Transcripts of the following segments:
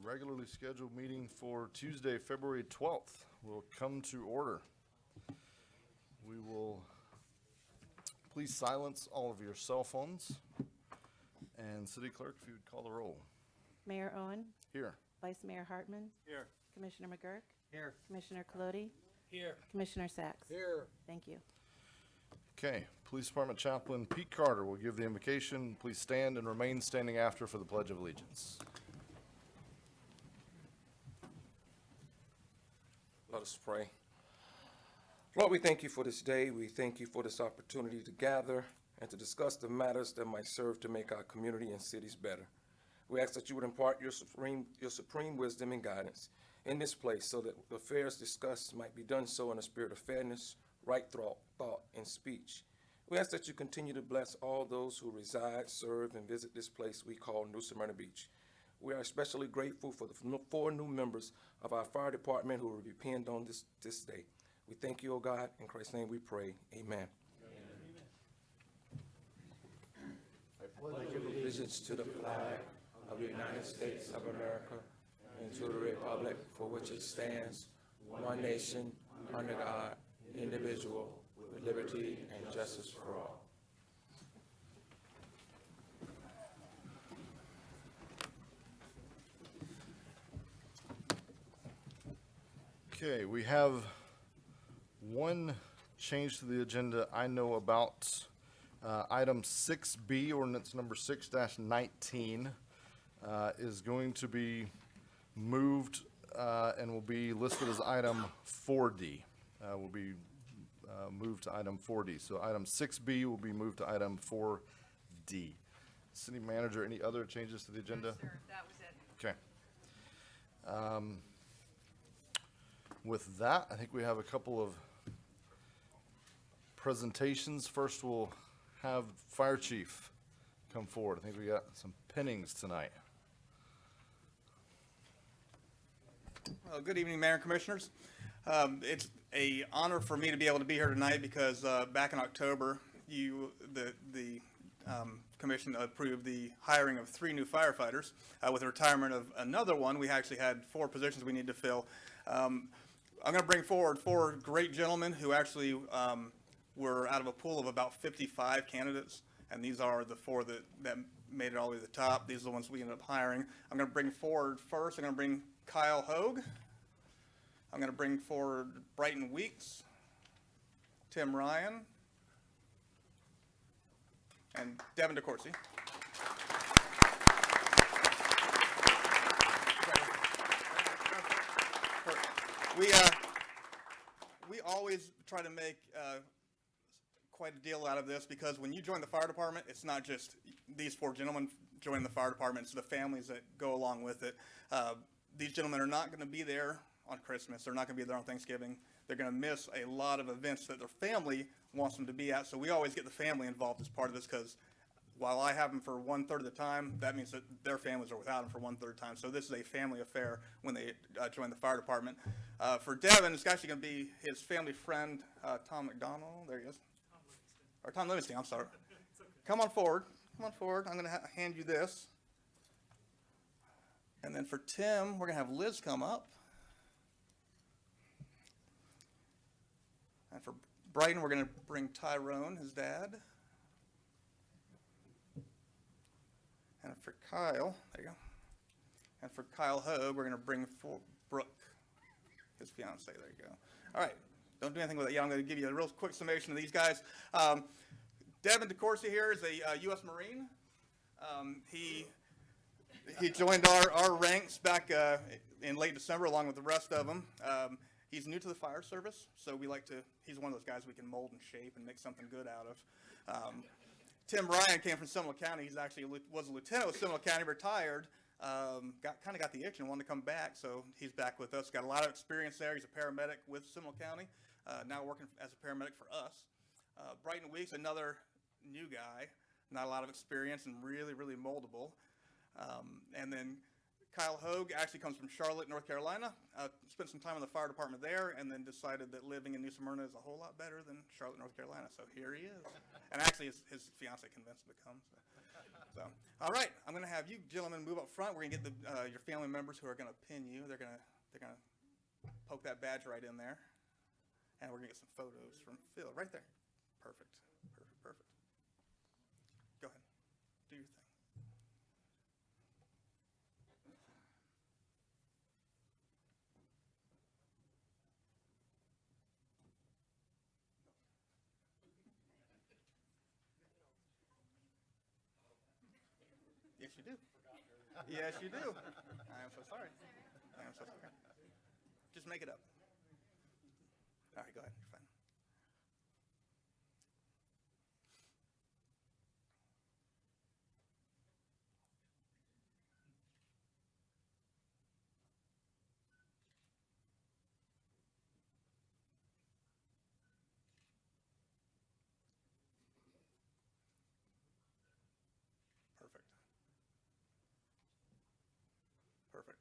regularly scheduled meeting for Tuesday, February 12th will come to order. We will please silence all of your cell phones. And City Clerk, if you would call the roll. Mayor Owen, Here. Vice Mayor Hartman, Here. Commissioner McGurk, Here. Commissioner Colodi, Here. Commissioner Sacks. Here. Thank you. Okay, Police Department Chaplain Pete Carter will give the invocation. Please stand and remain standing after for the Pledge of Allegiance. Let us pray. Lord, we thank you for this day. We thank you for this opportunity to gather and to discuss the matters that might serve to make our community and cities better. We ask that you would impart your supreme wisdom and guidance in this place so that the affairs discussed might be done so in a spirit of fairness, right thought, and speech. We ask that you continue to bless all those who reside, serve, and visit this place we call New Smyrna Beach. We are especially grateful for the 4 new members of our fire department who will be pinned on this day. We thank you, O God. In Christ's name we pray. Amen. I pledge allegiance to the flag of the United States of America and to the republic for which it stands, one nation, under God, indivisible, with liberty and justice for all. Okay, we have one change to the agenda I know about. Item 6B, ordinance number 6-19, is going to be moved and will be listed as item 4D. Will be moved to item 4D. So item 6B will be moved to item 4D. City Manager, any other changes to the agenda? No, sir, that was it. Okay. With that, I think we have a couple of presentations. First, we'll have Fire Chief come forward. I think we got some pinnings tonight. Well, good evening, Mayor and Commissioners. It's an honor for me to be able to be here tonight because back in October, the Commission approved the hiring of 3 new firefighters. With the retirement of another one, we actually had 4 positions we need to fill. I'm going to bring forward 4 great gentlemen who actually were out of a pool of about 55 candidates, and these are the 4 that made it all the way to the top. These are the ones we ended up hiring. I'm going to bring forward first, I'm going to bring Kyle Hogue. I'm going to bring forward Brighton Weeks, Tim Ryan, and Devin DeCourcy. We always try to make quite a deal out of this because when you join the fire department, it's not just these 4 gentlemen joining the fire department, it's the families that go along with it. These gentlemen are not going to be there on Christmas. They're not going to be there on Thanksgiving. They're going to miss a lot of events that their family wants them to be at. So we always get the family involved as part of this because while I have them for 1/3 of the time, that means that their families are without them for 1/3 of the time. So this is a family affair when they join the fire department. For Devin, it's actually going to be his family friend, Tom McDonald. There he is. Or Tom Livingston, I'm sorry. Come on forward. Come on forward. I'm going to hand you this. And then for Tim, we're going to have Liz come up. And for Brighton, we're going to bring Tyrone, his dad. And for Kyle, there you go. And for Kyle Hogue, we're going to bring Brooke, his fiance. There you go. All right. Don't do anything with it yet. I'm going to give you a real quick summation of these guys. Devin DeCourcy here is a U.S. Marine. He joined our ranks back in late December along with the rest of them. He's new to the fire service, so he's one of those guys we can mold and shape and make something good out of. Tim Ryan came from Seminole County. He's actually was a lieutenant with Seminole County, retired, got the itch and wanted to come back, so he's back with us. Got a lot of experience there. He's a paramedic with Seminole County, now working as a paramedic for us. Brighton Weeks, another new guy, not a lot of experience and really, really moldable. And then Kyle Hogue actually comes from Charlotte, North Carolina. Spent some time in the fire department there and then decided that living in New Smyrna is a whole lot better than Charlotte, North Carolina. So here he is. And actually his fiance convinced him to come. So, all right, I'm going to have you gentlemen move up front. We're going to get your family members who are going to pin you. They're going to poke that badge right in there, and we're going to get some photos from Phil right there. Perfect, perfect, perfect. Go ahead, do your thing. Yes, you do. Yes, you do. I am so sorry. I am so sorry. Just make it up. All right, go ahead. You're fine. Perfect. Perfect.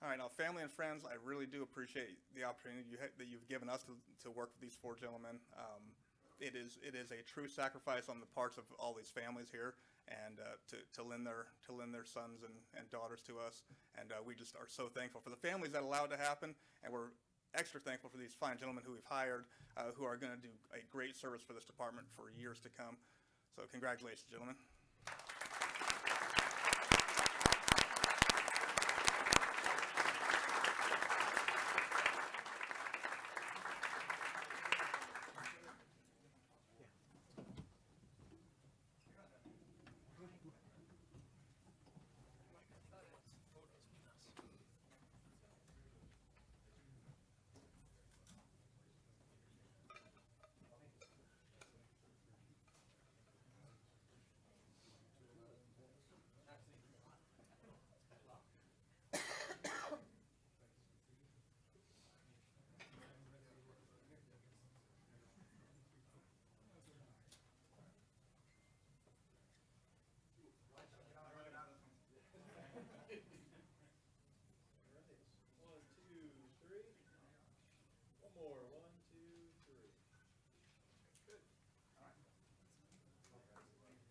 All right, now, family and friends, I really do appreciate the opportunity that you've given us to work with these four gentlemen. It is a true sacrifice on the parts of all these families here, and to lend their sons and daughters to us. And we just are so thankful for the families that allow it to happen, and we're extra thankful for these fine gentlemen who we've hired, who are going to do a great service for this department for years to come. So congratulations, gentlemen.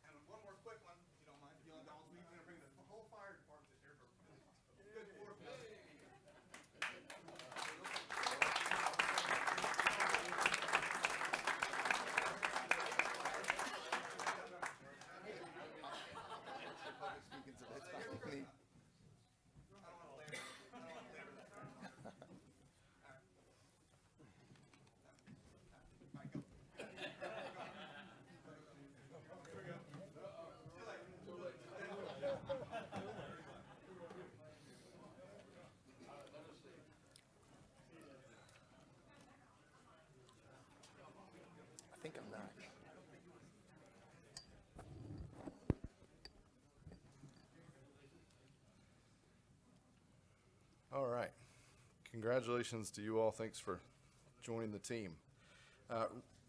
And one more quick one, if you don't mind, if you'll indulge me. I'm going to bring the whole fire department here for a good 4 minutes. I think I'm not. All right. Congratulations to you all. Thanks for joining the team.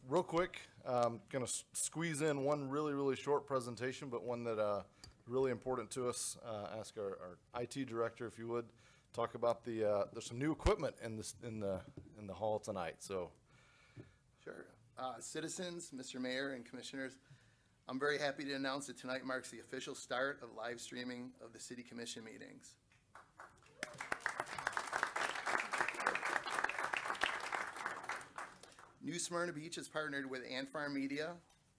Real quick, going to squeeze in one really, really short presentation, but one that really important to us. Ask our IT director, if you would, talk about there's some new equipment in the hall tonight. So, Sure. Citizens, Mr. Mayor, and Commissioners, I'm very happy to announce that tonight marks the official start of live streaming of the City Commission meetings. New Smyrna Beach has partnered with Ant Farm Media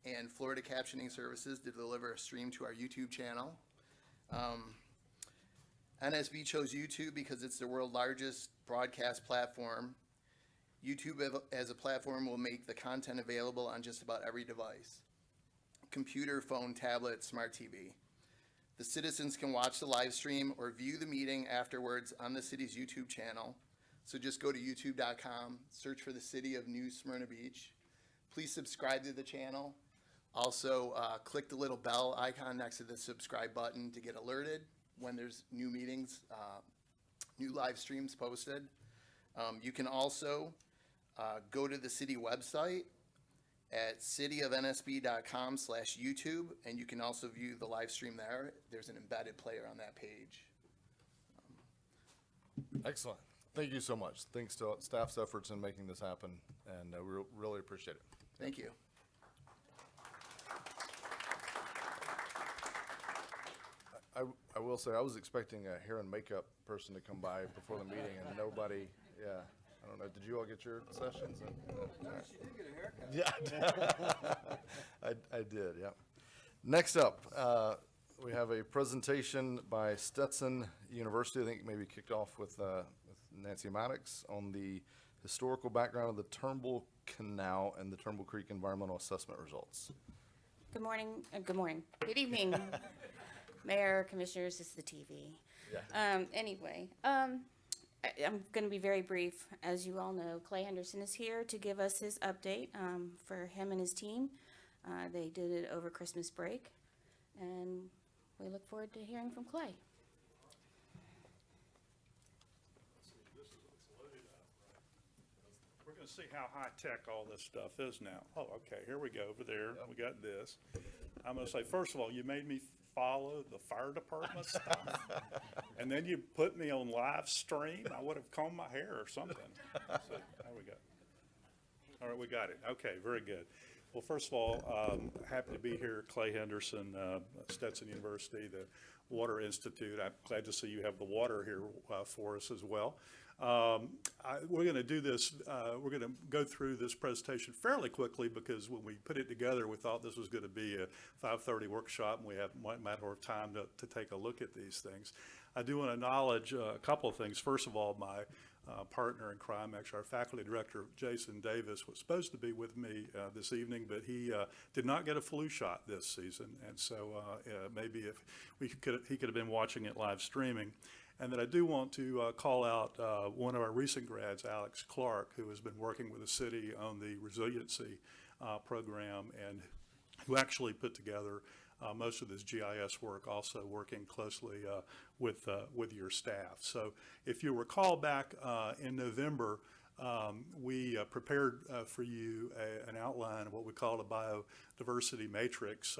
and Florida Captioning Services to deliver a stream to our YouTube channel. NSB chose YouTube because it's the world's largest broadcast platform. YouTube as a platform will make the content available on just about every device: computer, phone, tablet, smart TV. The citizens can watch the live stream or view the meeting afterwards on the city's YouTube channel. So just go to youtube.com, search for the City of New Smyrna Beach. Please subscribe to the channel. Also, click the little bell icon next to the subscribe button to get alerted when there's new meetings, new live streams posted. You can also go to the city website at cityofnsb.com/YouTube, and you can also view the live stream there. There's an embedded player on that page. excellent. Thank you so much. Thanks to staff's efforts in making this happen, and we really appreciate it. Thank you. I will say, I was expecting a hair and makeup person to come by before the meeting, and nobody, yeah. I don't know, did you all get your sessions? She did get a haircut. Yeah. I did, yeah. Next up, we have a presentation by Stetson University, I think maybe kicked off with Nancy Maddox on the historical background of the Turnbull Canal and the Turnbull Creek environmental assessment results. Good morning, good evening, Mayor, Commissioners, this is the TV. I'm going to be very brief. As you all know, Clay Henderson is here to give us his update for him and his team. They did it over Christmas break, and we look forward to hearing from Clay. We're gonna see how high-tech all this stuff is now. Oh, okay, here we go, over there, we got this. I'm gonna say, first of all, you made me follow the fire department stuff, and then you put me on live stream. I would have combed my hair or something. So, there we go. All right, we got it. Okay, very good. Well, first of all, happy to be here, Clay Henderson, Stetson University, the Water Institute. I'm glad to see you have the water here for us as well. We're going to do this, we're going to go through this presentation fairly quickly because when we put it together, we thought this was going to be a 5:30 workshop, and we have might have time to take a look at these things. I do want to acknowledge a couple of things. First of all, my partner in crime, actually our faculty director, Jason Davis, was supposed to be with me this evening, but he did not get a flu shot this season. And so maybe if he could have been watching it live streaming. And then I do want to call out one of our recent grads, Alex Clark, who has been working with the city on the resiliency program and who actually put together most of this GIS work, also working closely with your staff. So if you recall back in November, we prepared for you an outline of what we call a biodiversity matrix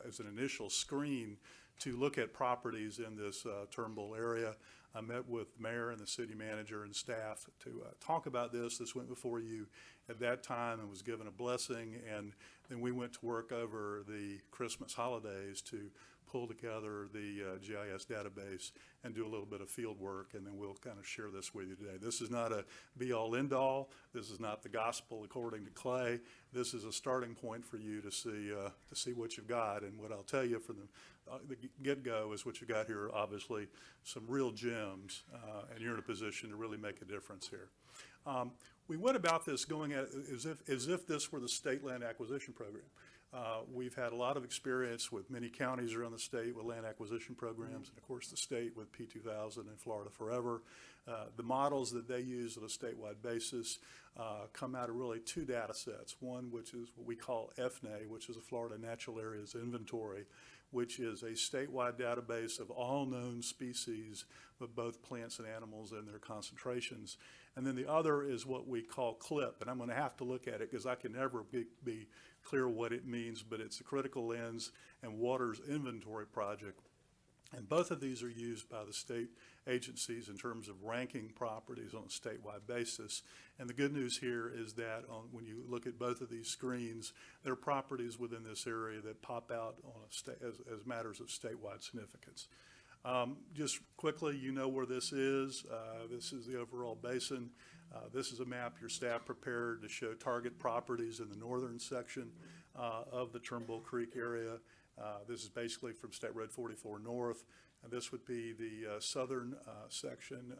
as an initial screen to look at properties in this Turnbull area. I met with the mayor and the city manager and staff to talk about this. This went before you at that time and was given a blessing, and then we went to work over the Christmas holidays to pull together the GIS database and do a little bit of field work, and then we'll kind of share this with you today. This is not a be-all, end-all. This is not the gospel according to Clay. This is a starting point for you to see what you've got. And what I'll tell you from the get-go is what you got here, obviously, some real gems, and you're in a position to really make a difference here. We went about this going at it as if this were the state land acquisition program. We've had a lot of experience with many counties around the state with land acquisition programs, and of course the state with P2000 and Florida Forever. The models that they use on a statewide basis come out of really two data sets. One, which is what we call FNA, which is a Florida Natural Areas Inventory, which is a statewide database of all known species of both plants and animals and their concentrations. And then the other is what we call CLIP, and I'm going to have to look at it because I can never be clear what it means, but it's the Critical Lands and Waters Inventory Project. And both of these are used by the state agencies in terms of ranking properties on a statewide basis. And the good news here is that when you look at both of these screens, there are properties within this area that pop out on as matters of statewide significance. Just quickly, you know where this is. This is the overall basin. This is a map your staff prepared to show target properties in the northern section of the Turnbull Creek area. This is basically from State Road 44 north. And this would be the southern section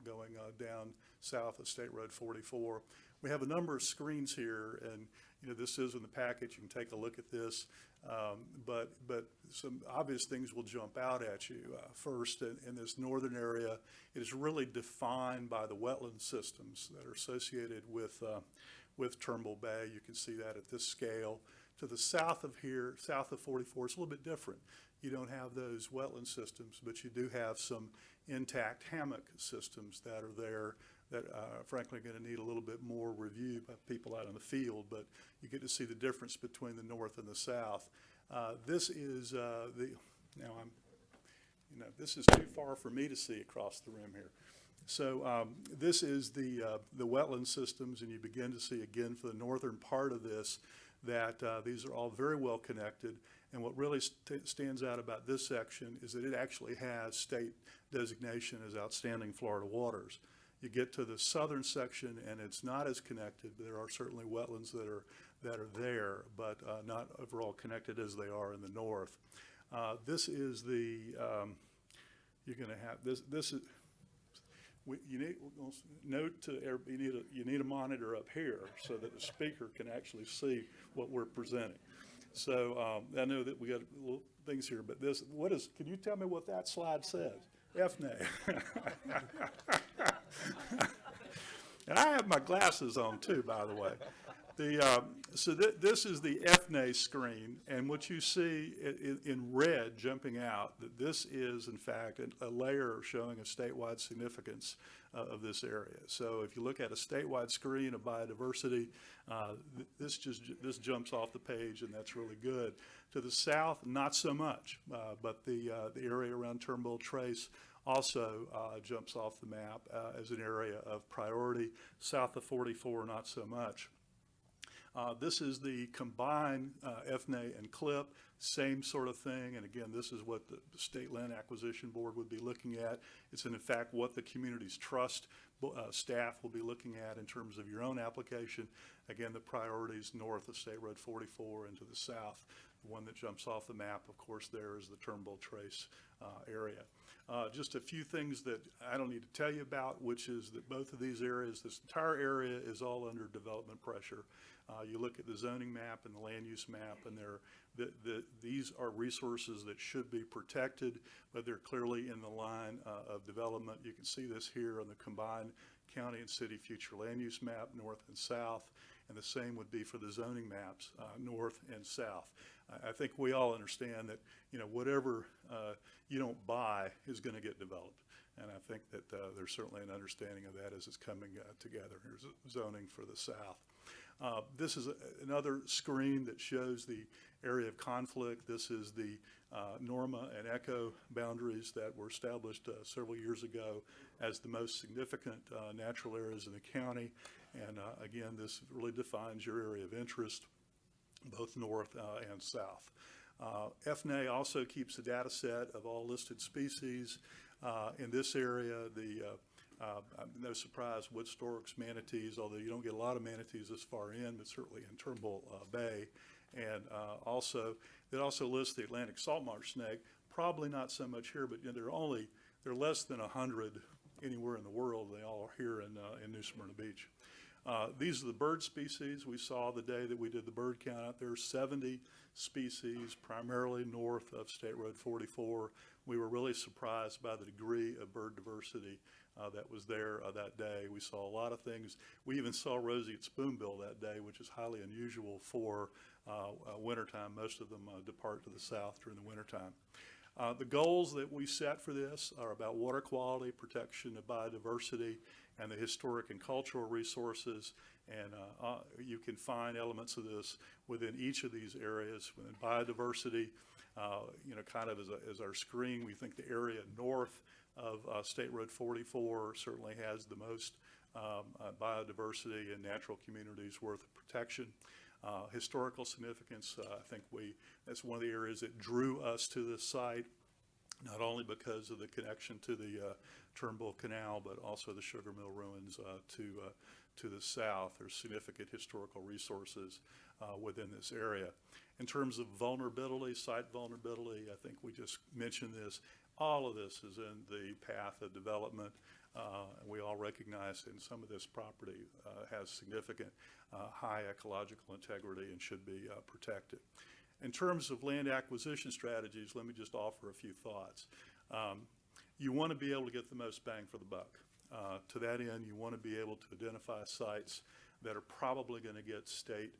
going down south of State Road 44. We have a number of screens here, and this is in the package. You can take a look at this, but some obvious things will jump out at you. First, in this northern area, it is really defined by the wetland systems that are associated with Turnbull Bay. You can see that at this scale. To the south of here, south of 44, it's a little bit different. You don't have those wetland systems, but you do have some intact hammock systems that are there that frankly are going to need a little bit more review by people out in the field, but you get to see the difference between the north and the south. This is this is too far for me to see across the rim here. So this is the wetland systems, and you begin to see again for the northern part of this that these are all very well connected, And what really stands out about this section is that it actually has state designation as outstanding Florida waters. You get to the southern section and it's not as connected. There are certainly wetlands that are there, but not overall connected as they are in the north. This is the, you're going to have, this is, you need, note to, you need a monitor up here so that the speaker can actually see what we're presenting. So I know that we got little things here, but this, can you tell me what that slide says? FNA. And I have my glasses on too, by the way. So this is the FNA screen, and what you see in red jumping out, that this is in fact a layer showing a statewide significance of this area. So if you look at a statewide screen of biodiversity, this jumps off the page, and that's really good. To the south, not so much, but the area around Turnbull Trace also jumps off the map as an area of priority. South of 44, not so much. This is the combined FNA and CLIP, same sort of thing. And again, this is what the State Land Acquisition Board would be looking at. It's in fact what the Communities Trust staff will be looking at in terms of your own application. Again, the priorities north of State Road 44 and to the south. The one that jumps off the map, of course, there is the Turnbull Trace area. Just a few things that I don't need to tell you about, which is that both of these areas, this entire area is all under development pressure. You look at the zoning map and the land use map, and these are resources that should be protected, but they're clearly in the line of development. You can see this here on the combined county and city future land use map, north and south, and the same would be for the zoning maps, north and south. I think we all understand that, whatever you don't buy is going to get developed. And I think that there's certainly an understanding of that as it's coming together. Here's zoning for the south. This is another screen that shows the area of conflict. This is the Norma and Echo boundaries that were established several years ago as the most significant natural areas in the county. And again, this really defines your area of interest, both north and south. FNA also keeps a data set of all listed species. In this area, no surprise, wood storks, manatees, although you don't get a lot of manatees this far in, but certainly in Turnbull Bay. And it also lists the Atlantic salt marsh snake, probably not so much here, but they're less than 100 anywhere in the world. They all are here in New Smyrna Beach. These are the bird species we saw the day that we did the bird count out there. 70 species, primarily north of State Road 44. We were really surprised by the degree of bird diversity that was there that day. We saw a lot of things. We even saw roseate spoonbill that day, which is highly unusual for wintertime. Most of them depart to the south during the wintertime. The goals that we set for this are about water quality, protection of biodiversity, and the historic and cultural resources. And you can find elements of this within each of these areas. Within biodiversity, kind of as our screen, we think the area north of State Road 44 certainly has the most biodiversity and natural communities worth of protection. Historical significance, I think that's one of the areas that drew us to this site, not only because of the connection to the Turnbull Canal, but also the sugar mill ruins to the south. There's significant historical resources within this area. In terms of vulnerability, site vulnerability, I think we just mentioned this. All of this is in the path of development. We all recognize that some of this property has significant high ecological integrity and should be protected. In terms of land acquisition strategies, let me just offer a few thoughts. You want to be able to get the most bang for the buck. To that end, you want to be able to identify sites that are probably going to get state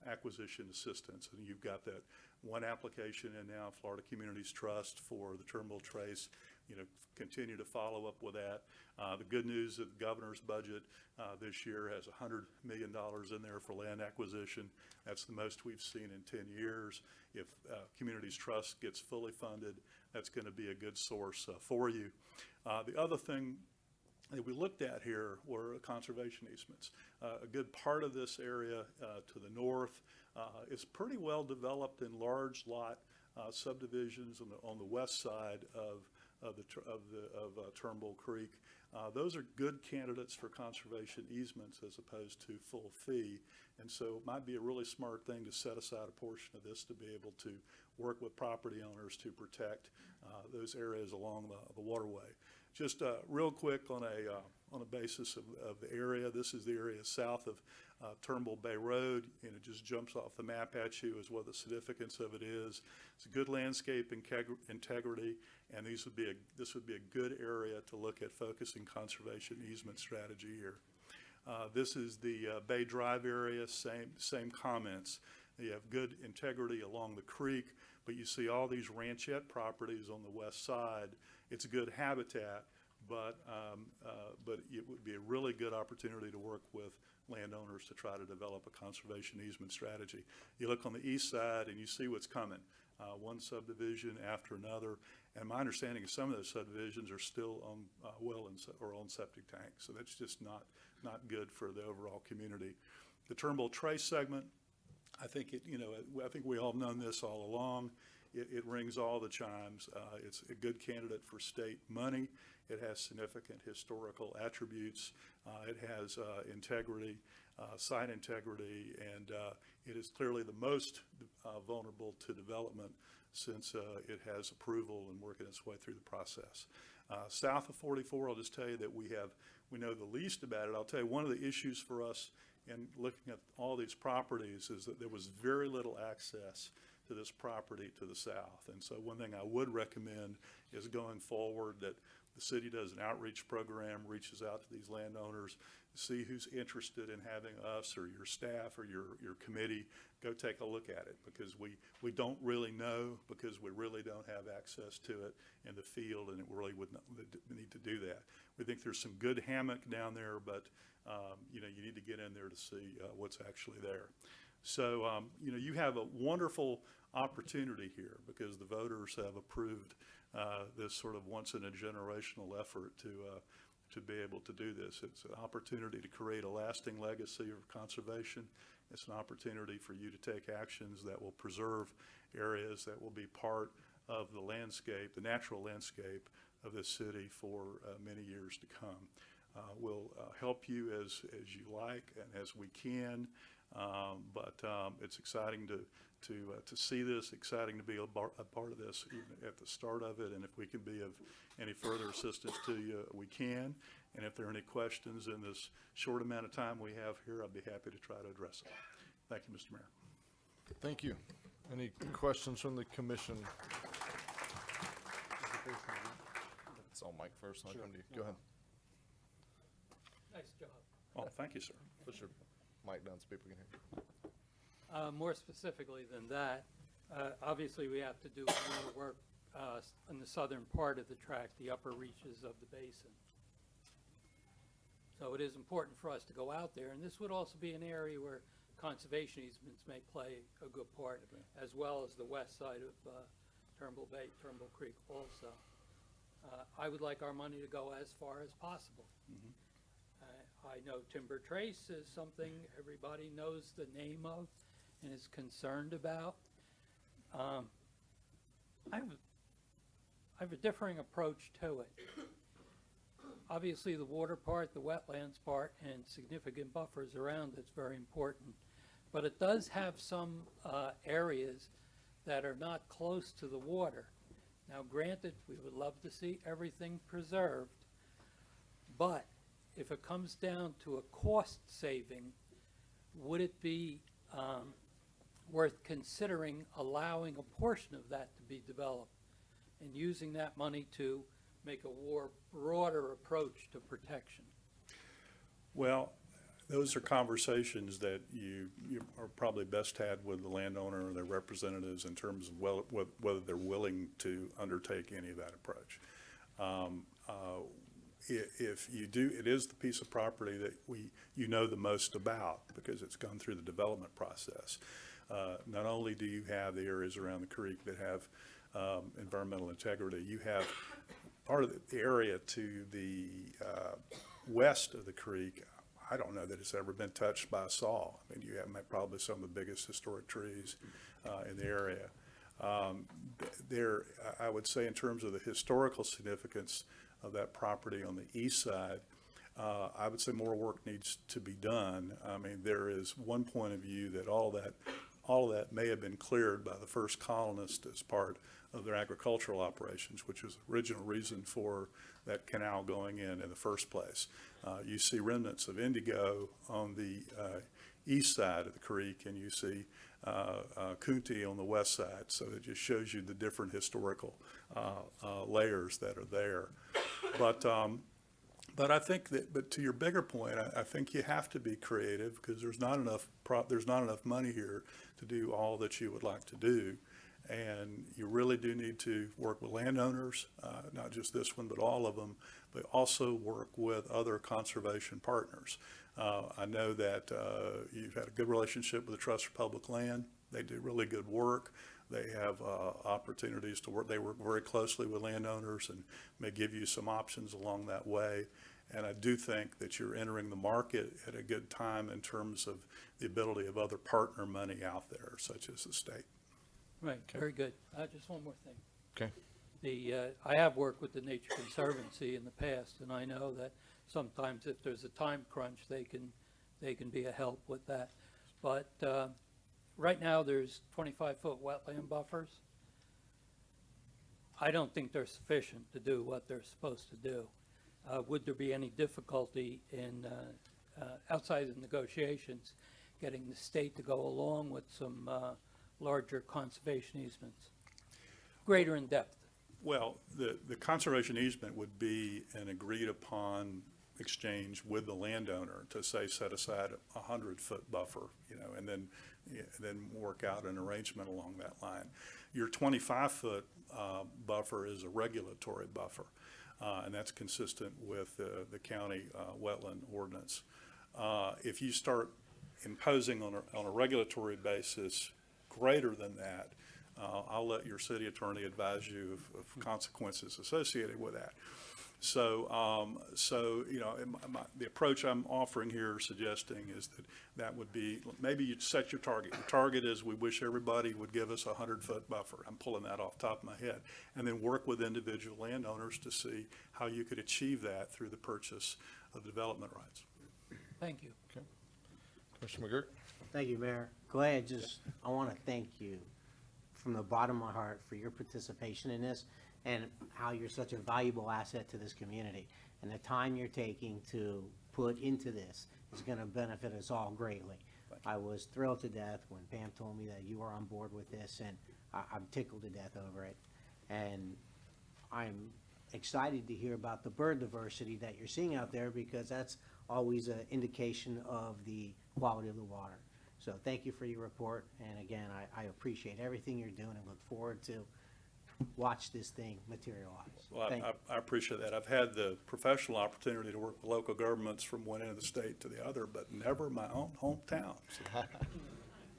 acquisition assistance. And you've got that one application in now, Florida Communities Trust for the Turnbull Trace. Continue to follow up with that. The good news is the governor's budget this year has $100 million in there for land acquisition. That's the most we've seen in 10 years. If Communities Trust gets fully funded, that's going to be a good source for you. The other thing that we looked at here were conservation easements. A good part of this area to the north is pretty well developed in large lot subdivisions on the west side of Turnbull Creek. Those are good candidates for conservation easements as opposed to full fee. And so it might be a really smart thing to set aside a portion of this to be able to work with property owners to protect those areas along the waterway. Just real quick on a basis of the area, this is the area south of Turnbull Bay Road, and it just jumps off the map at you as what the significance of it is. It's a good landscape integrity, and this would be a good area to look at focusing conservation easement strategy here. This is the Bay Drive area, same comments. You have good integrity along the creek, but you see all these ranchette properties on the west side. It's a good habitat, but it would be a really good opportunity to work with landowners to try to develop a conservation easement strategy. You look on the east side and you see what's coming, one subdivision after another. And my understanding is some of those subdivisions are still on or on septic tanks. So that's just not good for the overall community. The Turnbull Trace segment, I think I think we all known this all along. It rings all the chimes. It's a good candidate for state money. It has significant historical attributes. It has integrity, site integrity, and it is clearly the most vulnerable to development since it has approval and working its way through the process. South of 44, I'll just tell you that we know the least about it. I'll tell you one of the issues for us in looking at all these properties is that there was very little access to this property to the south. And so one thing I would recommend is going forward that the city does an outreach program, reaches out to these landowners, see who's interested in having us or your staff or your committee go take a look at it, because we don't really know, because we really don't have access to it in the field, and it really would not need to do that. We think there's some good hammock down there, but you need to get in there to see what's actually there. So you have a wonderful opportunity here because the voters have approved this sort of once in a generational effort to be able to do this. It's an opportunity to create a lasting legacy of conservation. It's an opportunity for you to take actions that will preserve areas that will be part of the landscape, the natural landscape of this city for many years to come. We'll help you as you like and as we can, but it's exciting to see this, exciting to be a part of this even at the start of it, and if we can be of any further assistance to you, we can. And if there are any questions in this short amount of time we have here, I'll be happy to try to address them. Thank you, Mr. Mayor. Thank you. Any questions from the commission? It's all Mike first, I'll come to you. Go ahead. Nice job. Oh, thank you, sir. Push your mic down so people can hear you. More specifically than that, obviously we have to do more work in the southern part of the tract, the upper reaches of the basin. So it is important for us to go out there, and this would also be an area where conservation easements may play a good part, as well as the west side of Turnbull Bay, Turnbull Creek also. I would like our money to go as far as possible. Mm-hmm. I know Timber Trace is something everybody knows the name of and is concerned about. I have a differing approach to it. Obviously, the water part, the wetlands part, and significant buffers around it's very important. But it does have some areas that are not close to the water. Now, granted, we would love to see everything preserved, but if it comes down to a cost saving, would it be worth considering allowing a portion of that to be developed and using that money to make a broader approach to protection? Well, those are conversations that you are probably best had with the landowner or their representatives in terms of whether they're willing to undertake any of that approach. If you do, it is the piece of property that you know the most about because it's gone through the development process. Not only do you have the areas around the creek that have environmental integrity, you have part of the area to the west of the creek, I don't know that it's ever been touched by a saw. I mean, you have probably some of the biggest historic trees in the area. There, I would say in terms of the historical significance of that property on the east side, I would say more work needs to be done. I mean, there is one point of view that all of that may have been cleared by the first colonists as part of their agricultural operations, which was the original reason for that canal going in the first place. You see remnants of indigo on the east side of the creek, and you see Coontie on the west side. So it just shows you the different historical layers that are there. But I think that, but to your bigger point, I think you have to be creative because there's not enough money here to do all that you would like to do. And you really do need to work with landowners, not just this one, but all of them, but also work with other conservation partners. I know that you've had a good relationship with the Trust for Public Land. They do really good work. They have opportunities to work. They work very closely with landowners and may give you some options along that way. And I do think that you're entering the market at a good time in terms of the ability of other partner money out there, such as the state. Right, very good. Just one more thing. Okay. I have worked with the Nature Conservancy in the past, and I know that sometimes if there's a time crunch, they can be a help with that. But right now, there's 25-foot wetland buffers. I don't think they're sufficient to do what they're supposed to do. Would there be any difficulty in, outside of negotiations, getting the state to go along with some larger conservation easements, greater in depth? Well, the conservation easement would be an agreed upon exchange with the landowner to say set aside a 100-foot buffer, and then work out an arrangement along that line. Your 25-foot buffer is a regulatory buffer, and that's consistent with the county wetland ordinance. If you start imposing on a regulatory basis greater than that, I'll let your city attorney advise you of consequences associated with that. So, the approach I'm offering here, suggesting, is that would be, maybe you'd set your target. Your target is we wish everybody would give us a 100-foot buffer. I'm pulling that off the top of my head. And then work with individual landowners to see how you could achieve that through the purchase of development rights. Thank you. Okay. Commissioner McGurk? Thank you, Mayor. Clay, I want to thank you from the bottom of my heart for your participation in this and how you're such a valuable asset to this community. And the time you're taking to put into this is going to benefit us all greatly. I was thrilled to death when Pam told me that you were on board with this, and I'm tickled to death over it. And I'm excited to hear about the bird diversity that you're seeing out there, because that's always an indication of the quality of the water. So thank you for your report, and again, I appreciate everything you're doing and look forward to watch this thing materialize. Well, Thank you. I appreciate that. I've had the professional opportunity to work with local governments from one end of the state to the other, but never my own hometown. So,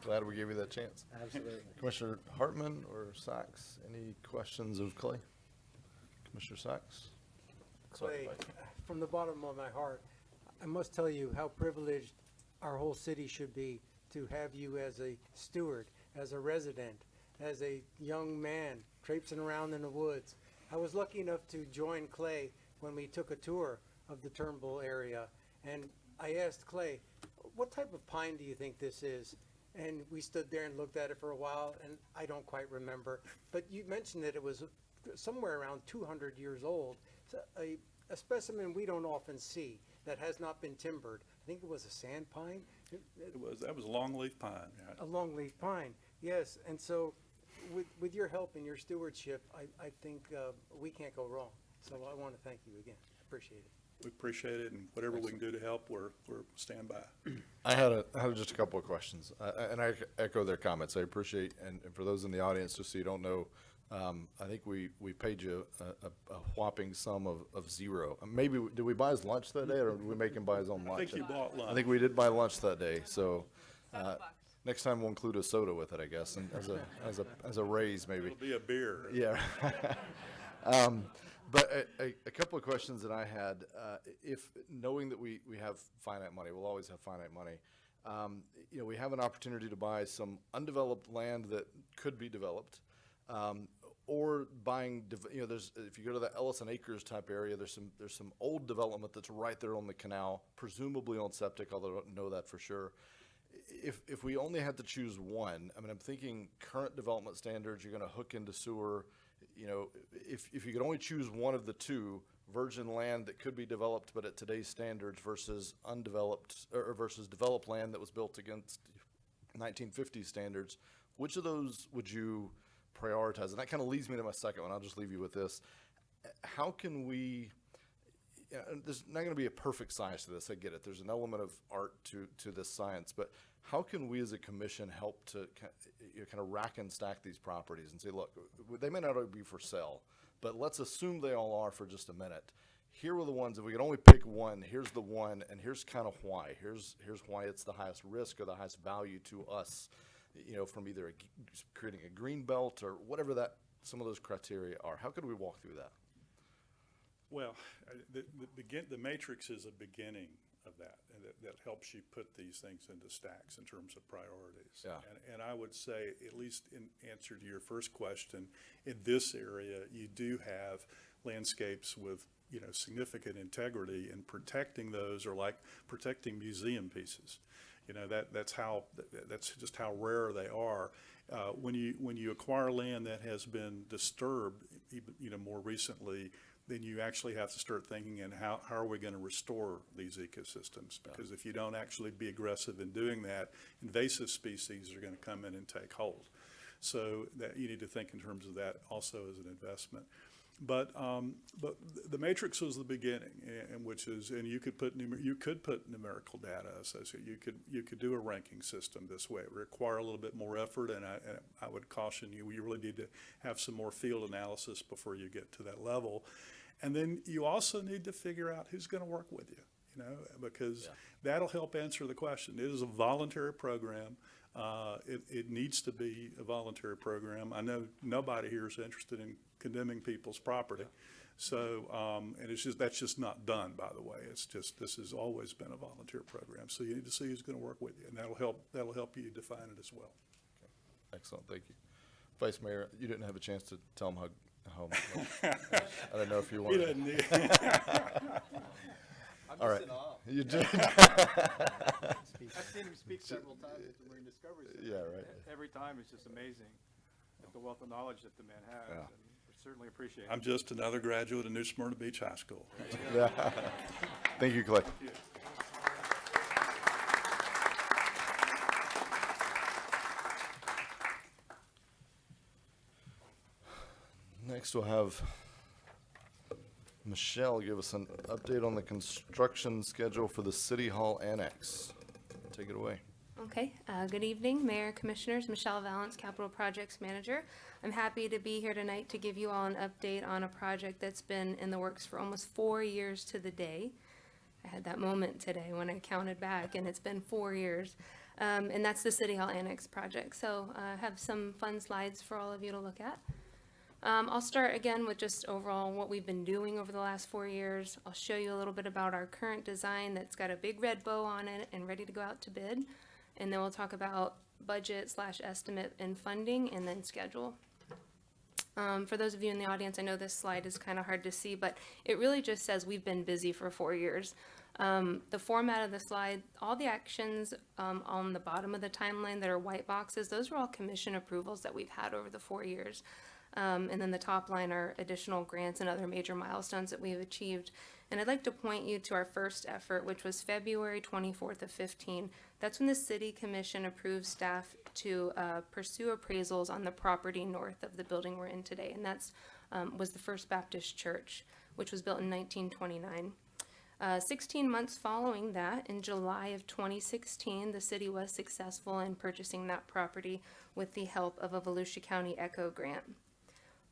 Glad we gave you that chance. Absolutely. Commissioner Hartman or Sachs, any questions of Clay? Commissioner Sachs? Clay, from the bottom of my heart, I must tell you how privileged our whole city should be to have you as a steward, as a resident, as a young man traipsing around in the woods. I was lucky enough to join Clay when we took a tour of the Turnbull area, and I asked Clay, what type of pine do you think this is? And we stood there and looked at it for a while, and I don't quite remember, but you mentioned that it was somewhere around 200 years old. So a specimen we don't often see that has not been timbered. I think it was a sand pine. that was a longleaf pine. Yeah. A longleaf pine, yes. And so with your help and your stewardship, I think we can't go wrong. So I want to thank you again. Appreciate it. We appreciate it, and whatever we can do to help, we're stand by. I had just a couple of questions, and I echo their comments. I appreciate, and for those in the audience, just so you don't know, I think we paid you a whopping sum of zero. Maybe, did we buy his lunch that day, or did we make him buy his own lunch? I think you bought lunch. I think we did buy lunch that day, so $7. next time we'll include a soda with it, I guess, and as a raise maybe. It'll be a beer. Yeah. But a couple of questions that I had, if, knowing that we have finite money, we'll always have finite money, you know, we have an opportunity to buy some undeveloped land that could be developed, or buying, you know, there's, if you go to the Ellison Acres type area, there's some old development that's right there on the canal, presumably on septic, although I don't know that for sure. If we only had to choose one, I mean, I'm thinking current development standards, you're gonna hook into sewer, you know, if you could only choose one of the two, virgin land that could be developed but at today's standards versus undeveloped, or versus developed land that was built against 1950s standards, which of those would you prioritize? And that kind of leads me to my second one. I'll just leave you with this. How can we, there's not going to be a perfect science to this. I get it. There's an element of art to this science, but how can we as a commission help to kind of rack and stack these properties and say, look, they may not all be for sale, but let's assume they all are for just a minute. Here are the ones, if we could only pick one, here's the one, and here's kind of why. Here's why it's the highest risk or the highest value to us, you know, from either creating a green belt or whatever that, some of those criteria are. How could we walk through that? Well, the matrix is a beginning of that, and that helps you put these things into stacks in terms of priorities. Yeah. And I would say, at least in answer to your first question, in this area, you do have landscapes with, you know, significant integrity, and protecting those are like protecting museum pieces. You know, that's just how rare they are. When you acquire land that has been disturbed, you know, more recently, then you actually have to start thinking in how are we going to restore these ecosystems? Because if you don't actually be aggressive in doing that, invasive species are going to come in and take hold. So that you need to think in terms of that also as an investment. But the matrix was the beginning, and you could put numerical data associated. You could do a ranking system this way. It would require a little bit more effort, and I would caution you. You really need to have some more field analysis before you get to that level, and then you also need to figure out who's going to work with you. You know, because that'll help answer the question. It is a voluntary program. It needs to be a voluntary program. I know nobody here is interested in condemning people's property. So, and that's just not done, by the way. It's just, this has always been a volunteer program. So you need to see who's going to work with you, and that'll help you define it as well. Okay. Excellent, thank you. Vice Mayor, you didn't have a chance to tell him how much. I don't know if you wanted. He doesn't need. All right. You did. I've seen him speak several times at the Marine Discovery Center. Yeah, right. Every time it's just amazing at the wealth of knowledge that the man has. Yeah. And we certainly appreciate it. I'm just another graduate of New Smyrna Beach High School. Yeah. Thank you, Clay. Yeah. Next, we'll have Michelle give us an update on the construction schedule for the City Hall Annex. Take it away. Okay, good evening, Mayor, Commissioners. Michelle Valance, Capital Projects Manager. I'm happy to be here tonight to give you all an update on a project that's been in the works for almost 4 years to the day. I had that moment today when I counted back, and it's been 4 years. And that's the City Hall Annex project. So I have some fun slides for all of you to look at. I'll start again with just overall what we've been doing over the last 4 years. I'll show you a little bit about our current design that's got a big red bow on it and ready to go out to bid. And then we'll talk about budget / estimate and funding, and then schedule. For those of you in the audience, I know this slide is kind of hard to see, but it really just says we've been busy for 4 years. The format of the slide, all the actions on the bottom of the timeline that are white boxes, those are all commission approvals that we've had over the 4 years. And then the top line are additional grants and other major milestones that we've achieved. And I'd like to point you to our first effort, which was February 24th of 15. That's when the City Commission approved staff to pursue appraisals on the property north of the building we're in today. And that's was the First Baptist Church, which was built in 1929. 16 months following that, in July of 2016, the city was successful in purchasing that property with the help of a Volusia County ECHO grant.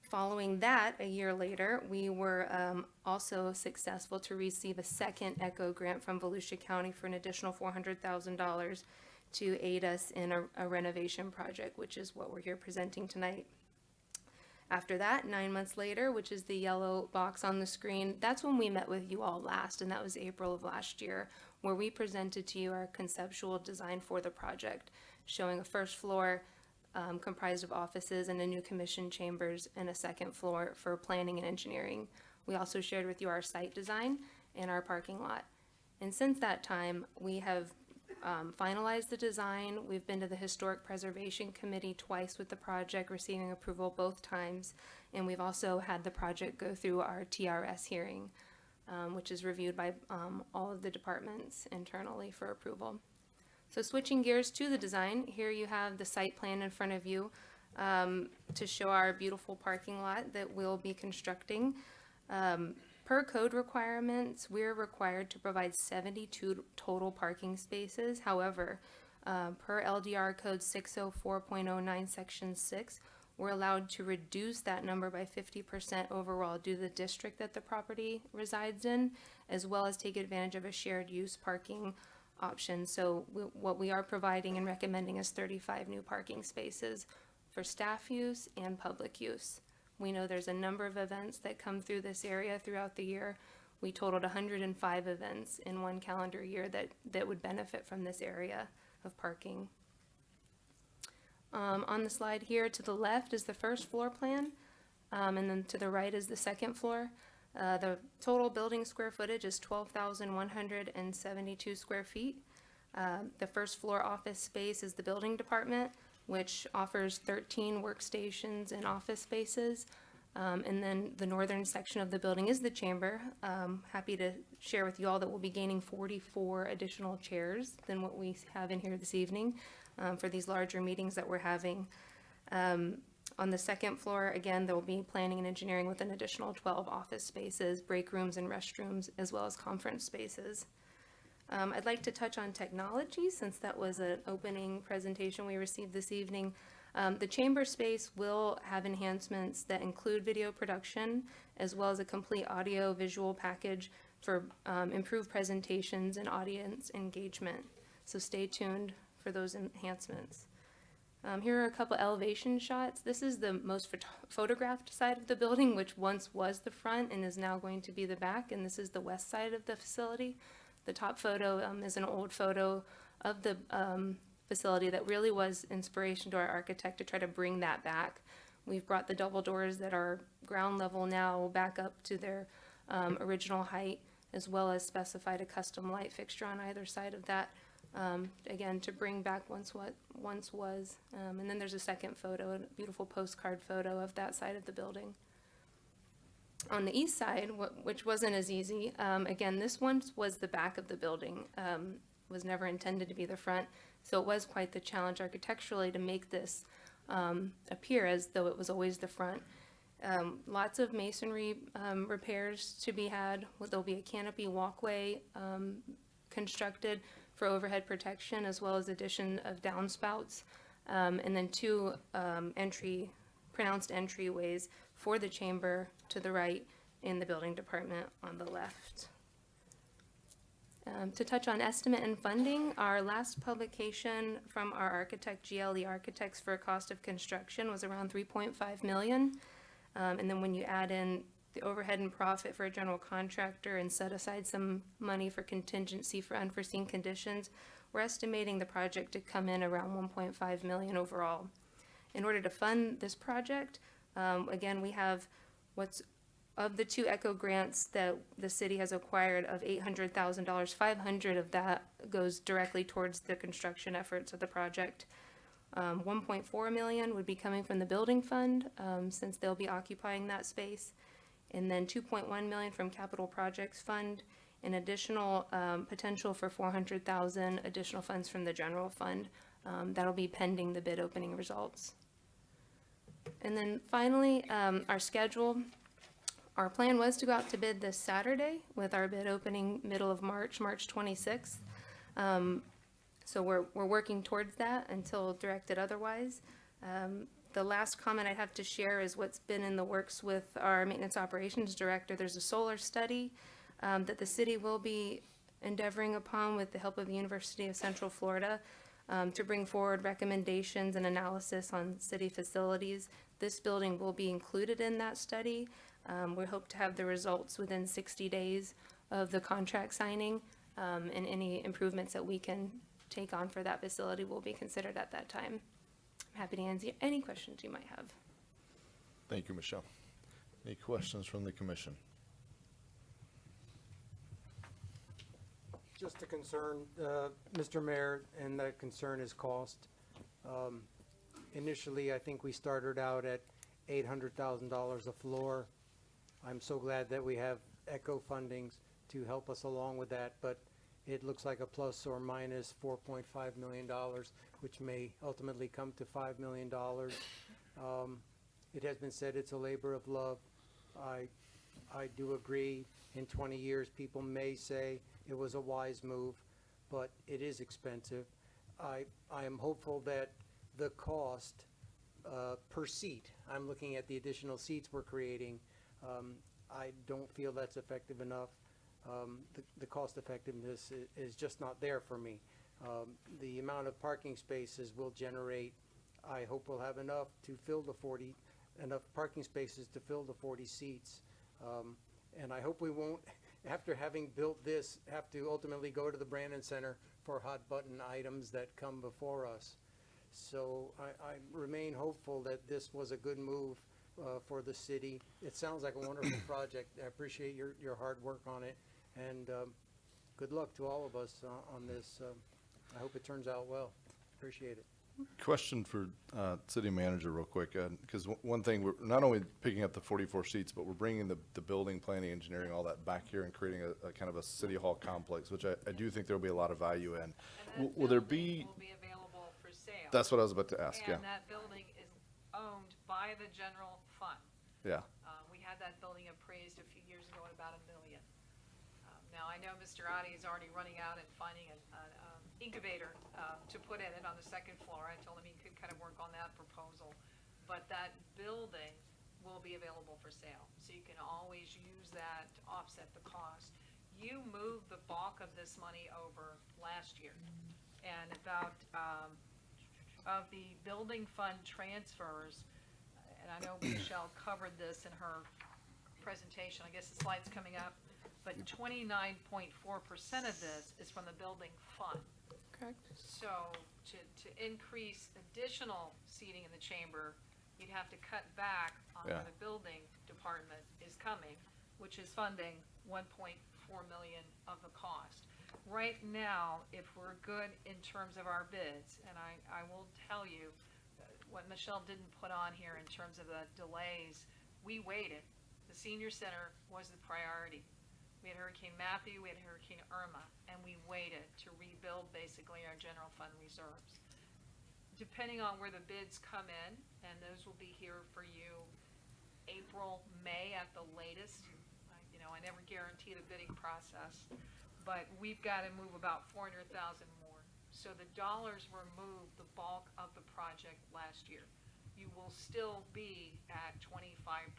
Following that, a year later, we were also successful to receive a second ECHO grant from Volusia County for an additional $400,000 to aid us in a renovation project, which is what we're here presenting tonight. After that, 9 months later, which is the yellow box on the screen, that's when we met with you all last, and that was April of last year, where we presented to you our conceptual design for the project, showing a first floor comprised of offices and a new commission chambers, and a second floor for planning and engineering. We also shared with you our site design and our parking lot. And since that time, we have finalized the design. We've been to the Historic Preservation Committee twice with the project, receiving approval both times. And we've also had the project go through our TRS hearing, which is reviewed by all of the departments internally for approval. So switching gears to the design, here you have the site plan in front of you to show our beautiful parking lot that we'll be constructing. Per code requirements, we're required to provide 72 total parking spaces. However, per LDR code 604.09 section 6, we're allowed to reduce that number by 50% overall due to the district that the property resides in, as well as take advantage of a shared use parking option. So what we are providing and recommending is 35 new parking spaces for staff use and public use. We know there's a number of events that come through this area throughout the year. We totaled 105 events in one calendar year that would benefit from this area of parking. On the slide here to the left is the first floor plan, and then to the right is the second floor. The total building square footage is 12,172 square feet. The first floor office space is the building department, which offers 13 workstations and office spaces. And then the northern section of the building is the chamber. Happy to share with you all that we'll be gaining 44 additional chairs than what we have in here this evening for these larger meetings that we're having. On the second floor, again, there will be planning and engineering with an additional 12 office spaces, break rooms and restrooms, as well as conference spaces. I'd like to touch on technology since that was an opening presentation we received this evening. The chamber space will have enhancements that include video production as well as a complete audio visual package for improved presentations and audience engagement. So stay tuned for those enhancements. Here are a couple elevation shots. This is the most photographed side of the building, which once was the front and is now going to be the back, and this is the west side of the facility. The top photo is an old photo of the facility that really was inspiration to our architect to try to bring that back. We've brought the double doors that are ground level now back up to their original height, as well as specified a custom light fixture on either side of that, again, to bring back what once was. And then there's a second photo, a beautiful postcard photo of that side of the building. On the east side, which wasn't as easy, again, this once was the back of the building, was never intended to be the front, so it was quite the challenge architecturally to make this appear as though it was always the front. Lots of masonry repairs to be had. There'll be a canopy walkway constructed for overhead protection, as well as addition of downspouts, and then two pronounced entryways for the chamber to the right and the building department on the left. To touch on estimate and funding, our last publication from our architect, GLE Architects, for a cost of construction was around $3.5 million. And then when you add in the overhead and profit for a general contractor and set aside some money for contingency for unforeseen conditions, we're estimating the project to come in around $1.5 million overall. In order to fund this project, again, we have what's of the two ECHO grants that the city has acquired of $800,000, $500 of that goes directly towards the construction efforts of the project. 1.4 million would be coming from the building fund, since they'll be occupying that space. And then 2.1 million from capital projects fund, an additional potential for 400,000 additional funds from the general fund. That'll be pending the bid opening results. And then finally, our schedule. Our plan was to go out to bid this Saturday with our bid opening middle of March, March 26th. So we're working towards that until directed otherwise. The last comment I'd have to share is what's been in the works with our maintenance operations director. There's a solar study that the city will be endeavoring upon with the help of the University of Central Florida to bring forward recommendations and analysis on city facilities. This building will be included in that study. We hope to have the results within 60 days of the contract signing, and any improvements that we can take on for that facility will be considered at that time. I'm happy to answer any questions you might have. Thank you, Michelle. Any questions from the commission? Just a concern, Mr. Mayor, and that concern is cost. Initially, I think we started out at $800,000 a floor. I'm so glad that we have ECHO fundings to help us along with that, but it looks like a plus or minus $4.5 million, which may ultimately come to $5 million. It has been said it's a labor of love. I do agree. In 20 years, people may say it was a wise move, but it is expensive. I am hopeful that the cost per seat, I'm looking at the additional seats we're creating, I don't feel that's effective enough. The cost effectiveness is just not there for me. The amount of parking spaces will generate, I hope we'll have enough to fill the 40, enough parking spaces to fill the 40 seats. And I hope we won't, after having built this, have to ultimately go to the Brandon Center for hot button items that come before us. So I remain hopeful that this was a good move for the city. It sounds like a wonderful project. I appreciate your hard work on it, and good luck to all of us on this. I hope it turns out well. Appreciate it. Question for city manager real quick, because one thing, we're not only picking up the 44 seats, but we're bringing the building, planning, engineering, all that back here and creating a kind of a city hall complex, which I do think there'll be a lot of value in. Will there be? Will be available for sale. That's what I was about to ask, yeah. And that building is owned by the general fund. Yeah, We had that building appraised a few years ago at about $1 million. Now, I know Mr. Adi is already running out and finding an incubator to put in it on the second floor. I told him he could kind of work on that proposal. But that building will be available for sale. So you can always use that to offset the cost. You moved the bulk of this money over last year. And about, of the building fund transfers, and I know Michelle covered this in her presentation, I guess the slide's coming up, but 29.4% of this is from the building fund. Correct. So to increase additional seating in the chamber, you'd have to cut back on where Yeah. the building department is coming, which is funding 1.4 million of the cost. Right now, if we're good in terms of our bids, and I will tell you, what Michelle didn't put on here in terms of the delays, we waited. The senior center was the priority. We had Hurricane Matthew, we had Hurricane Irma, and we waited to rebuild basically our general fund reserves. Depending on where the bids come in, and those will be here for you April, May at the latest. You know, I never guarantee the bidding process, but we've got to move about 400,000 more. So the dollars were moved, the bulk of the project last year. You will still be at 25%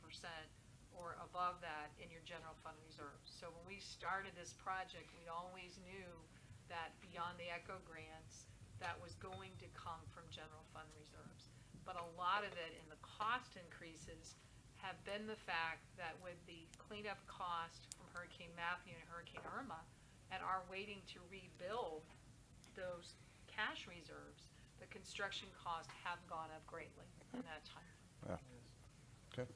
or above that in your general fund reserves. So when we started this project, we always knew that beyond the ECHO grants, that was going to come from general fund reserves. But a lot of it in the cost increases have been the fact that with the cleanup cost from Hurricane Matthew and Hurricane Irma, and our waiting to rebuild those cash reserves, the construction costs have gone up greatly in that time. yeah. Okay.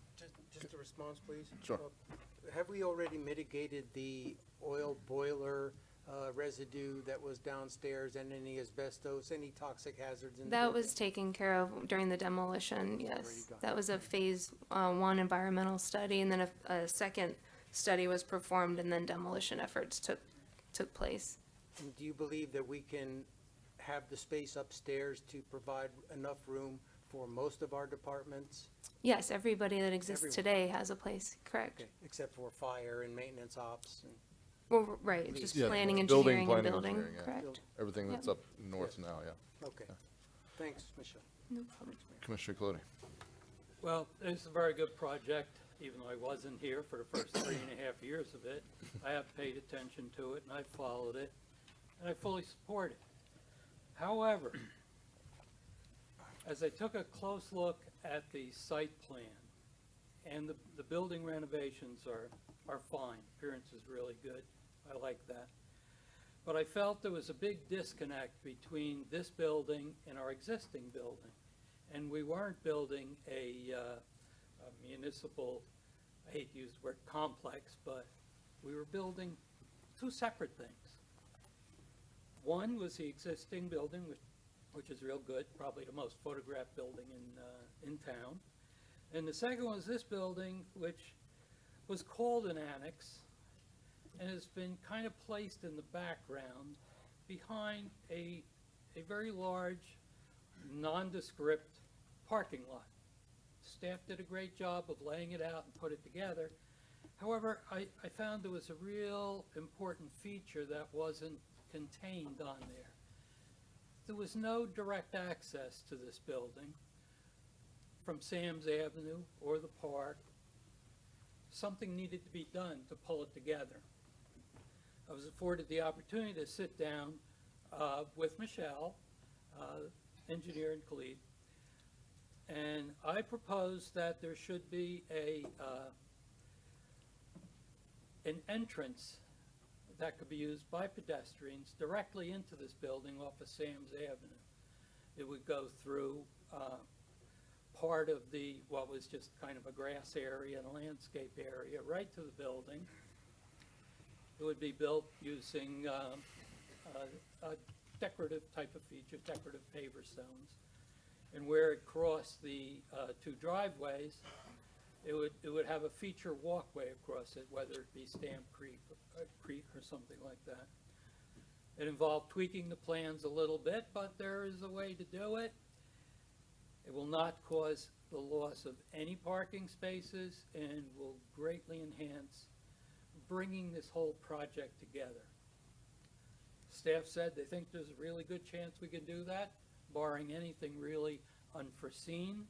Just a response, please. Sure. Have we already mitigated the oil boiler residue that was downstairs, and any asbestos, any toxic hazards in the That building? was taken care of during the demolition, Already yes. done. That was a phase one environmental study, and then a second study was performed, and then demolition efforts took place. And do you believe that we can have the space upstairs to provide enough room for most of our departments? Yes, everybody that exists Everyone. today has a place, correct. Okay, except for fire and maintenance ops and Well, right, just Yeah, planning, building, engineering, and planning, building, engineering, yeah. correct. Everything that's up north now, yeah. okay. Thanks, Michelle. No problem. Commissioner Clody. Well, it's a very good project, even though I wasn't here for the first 3.5 years of it. I have paid attention to it, and I followed it, and I fully support it. However, as I took a close look at the site plan, and the building renovations are fine, appearance is really good, I like that. But I felt there was a big disconnect between this building and our existing building. And we weren't building a municipal, I hate to use the word complex, but we were building two separate things. One was the existing building, which is real good, probably the most photographed building in town. And the second was this building, which was called an annex and has been kind of placed in the background behind a very large, nondescript parking lot. Staff did a great job of laying it out and put it together. However, I found there was a real important feature that wasn't contained on there. There was no direct access to this building from Sam's Avenue or the park. Something needed to be done to pull it together. I was afforded the opportunity to sit down with Michelle, engineer and Khalid, and I proposed that there should be an entrance that could be used by pedestrians directly into this building off of Sam's Avenue. It would go through part of what was just kind of a grass area and a landscape area right to the building. It would be built using a decorative type of feature, decorative paver stones. And where it crossed the two driveways, it would have a feature walkway across it, whether it be Stamp Creek or something like that. It involved tweaking the plans a little bit, but there is a way to do it. It will not cause the loss of any parking spaces and will greatly enhance bringing this whole project together. Staff said they think there's a really good chance we can do that, barring anything really unforeseen.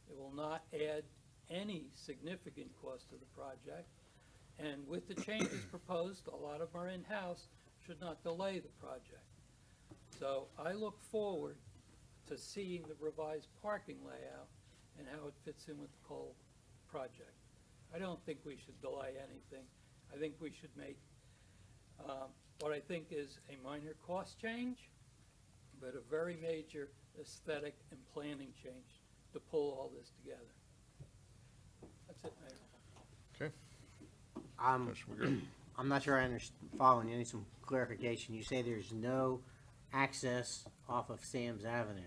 It will not add any significant cost to the project. And with the changes proposed, a lot of them are in-house, should not delay the project. So I look forward to seeing the revised parking layout and how it fits in with the whole project. I don't think we should delay anything. I think we should make what I think is a minor cost change, but a very major aesthetic and planning change to pull all this together. That's it, Mayor. Okay. Commissioner McGurk. I'm not sure I following you. I need some clarification. You say there's no access off of Sam's Avenue.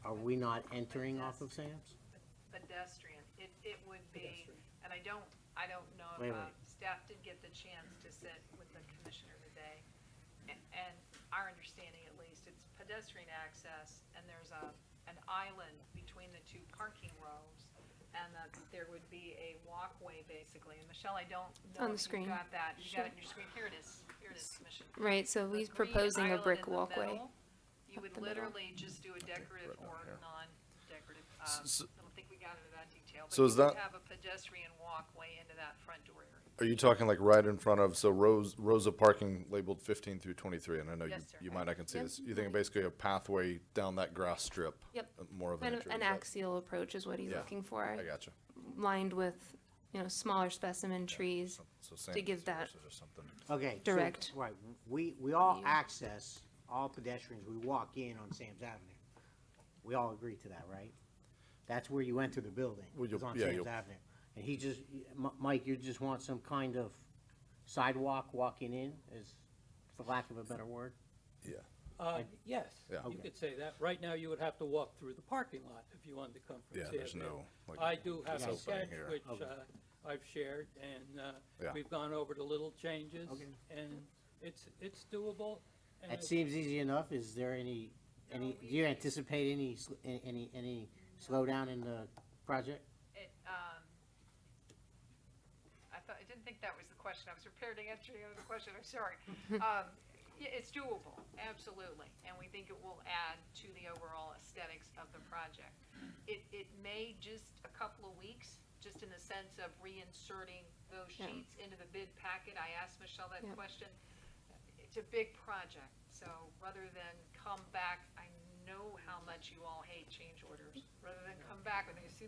Are we not entering off of Sam's? Pedestrian, it would be, and I don't know Wait, if wait. staff did get the chance to sit with the commissioner today. And our understanding at least, it's pedestrian access and there's an island between the two parking rows. And that there would be a walkway basically. And Michelle, I don't know On the if screen. you got that. You got it Sure. in your screen. Here it is, Commissioner. Right, so The he's green proposing a island brick in the walkway. middle, you would the middle. literally just do a decorative or non-decorative. S- I don't think we got into that detail. So But is you would that- have a pedestrian walkway into that front door area. Are you talking like right in front of, so rows of parking labeled 15 through 23, and I know Yes, sir. you might not can see Yep. this. You think basically a pathway down that grass strip? Yep. More of an Kind entry. of an is that- axial approach is what he's Yeah, looking for, I gotcha. lined with, smaller specimen trees. So to sand give that- versus something. Okay. so- Direct. Right. We all View. access, all pedestrians, we walk in on Sam's Avenue. We all agree to that, right? That's where you enter the building, Well, is you'll- on yeah, Sam's you'll- Avenue. And he just, Mike, you just want some kind of sidewalk walking in, is, for lack of a better word? Yeah. Yes, Yeah. you could say that. Right now, you would have to walk through the parking lot if you wanted to come from Yeah, Sam's there's Avenue. no, like, I do have this a opening sketch, here. which Okay. I've shared, and Yeah. we've gone over the little changes, Okay. and it's doable. and That seems easy enough. Is there any, do you anticipate any slowdown in the project? I didn't think that was the question. I was prepared to answer the other question. I'm sorry. Yeah, it's doable, absolutely, and we think it will add to the overall aesthetics of the project. It may just a couple of weeks, just in the sense of reinserting those Yeah. sheets into the bid packet. I asked Michelle that Yeah. question. it's a big project, so rather than come back, I know how much you all hate change orders. Rather than come back, when you see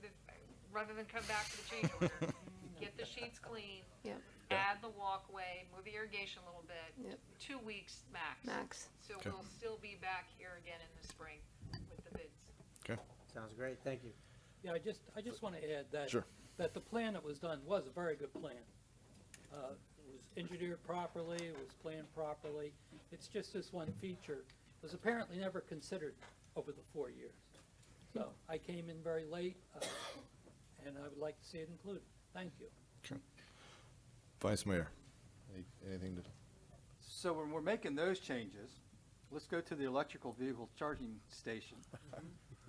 rather than come back to the change order, get the sheets clean, Yep, add the walkway, move the irrigation a little bit. Yep. 2 weeks max. max. So we'll still be back here again in the spring with the bids. Okay. Sounds great, thank you. Yeah, I just want to add that, Sure. that the plan that was done was a very good plan. It was engineered properly, it was planned properly. It's just this one feature was apparently never considered over the 4 years. So I came in very late, and I would like to see it included. Thank you. Okay. Vice Mayor, anything to? So when we're making those changes, let's go to the electrical vehicle charging station.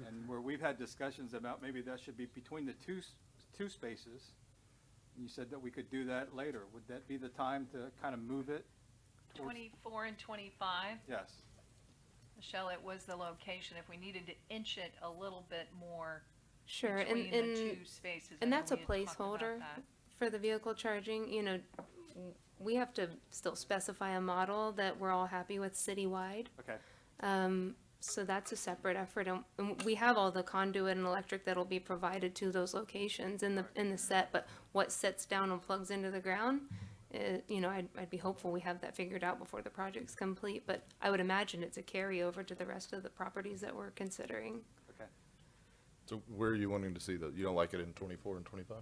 And where we've had discussions about maybe that should be between the two spaces. And you said that we could do that later. Would that be the time to kind of move it towards? 24 and 25. Yes. Michelle, it was the location. If we needed to inch it a little bit more Sure, between the two spaces. I and know that's a we had talked about placeholder that. for the vehicle charging, you know, we have to still specify a model that we're all happy with citywide. Okay. So that's a separate effort, and we have all the conduit and electric that'll be provided to those locations in the set, but what sits down and plugs into the ground, you know, I'd be hopeful we have that figured out before the project's complete, but I would imagine it's a carryover to the rest of the properties that we're considering. Okay. So where are you wanting to see that? You don't like it in 24 and 25?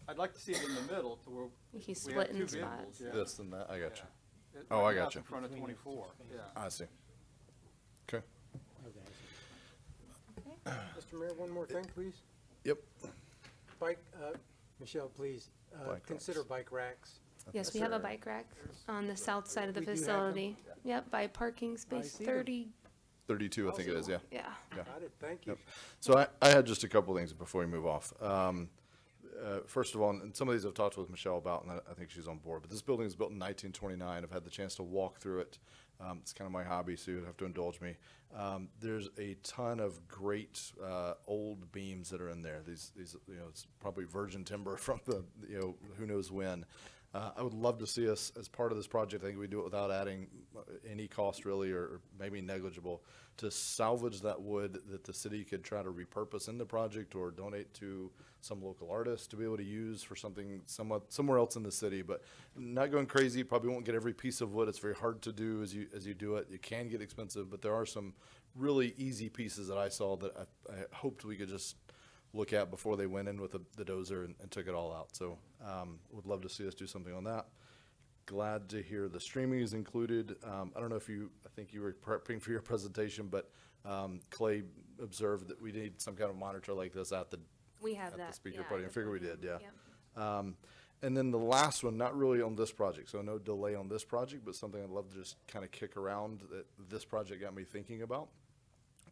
I'd like to see it in the middle to where He's we have splitting two vehicles. spots. Yeah. This and that, I got you. Yeah. Oh, Right I now got it's you. In front of 24, yeah. I see. Okay. Mr. Mayor, one more thing, please. Yep. Bike, Michelle, please, Bike consider racks. bike racks. Yes, we have a bike rack on the south side of the We do have them? facility. Yep, by parking space see them. 30, 32, I think it is, yeah. yeah. Got it, thank you. Yep. So I had just a couple things before we move off. First of all, and some of these I've talked with Michelle about, and I think she's on board, but this building was built in 1929. I've had the chance to walk through it. It's kind of my hobby, so you'd have to indulge me. There's a ton of great old beams that are in there. These, you know, it's probably virgin timber from the, you know, who knows when. I would love to see us, as part of this project, I think we do it without adding any cost really, or maybe negligible, to salvage that wood that the city could try to repurpose in the project or donate to some local artist to be able to use for something somewhere else in the city. But not going crazy, probably won't get every piece of wood. It's very hard to do as you do it. It can get expensive, but there are some really easy pieces that I saw that I hoped we could just look at before they went in with the dozer and took it all out. So would love to see us do something on that. Glad to hear the streaming is included. I don't know if I think you were prepping for your presentation, but Clay observed that we need some kind of monitor like this at the We have that. speaker yeah, podium. I at the figure we did, podium. yeah. Yep. And then the last one, not really on this project, so no delay on this project, but something I'd love to just kind of kick around that this project got me thinking about.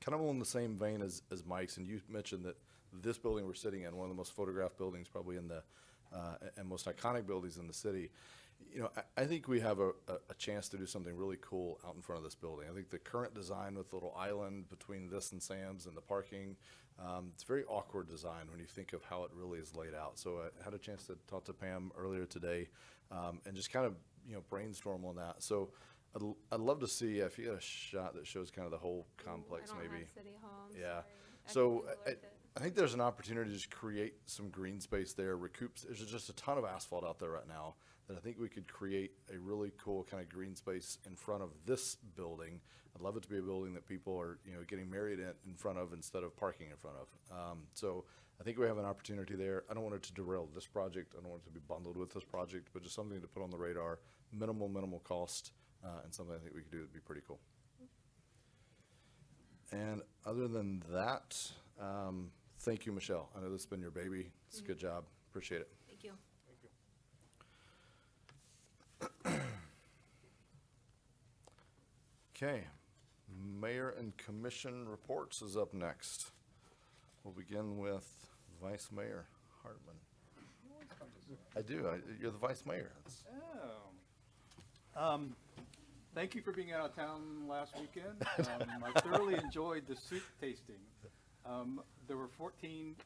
Kind of on the same vein as Mike's, and you mentioned that this building we're sitting in, one of the most photographed buildings probably in the, and most iconic buildings in the city. You know, I think we have a chance to do something really cool out in front of this building. I think the current design with the little island between this and Sam's and the parking, it's a very awkward design when you think of how it really is laid out. So I had a chance to talk to Pam earlier today, and just kind of, you know, brainstorm on that. So I'd love to see if you had a shot that shows kind of the whole complex, I don't maybe. have City Hall, I'm Yeah. sorry. So I can I think there's an opportunity to just create some green space there, recoup. There's just a ton of asphalt out there right now that I think we could create a really cool kind of green space in front of this building. I'd love it to be a building that people are, you know, getting married in front of instead of parking in front of. So I think we have an opportunity there. I don't want it to derail this project. I don't want it to be bundled with this project, but just something to put on the radar, minimal cost, and something I think we could do that'd be pretty cool. And other than that, thank you, Michelle. I know this has been your baby. It's a good job. Appreciate it. Thank you. Okay, Mayor and Commission reports is up next. We'll begin with Vice Mayor Hartman. I do. You're the Vice Mayor. Oh. Thank you for being out of town last weekend. I thoroughly enjoyed the soup tasting. There were 14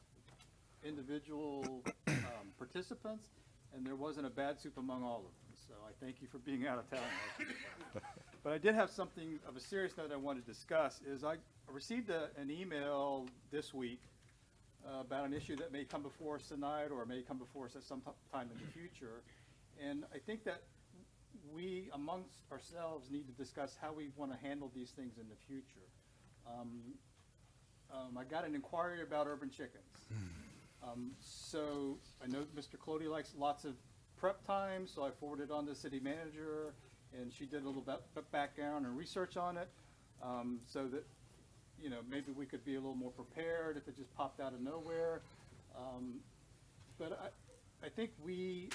individual participants, and there wasn't a bad soup among all of them. so I thank you for being out of town. But I did have something of a serious note I wanted to discuss, is I received an email this week about an issue that may come before us tonight, or may come before us at some time in the future. And I think that we, amongst ourselves, need to discuss how we want to handle these things in the future. I got an inquiry about urban chickens. So I know Mr. Clody likes lots of prep time, so I forwarded on to the city manager, and she did a little background and research on it, so that, you know, maybe we could be a little more prepared if it just popped out of nowhere. But I think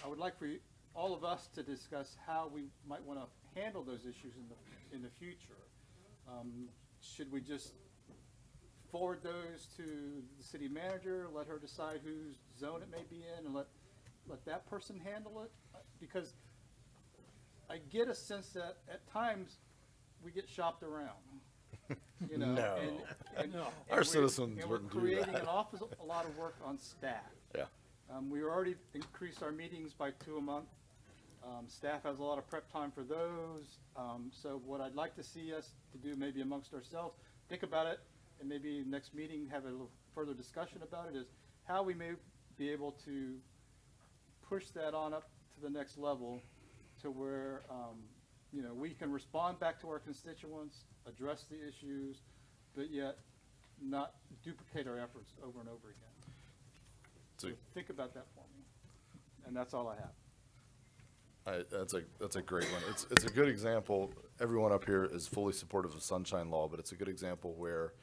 I would like for all of us to discuss how we might want to handle those issues in the future. Should we just forward those to the city manager, let her decide whose zone it may be in, and let that person handle it? Because I get a sense that at times we get shopped around. You know, No. and Our we're- citizens and we're wouldn't do creating that. an awful lot of work on staff. Yeah. We already increased our meetings by 2 a month. Staff has a lot of prep time for those. So what I'd like to see us to do, maybe amongst ourselves, think about it, and maybe next meeting have a little further discussion about it, is how we may be able to push that on up to the next level, to where, you know, we can respond back to our constituents, address the issues, but yet not duplicate our efforts over and over again. So think about that for me. And that's all I have. That's a great one. It's a good example. Everyone up here is fully supportive of Sunshine Law, but it's a good example where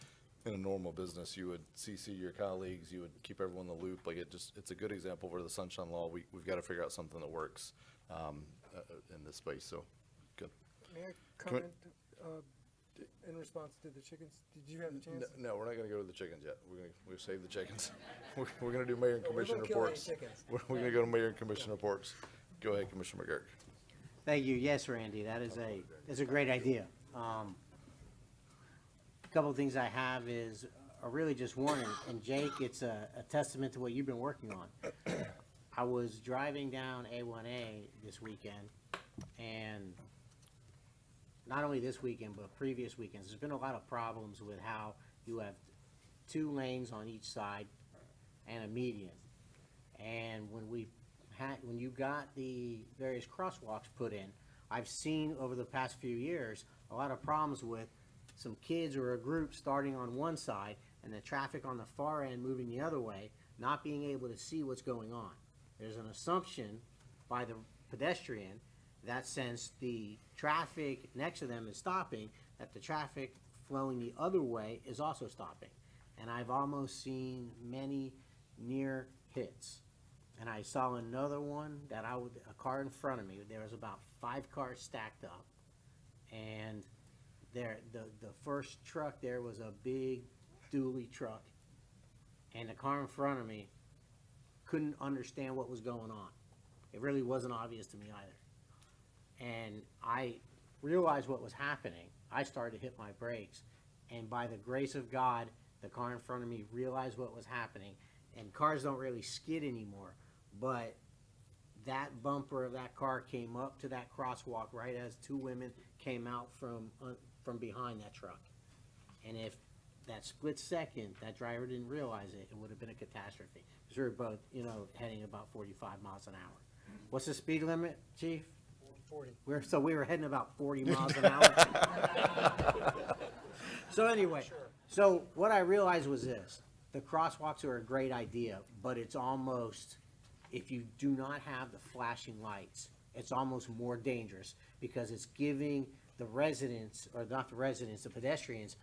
in a normal business, you would CC your colleagues, you would keep everyone in the loop. Like it's a good example where the Sunshine Law, we've got to figure out something that works in this space. So good. May I comment in response to the chickens? Did you have a chance? No, we're not going to go to the chickens yet. We'll save the chickens. We're going to do mayor and No, we commission won't kill any reports. chickens. We're going to go to mayor and commission reports. Go ahead, Commissioner McGurk. Thank you. Yes, Randy, that is a great idea. A couple of things I have are really just one, and Jake, it's a testament to what you've been working on. I was driving down A1A this weekend, and not only this weekend, but previous weekends, there's been a lot of problems with how you have 2 lanes on each side and a median. And when you got the various crosswalks put in, I've seen over the past few years a lot of problems with some kids or a group starting on one side and the traffic on the far end moving the other way, not being able to see what's going on. There's an assumption by the pedestrian that since the traffic next to them is stopping, that the traffic flowing the other way is also stopping. And I've almost seen many near hits. And I saw another one a car in front of me, there was about 5 cars stacked up. And the first truck there was a big dually truck. And the car in front of me couldn't understand what was going on. It really wasn't obvious to me either. And I realized what was happening. I started to hit my brakes. And by the grace of God, the car in front of me realized what was happening. And cars don't really skid anymore. But that bumper of that car came up to that crosswalk right as 2 women came out from behind that truck. And if that split second that driver didn't realize it, it would have been a catastrophe. Because we were both, heading about 45 miles an hour. What's the speed limit, Chief? 40. We were heading about 40 miles an hour. So anyway, so what I realized was this. The crosswalks are a great idea, but it's almost, if you do not have the flashing lights, it's almost more dangerous because it's giving the residents, or not the residents, the pedestrians,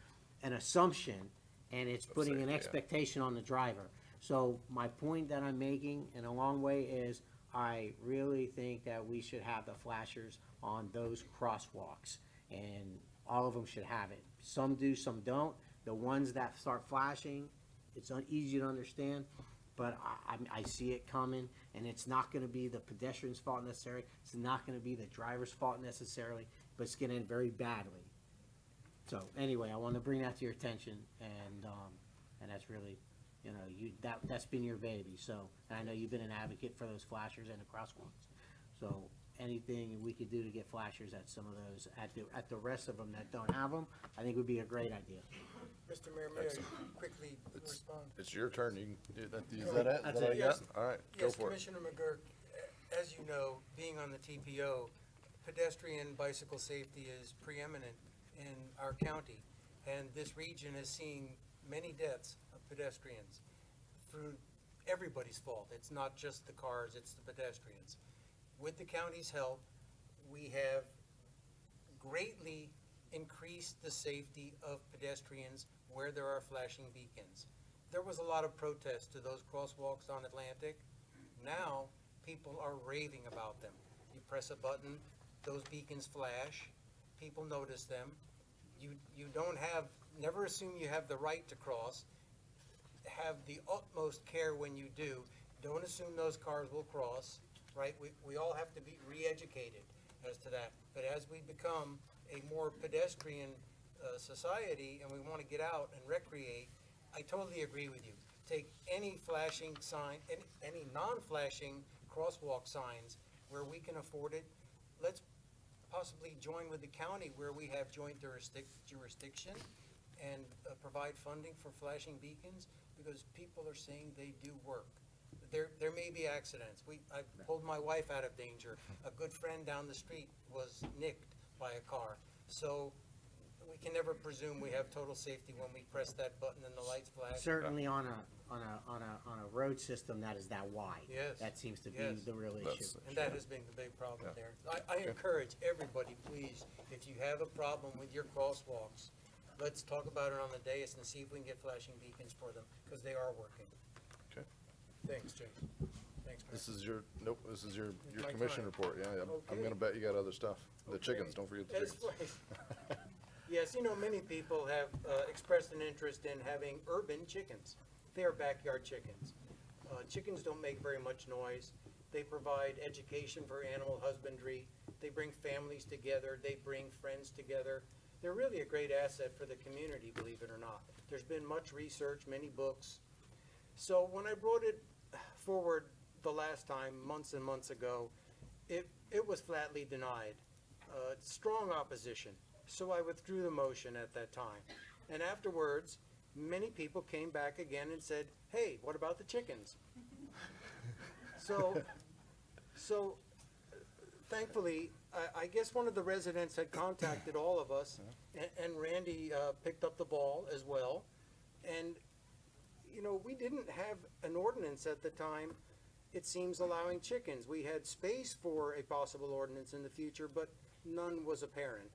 an assumption, and it's putting an expectation on the driver. So my point that I'm making in a long way is I really think that we should have the flashers on those crosswalks, and all of them should have it. Some do, some don't. The ones that start flashing, it's easy to understand, but I see it coming, and it's not going to be the pedestrian's fault necessarily. It's not going to be the driver's fault necessarily, but it's going to end very badly. So anyway, I want to bring that to your attention, and that's really, that's been your baby. So, and I know you've been an advocate for those flashers and the crosswalks. So anything we could do to get flashers at some of those, at the rest of them that don't have them, I think would be a great idea. Mr. Mayor, may I quickly respond? It's your turn. You can do that. Is that it? That's Is that all it. you got? All right, go Yes, for it. Commissioner McGurk, as you know, being on the TPO, pedestrian bicycle safety is preeminent in our county. And this region is seeing many deaths of pedestrians through everybody's fault. It's not just the cars, it's the pedestrians. With the county's help, we have greatly increased the safety of pedestrians where there are flashing beacons. There was a lot of protest to those crosswalks on Atlantic. Now, people are raving about them. You press a button, those beacons flash, people notice them. You don't have, never assume you have the right to cross. Have the utmost care when you do. Don't assume those cars will cross, right? We all have to be re-educated as to that. But as we become a more pedestrian society and we want to get out and recreate, I totally agree with you. Take any flashing sign, any non-flashing crosswalk signs where we can afford it. Let's possibly join with the county where we have joint jurisdiction and provide funding for flashing beacons, because people are saying they do work. There may be accidents. I pulled my wife out of danger. A good friend down the street was nicked by a car. So we can never presume we have total safety when we press that button and the lights flash. Certainly on a road system that is that wide. Yes. That seems to be Yes. the real issue. And that has been the big problem there. I encourage everybody, please, if you have a problem with your crosswalks, let's talk about it on the dais and see if we can get flashing beacons for them, because they are working. Okay. Thanks, Jay. Thanks, Mayor. This is your, nope, this is your My commission time. report. Yeah, I'm Okay. gonna bet you got other stuff. The Okay. chickens, don't forget the That's chickens. right. Yes, many people have expressed an interest in having urban chickens. They are backyard chickens. Chickens don't make very much noise. They provide education for animal husbandry. They bring families together. They bring friends together. They're really a great asset for the community, believe it or not. There's been much research, many books. So when I brought it forward the last time, months and months ago, it was flatly denied. Strong opposition. So I withdrew the motion at that time. And afterwards, many people came back again and said, hey, what about the chickens? So thankfully, I guess one of the residents had contacted all of us, and Randy picked up the ball as well. And, we didn't have an ordinance at the time, it seems, allowing chickens. We had space for a possible ordinance in the future, but none was apparent.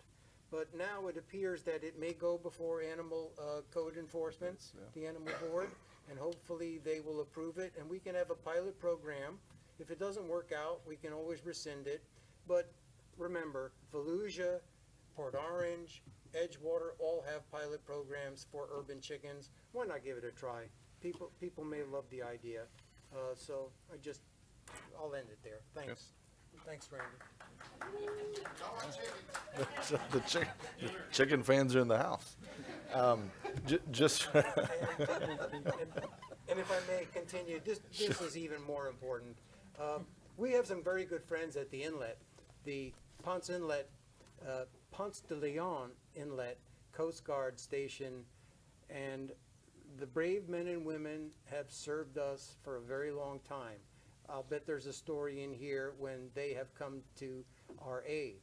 But now it appears that it may go before Animal Code Enforcement, the Animal Board, and hopefully they will approve it, and we can have a pilot program. If it doesn't work out, we can always rescind it. But remember, Volusia, Port Orange, Edgewater all have pilot programs for urban chickens. Why not give it a try? People may love the idea. So I'll end it there. Thanks. Thanks, Randy. The chicken fans are in the house. Just, And if I may continue, this is even more important. We have some very good friends at the inlet, the Ponce Inlet, Ponce de Leon Inlet Coast Guard Station, and the brave men and women have served us for a very long time. I'll bet there's a story in here when they have come to our aid.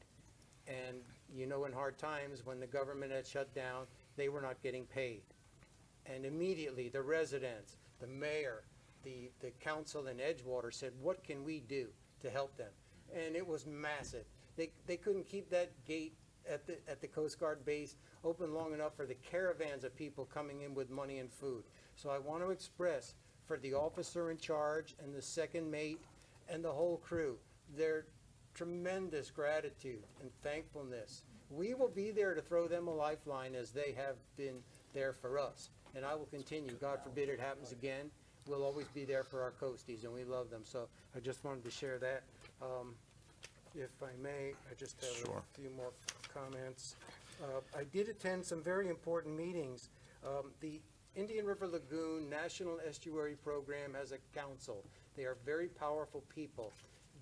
And in hard times, when the government had shut down, they were not getting paid. And immediately, the residents, the mayor, the council in Edgewater said, what can we do to help them? And it was massive. They couldn't keep that gate at the Coast Guard base open long enough for the caravans of people coming in with money and food. So I want to express for the officer in charge and the second mate and the whole crew their tremendous gratitude and thankfulness. We will be there to throw them a lifeline as they have been there for us. And I will continue. God forbid it happens again. We'll always be there for our coasties, and we love them. So I just wanted to share that. If I may, I just have Sure. a few more comments. I did attend some very important meetings. The Indian River Lagoon National Estuary Program has a council. They are very powerful people.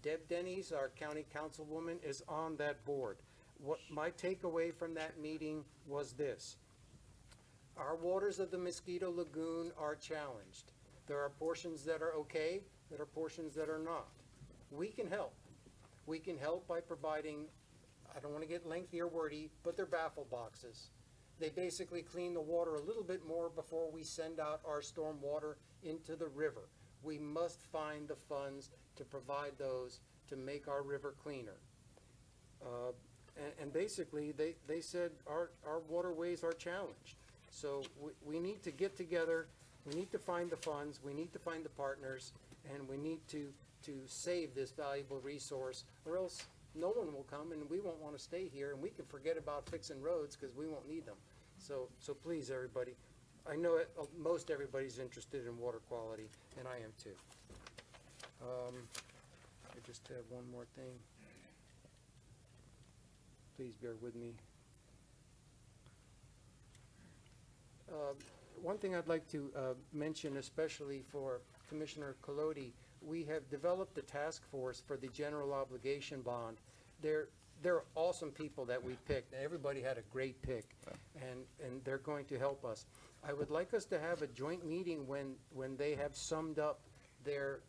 Deb Denny's, our county councilwoman, is on that board. What my takeaway from that meeting was this: our waters of the Mosquito Lagoon are challenged. There are portions that are okay, there are portions that are not. We can help. We can help by providing, I don't want to get lengthy or wordy, but they're baffle boxes. They basically clean the water a little bit more before we send out our storm water into the river. We must find the funds to provide those to make our river cleaner. And basically, they said our waterways are challenged. So we need to get together, we need to find the funds, we need to find the partners, and we need to save this valuable resource, or else no one will come and we won't want to stay here, and we can forget about fixing roads because we won't need them. So please, everybody, I know most everybody's interested in water quality, and I am too. I just have one more thing. Please bear with me. One thing I'd like to mention, especially for Commissioner Colodi, we have developed a task force for the general obligation bond. They're awesome people that we picked. Everybody had a great pick, and they're going to help us. I would like us to have a joint meeting when they have summed up their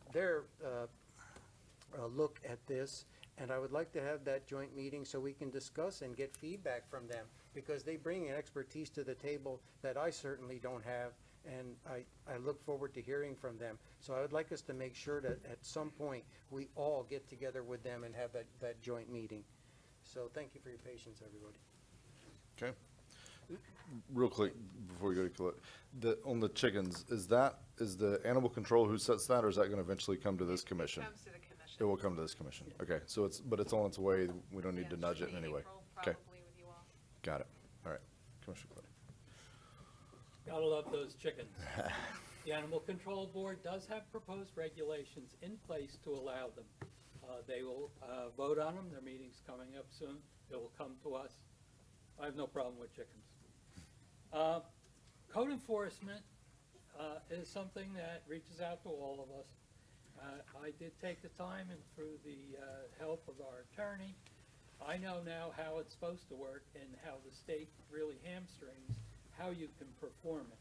look at this, and I would like to have that joint meeting so we can discuss and get feedback from them, because they bring an expertise to the table that I certainly don't have, and I look forward to hearing from them. So I would like us to make sure that at some point we all get together with them and have that joint meeting. So thank you for your patience, everybody. Okay. Real quick, before we go to Colette, on the chickens, is the animal control who sets that, or is that going to eventually come to this commission? Comes to the commission. It will come to this commission. Okay, so it's on its way. We don't need to nudge it in any way. Okay, Probably with you all. got it. All right, Commissioner Colette. Gotta love those chickens. The Animal Control Board does have proposed regulations in place to allow them. They will vote on them. Their meeting's coming up soon. It will come to us. I have no problem with chickens. Code enforcement is something that reaches out to all of us. I did take the time, and through the help of our attorney, I know now how it's supposed to work and how the state really hamstrings how you can perform it.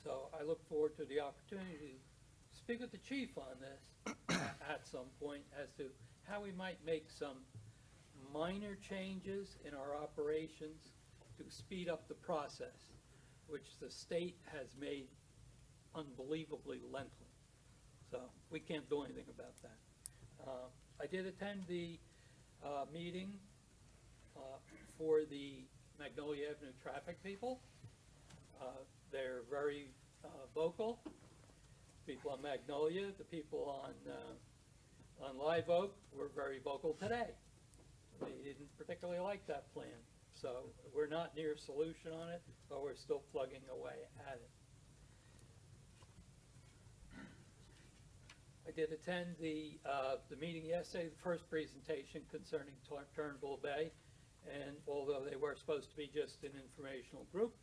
So I look forward to the opportunity to speak with the chief on this at some point as to how we might make some minor changes in our operations to speed up the process, which the state has made unbelievably lengthy. So we can't do anything about that. I did attend the meeting for the Magnolia Avenue traffic people. They're very vocal. People on Magnolia, the people on Live Oak were very vocal today. They didn't particularly like that plan. So we're not near a solution on it, but we're still plugging away at it. I did attend the meeting yesterday, the first presentation concerning Turnbull Bay, and although they were supposed to be just an informational group,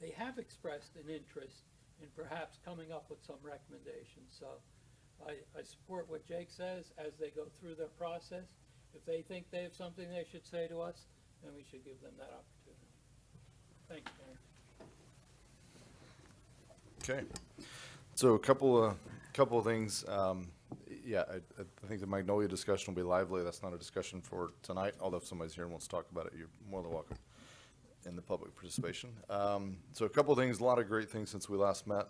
they have expressed an interest in perhaps coming up with some recommendations. So I support what Jake says as they go through their process. If they think they have something they should say to us, then we should give them that opportunity. Thank you, Mayor. Okay, so a couple of things. Yeah, I think the Magnolia discussion will be lively. That's not a discussion for tonight, although if somebody's here and wants to talk about it, you're more than welcome in the public participation. So a couple of things, a lot of great things since we last met.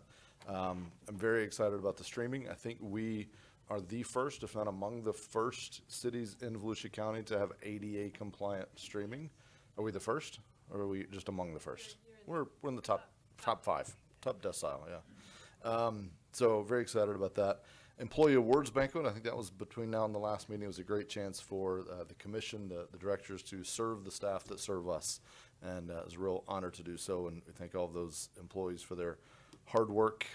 I'm very excited about the streaming. I think we are the first, if not among the first cities in Volusia County to have ADA compliant streaming. Are we the first, or are we just among the first? We're in the top 5, top decile, yeah. So very excited about that. Employee Awards Banquet, I think that was between now and the last meeting. It was a great chance for the commission, the directors to serve the staff that serve us. And it was a real honor to do so. And we thank all of those employees for their hard work.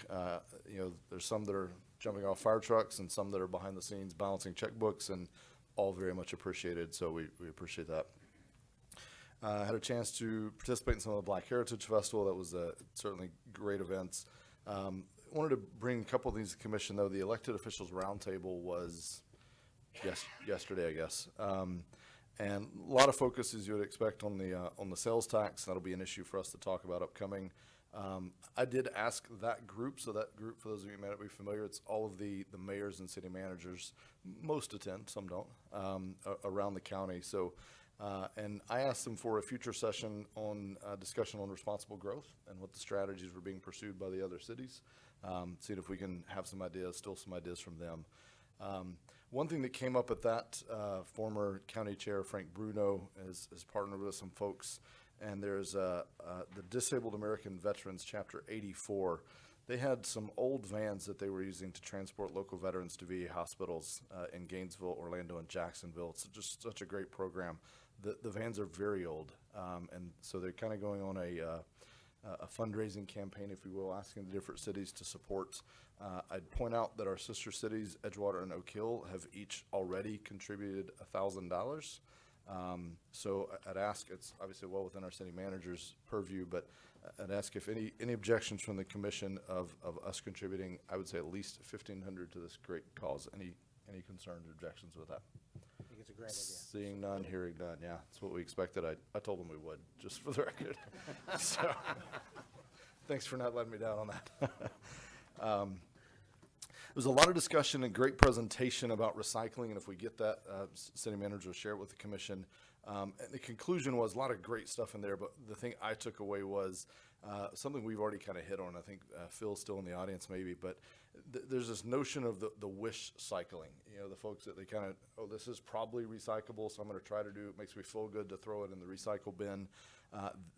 You know, there's some that are jumping off fire trucks and some that are behind the scenes balancing checkbooks, and all very much appreciated. So we appreciate that. I had a chance to participate in some of the Black Heritage Festival. That was certainly great events. wanted to bring a couple of things to the commission, though. The elected officials roundtable was yesterday, I guess. And a lot of focus, as you would expect, on the sales tax. That'll be an issue for us to talk about upcoming. I did ask that group, so that group, for those of you who may not be familiar, it's all of the mayors and city managers. Most attend, some don't, around the county. So, and I asked them for a future session on discussion on responsible growth and what the strategies were being pursued by the other cities. See if we can have some ideas, still some ideas from them. One thing that came up at that, former county chair Frank Bruno has partnered with some folks, and there's the Disabled American Veterans Chapter 84. They had some old vans that they were using to transport local veterans to VA hospitals in Gainesville, Orlando, and Jacksonville. It's just such a great program. The vans are very old, and so they're kind of going on a fundraising campaign, if you will, asking the different cities to support. I'd point out that our sister cities, Edgewater and Oak Hill, have each already contributed $1,000. So I'd ask, it's obviously well within our city manager's purview, but I'd ask if any objections from the commission of us contributing, I would say at least $1,500 to this great cause. Any concerns or objections with that? I think it's a great idea. Seeing none, hearing none. Yeah, that's what we expected. I told them we would, just for the record. So, thanks for not letting me down on that. There was a lot of discussion and great presentation about recycling, and if we get that, city manager will share it with the commission. And the conclusion was a lot of great stuff in there, but the thing I took away was something we've already kind of hit on. I think Phil's still in the audience maybe, but there's this notion of the wish cycling. You know, the folks that they kind of, oh, this is probably recyclable, so I'm going to try to do it. Makes me feel good to throw it in the recycle bin.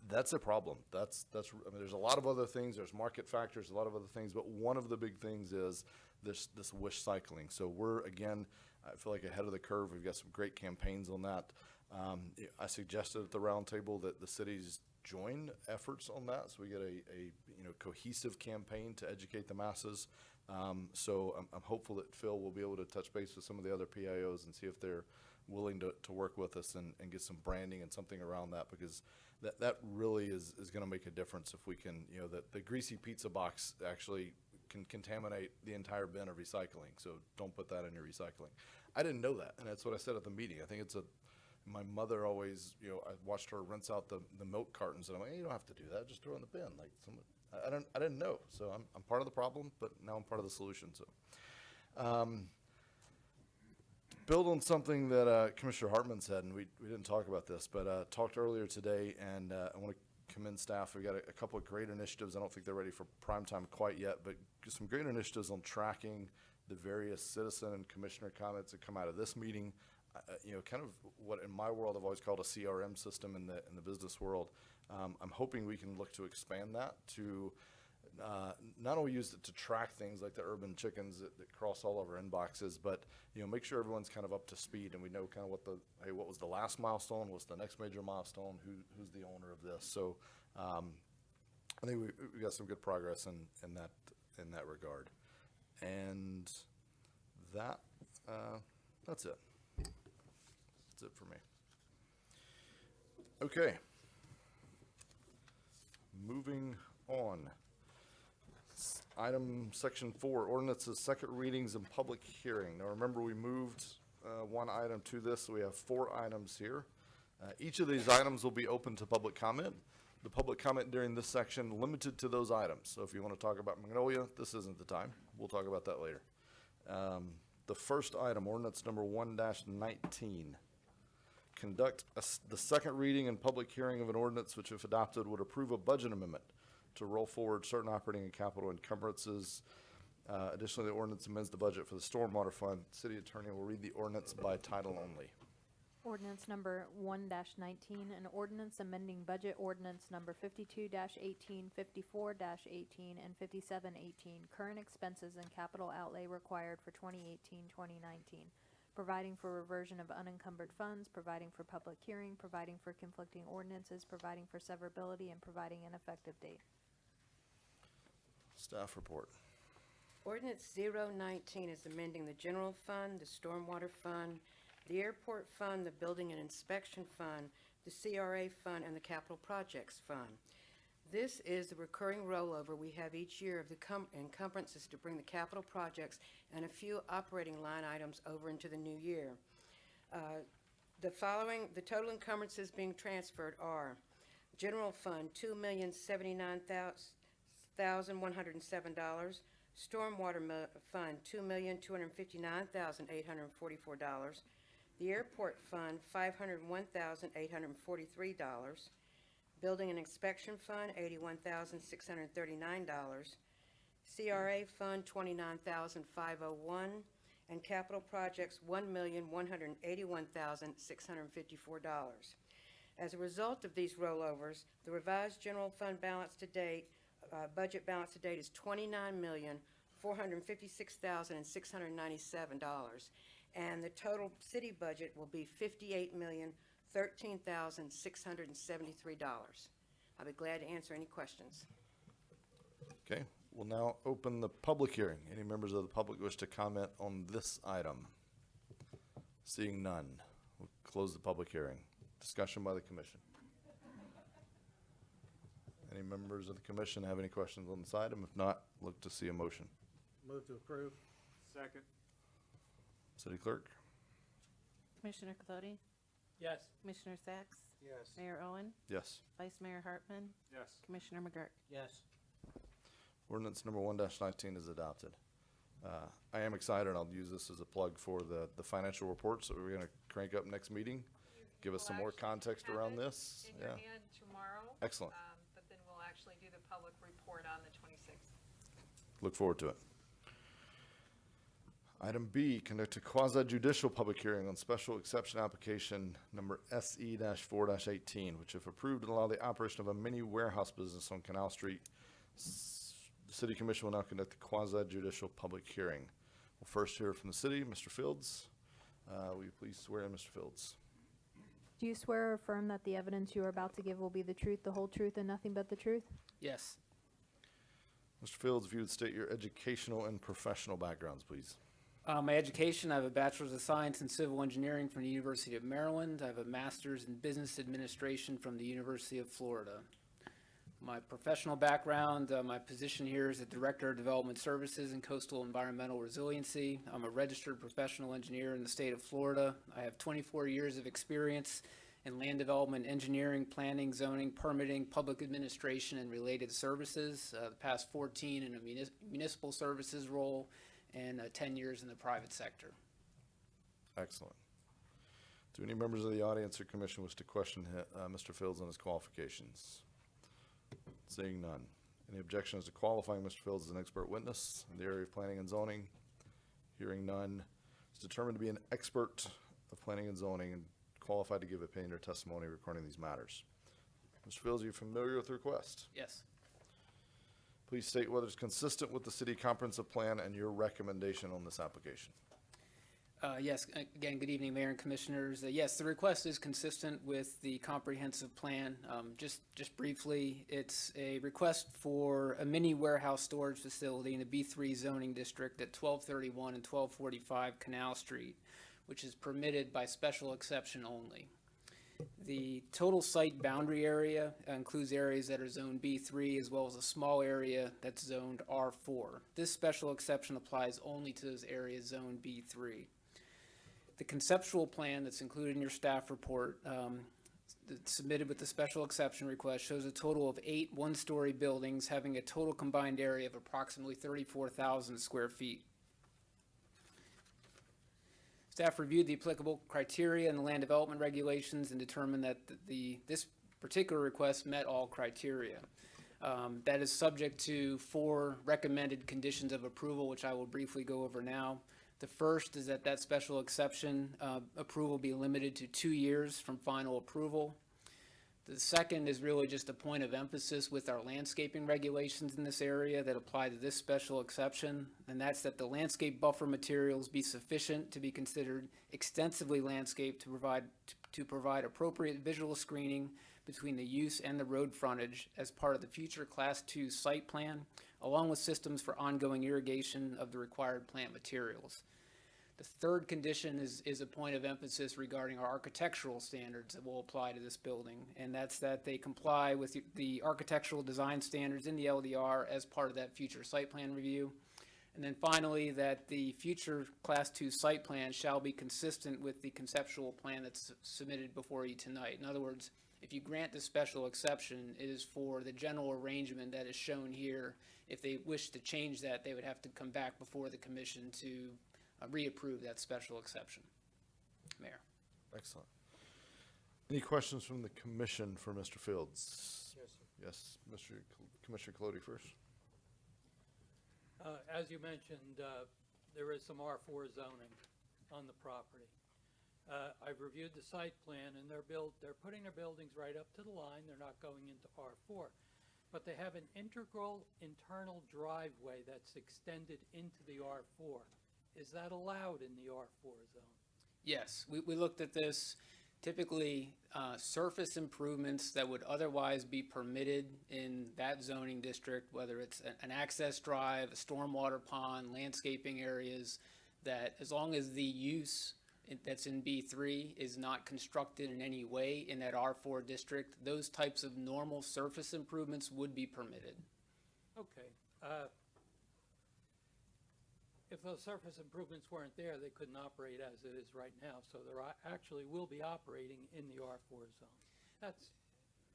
That's a problem. I mean, there's a lot of other things. There's market factors, a lot of other things, but one of the big things is this wish cycling. So we're, again, I feel like ahead of the curve. We've got some great campaigns on that. I suggested at the roundtable that the cities join efforts on that, so we get a cohesive campaign to educate the masses. So I'm hopeful that Phil will be able to touch base with some of the other PIOs and see if they're willing to work with us and get some branding and something around that, because that really is going to make a difference if we can, the greasy pizza box actually can contaminate the entire bin of recycling. So don't put that in your recycling. I didn't know that, and that's what I said at the meeting. I think my mother always, I watched her rinse out the milk cartons, and I'm like, hey, you don't have to do that. Just throw it in the bin. Like, I didn't know. So I'm part of the problem, but now I'm part of the solution. So, build on something that Commissioner Hartman said, and we didn't talk about this, but talked earlier today, and I want to commend staff. We've got a couple of great initiatives. I don't think they're ready for prime time quite yet, but some great initiatives on tracking the various citizen and commissioner comments that come out of this meeting. Kind of what in my world I've always called a CRM system in the business world. I'm hoping we can look to expand that to not only use it to track things like the urban chickens that cross all of our inboxes, but make sure everyone's kind of up to speed and we know kind of what was the last milestone, what's the next major milestone, who's the owner of this. So I think we got some good progress in that regard, and that's it. That's it for me. Okay. Moving on. Item section 4, ordinances, second readings and public hearing. Now remember, we moved one item to this, so we have 4 items here. Each of these items will be open to public comment. The public comment during this section limited to those items. So if you want to talk about Magnolia, this isn't the time. We'll talk about that later. The first item, ordinance number 1-19. Conduct the second reading and public hearing of an ordinance which, if adopted, would approve a budget amendment to roll forward certain operating and capital encumbrances. Additionally, the ordinance amends the budget for the Stormwater Fund. City Attorney will read the ordinance by title only. Ordinance number 1-19, an ordinance amending budget ordinance number 52-18, 54-18, and 57-18, current expenses and capital outlay required for 2018-2019. Providing for reversion of unencumbered funds, providing for public hearing, providing for conflicting ordinances, providing for severability, and providing an effective date. Staff report. Ordinance 019 is amending the general fund, the stormwater fund, the airport fund, the building and inspection fund, the CRA fund, and the capital projects fund. This is the recurring rollover we have each year of the encumbrances to bring the capital projects and a few operating line items over into the new year. The total encumbrances being transferred are General Fund, $2,079,107. Stormwater Fund, $2,259,844. The Airport Fund, $501,843. Building and Inspection Fund, $81,639. CRA Fund, $29,501. And Capital Projects, $1,181,654. As a result of these rollovers, the revised general fund balance to date, budget balance to date is $29,456,697. And the total city budget will be $58,013,673. I'll be glad to answer any questions. Okay, we'll now open the public hearing. Any members of the public wish to comment on this item? Seeing none, we'll close the public hearing. Discussion by the commission. Any members of the commission have any questions on this item? If not, look to see a motion. Move to approve. Second. City Clerk? Commissioner Cludy, Yes. Commissioner Sacks, Yes. Mayor Owen, Yes. Vice Mayor Hartman, Yes. Commissioner McGurk. Yes. Ordinance number 1-19 is adopted. I am excited, and I'll use this as a plug for the financial reports that we're gonna crank up next meeting. Give us some more context around this. In your Yeah, hand tomorrow. excellent. But then we'll actually do the public report on the 26th. Look forward to it. Item B, conduct a quasi-judicial public hearing on special exception application number SE-4-18, which if approved, will allow the operation of a mini warehouse business on Canal Street. The City Commission will now conduct a quasi-judicial public hearing. We'll first hear from the city. Mr. Fields, will you please swear in, Mr. Fields? Do you swear or affirm that the evidence you are about to give will be the truth, the whole truth, and nothing but the truth? Yes. Mr. Fields, if you would state your educational and professional backgrounds, please. My education, I have a Bachelor's of Science in Civil Engineering from the University of Maryland. I have a Master's in Business Administration from the University of Florida. My professional background, my position here is the Director of Development Services and Coastal Environmental Resiliency. I'm a registered professional engineer in the state of Florida. I have 24 years of experience in land development, engineering, planning, zoning, permitting, public administration, and related services. The past 14 in a municipal services role, and 10 years in the private sector. Excellent. Do any members of the audience or commission wish to question Mr. Fields on his qualifications? Seeing none. Any objections to qualifying Mr. Fields as an expert witness in the area of planning and zoning? Hearing none. Is determined to be an expert of planning and zoning and qualified to give opinion or testimony regarding these matters. Mr. Fields, are you familiar with the request? Yes. Please state whether it's consistent with the city comprehensive plan and your recommendation on this application. Yes, again, good evening, Mayor and Commissioners. Yes, the request is consistent with the comprehensive plan. Just briefly, it's a request for a mini warehouse storage facility in the B3 zoning district at 1231 and 1245 Canal Street, which is permitted by special exception only. The total site boundary area includes areas that are zoned B3 as well as a small area that's zoned R4. This special exception applies only to those areas zoned B3. The conceptual plan that's included in your staff report that's submitted with the special exception request shows a total of 8 one-story buildings having a total combined area of approximately 34,000 square feet. Staff reviewed the applicable criteria and the land development regulations and determined that this particular request met all criteria. That is subject to 4 recommended conditions of approval, which I will briefly go over now. The first is that special exception approval be limited to 2 years from final approval. The second is really just a point of emphasis with our landscaping regulations in this area that apply to this special exception, and that's that the landscape buffer materials be sufficient to be considered extensively landscaped to provide appropriate visual screening between the use and the road frontage as part of the future Class 2 site plan, along with systems for ongoing irrigation of the required plant materials. The third condition is a point of emphasis regarding our architectural standards that will apply to this building, and that's that they comply with the architectural design standards in the LDR as part of that future site plan review. And then finally, that the future Class 2 site plan shall be consistent with the conceptual plan that's submitted before you tonight. In other words, if you grant the special exception, it is for the general arrangement that is shown here. If they wish to change that, they would have to come back before the commission to reapprove that special exception. Mayor. Excellent. Any questions from the commission for Mr. Fields? Yes, sir. Yes, Commissioner Colodi first. As you mentioned, there is some R4 zoning on the property. I've reviewed the site plan, and they're putting their buildings right up to the line. They're not going into R4. But they have an integral internal driveway that's extended into the R4. Is that allowed in the R4 zone? Yes, we looked at this. Typically, surface improvements that would otherwise be permitted in that zoning district, whether it's an access drive, a stormwater pond, landscaping areas, that as long as the use that's in B3 is not constructed in any way in that R4 district, those types of normal surface improvements would be permitted. Okay. If those surface improvements weren't there, they couldn't operate as it is right now. So they actually will be operating in the R4 zone.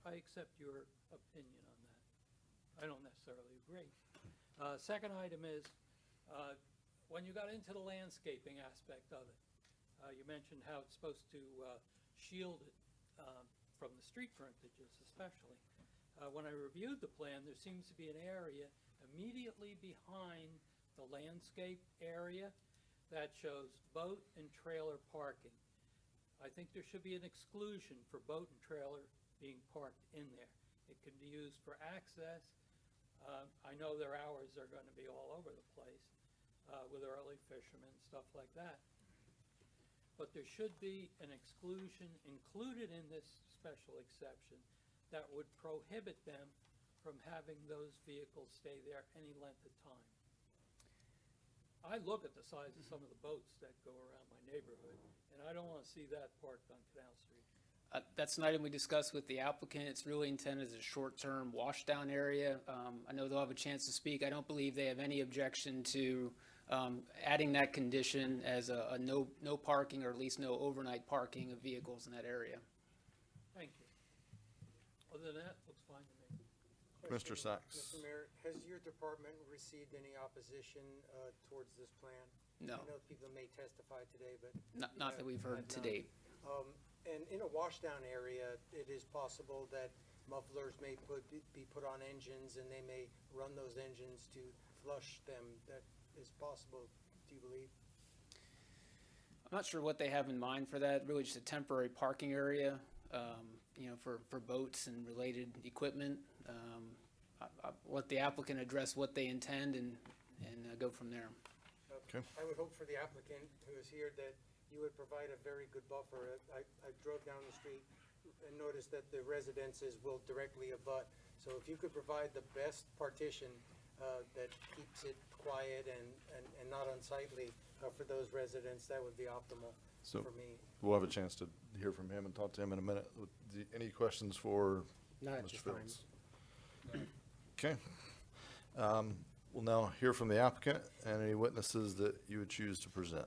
I accept your opinion on that. I don't necessarily agree. Second item is, when you got into the landscaping aspect of it, you mentioned how it's supposed to shield it from the street frontages especially. When I reviewed the plan, there seems to be an area immediately behind the landscape area that shows boat and trailer parking. I think there should be an exclusion for boat and trailer being parked in there. It can be used for access. I know their hours are going to be all over the place with early fishermen, stuff like that. But there should be an exclusion included in this special exception that would prohibit them from having those vehicles stay there any length of time. I look at the size of some of the boats that go around my neighborhood, and I don't want to see that parked on Canal Street. That's an item we discussed with the applicant. It's really intended as a short-term washdown area. I know they'll have a chance to speak. I don't believe they have any objection to adding that condition as a no parking, or at least no overnight parking of vehicles in that area. Thank you. Other than that, looks fine to me. Mr. Sachs. Mr. Mayor, has your department received any opposition towards this plan? No. I know people may testify today, but. Not that we've heard to date. And in a washdown area, it is possible that mufflers may be put on engines, and they may run those engines to flush them. That is possible, do you believe? I'm not sure what they have in mind for that. Really just a temporary parking area, for boats and related equipment. I'll let the applicant address what they intend and go from there. Okay. I would hope for the applicant who is here that you would provide a very good buffer. I drove down the street and noticed that the residences will directly abut. So if you could provide the best partition that keeps it quiet and not unsightly for those residents, that would be optimal So for me. we'll have a chance to hear from him and talk to him in a minute. Any questions for Not at Mr. this time. Fields? Okay. We'll now hear from the applicant and any witnesses that you would choose to present.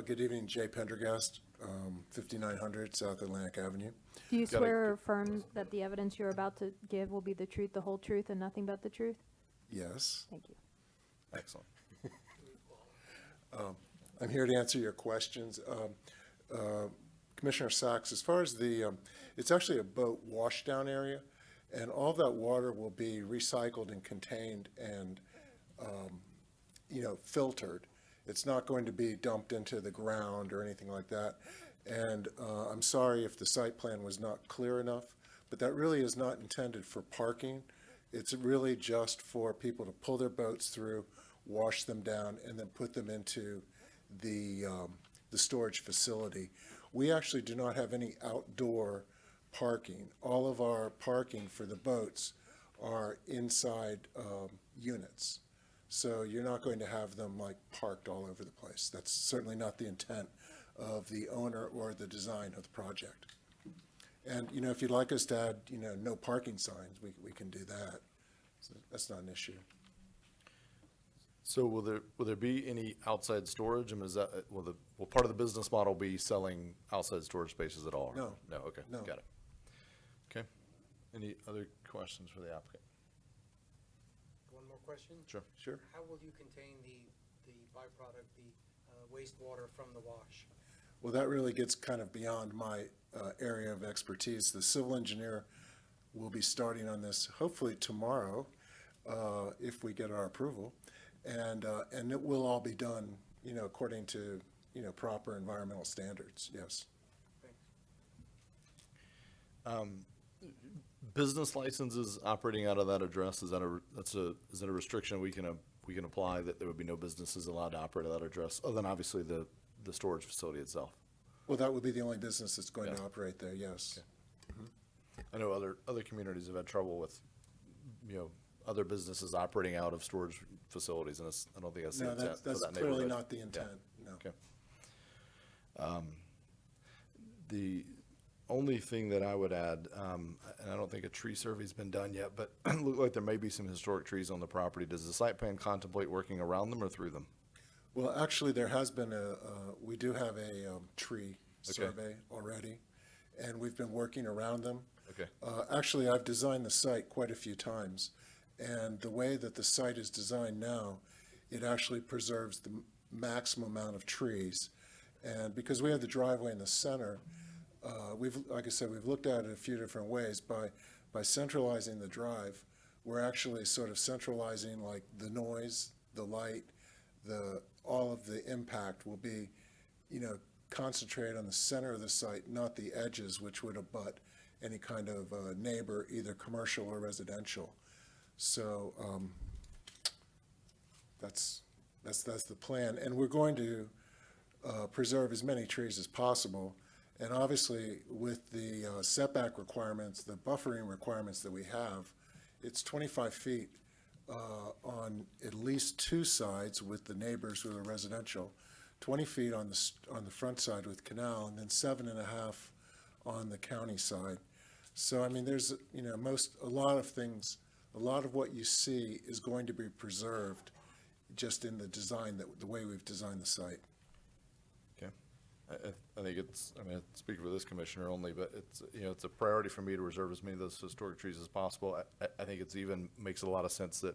Good evening, Jay Pendergast, 5900 South Atlantic Avenue. Do you Gotta swear or get- affirm that the evidence you're about to give will be the truth, the whole truth, and nothing but the truth? Yes. Thank you. Excellent. I'm here to answer your questions. Commissioner Sachs, as far as it's actually a boat washdown area, and all that water will be recycled and contained and, filtered. It's not going to be dumped into the ground or anything like that. And I'm sorry if the site plan was not clear enough, but that really is not intended for parking. It's really just for people to pull their boats through, wash them down, and then put them into the storage facility. We actually do not have any outdoor parking. All of our parking for the boats are inside units. So you're not going to have them like parked all over the place. That's certainly not the intent of the owner or the design of the project. And, you know, if you'd like us to add, you know, no parking signs, we can do that. So that's not an issue. So will there be any outside storage? I mean, is that, will part of the business model be selling outside storage spaces at all? or- No. No, okay, No. got it. Okay. Any other questions for the applicant? One more question? Sure. Sure. How will you contain the byproduct, the wastewater from the wash? Well, that really gets kind of beyond my area of expertise. The civil engineer will be starting on this hopefully tomorrow, if we get our approval. And it will all be done, you know, according to, you know, proper environmental standards, yes. Business licenses operating out of that address, is that a restriction we can apply, that there would be no businesses allowed to operate at that address, other than obviously the storage facility itself? Well, that would be the only business that's going Yeah. to operate there, yes. I know other communities have had trouble with, you know, other businesses operating out of storage facilities, and I don't think that's the No, intent for that's that clearly neighborhood. not the Yeah. intent, no. Okay. The only thing that I would add, and I don't think a tree survey's been done yet, but it looked like there may be some historic trees on the property. Does the site plan contemplate working around them or through them? Well, actually, there has been we do have a tree Okay. survey already, and we've been working around them. Okay. Actually, I've designed the site quite a few times, and the way that the site is designed now, it actually preserves the maximum amount of trees. And because we have the driveway in the center, like I said, we've looked at it a few different ways. By centralizing the drive, we're actually sort of centralizing like the noise, the light, all of the impact will be, you know, concentrated on the center of the site, not the edges, which would abut any kind of neighbor, either commercial or residential. So that's the plan, and we're going to preserve as many trees as possible. And obviously, with the setback requirements, the buffering requirements that we have, it's 25 feet on at least two sides with the neighbors who are residential, 20 feet on the front side with canal, and then 7.5 on the county side. So, I mean, there's, you know, a lot of things, a lot of what you see is going to be preserved just in the design, the way we've designed the site. Okay. I think I mean, I speak for this commissioner only, but it's a priority for me to reserve as many of those historic trees as possible. I think it's even makes a lot of sense that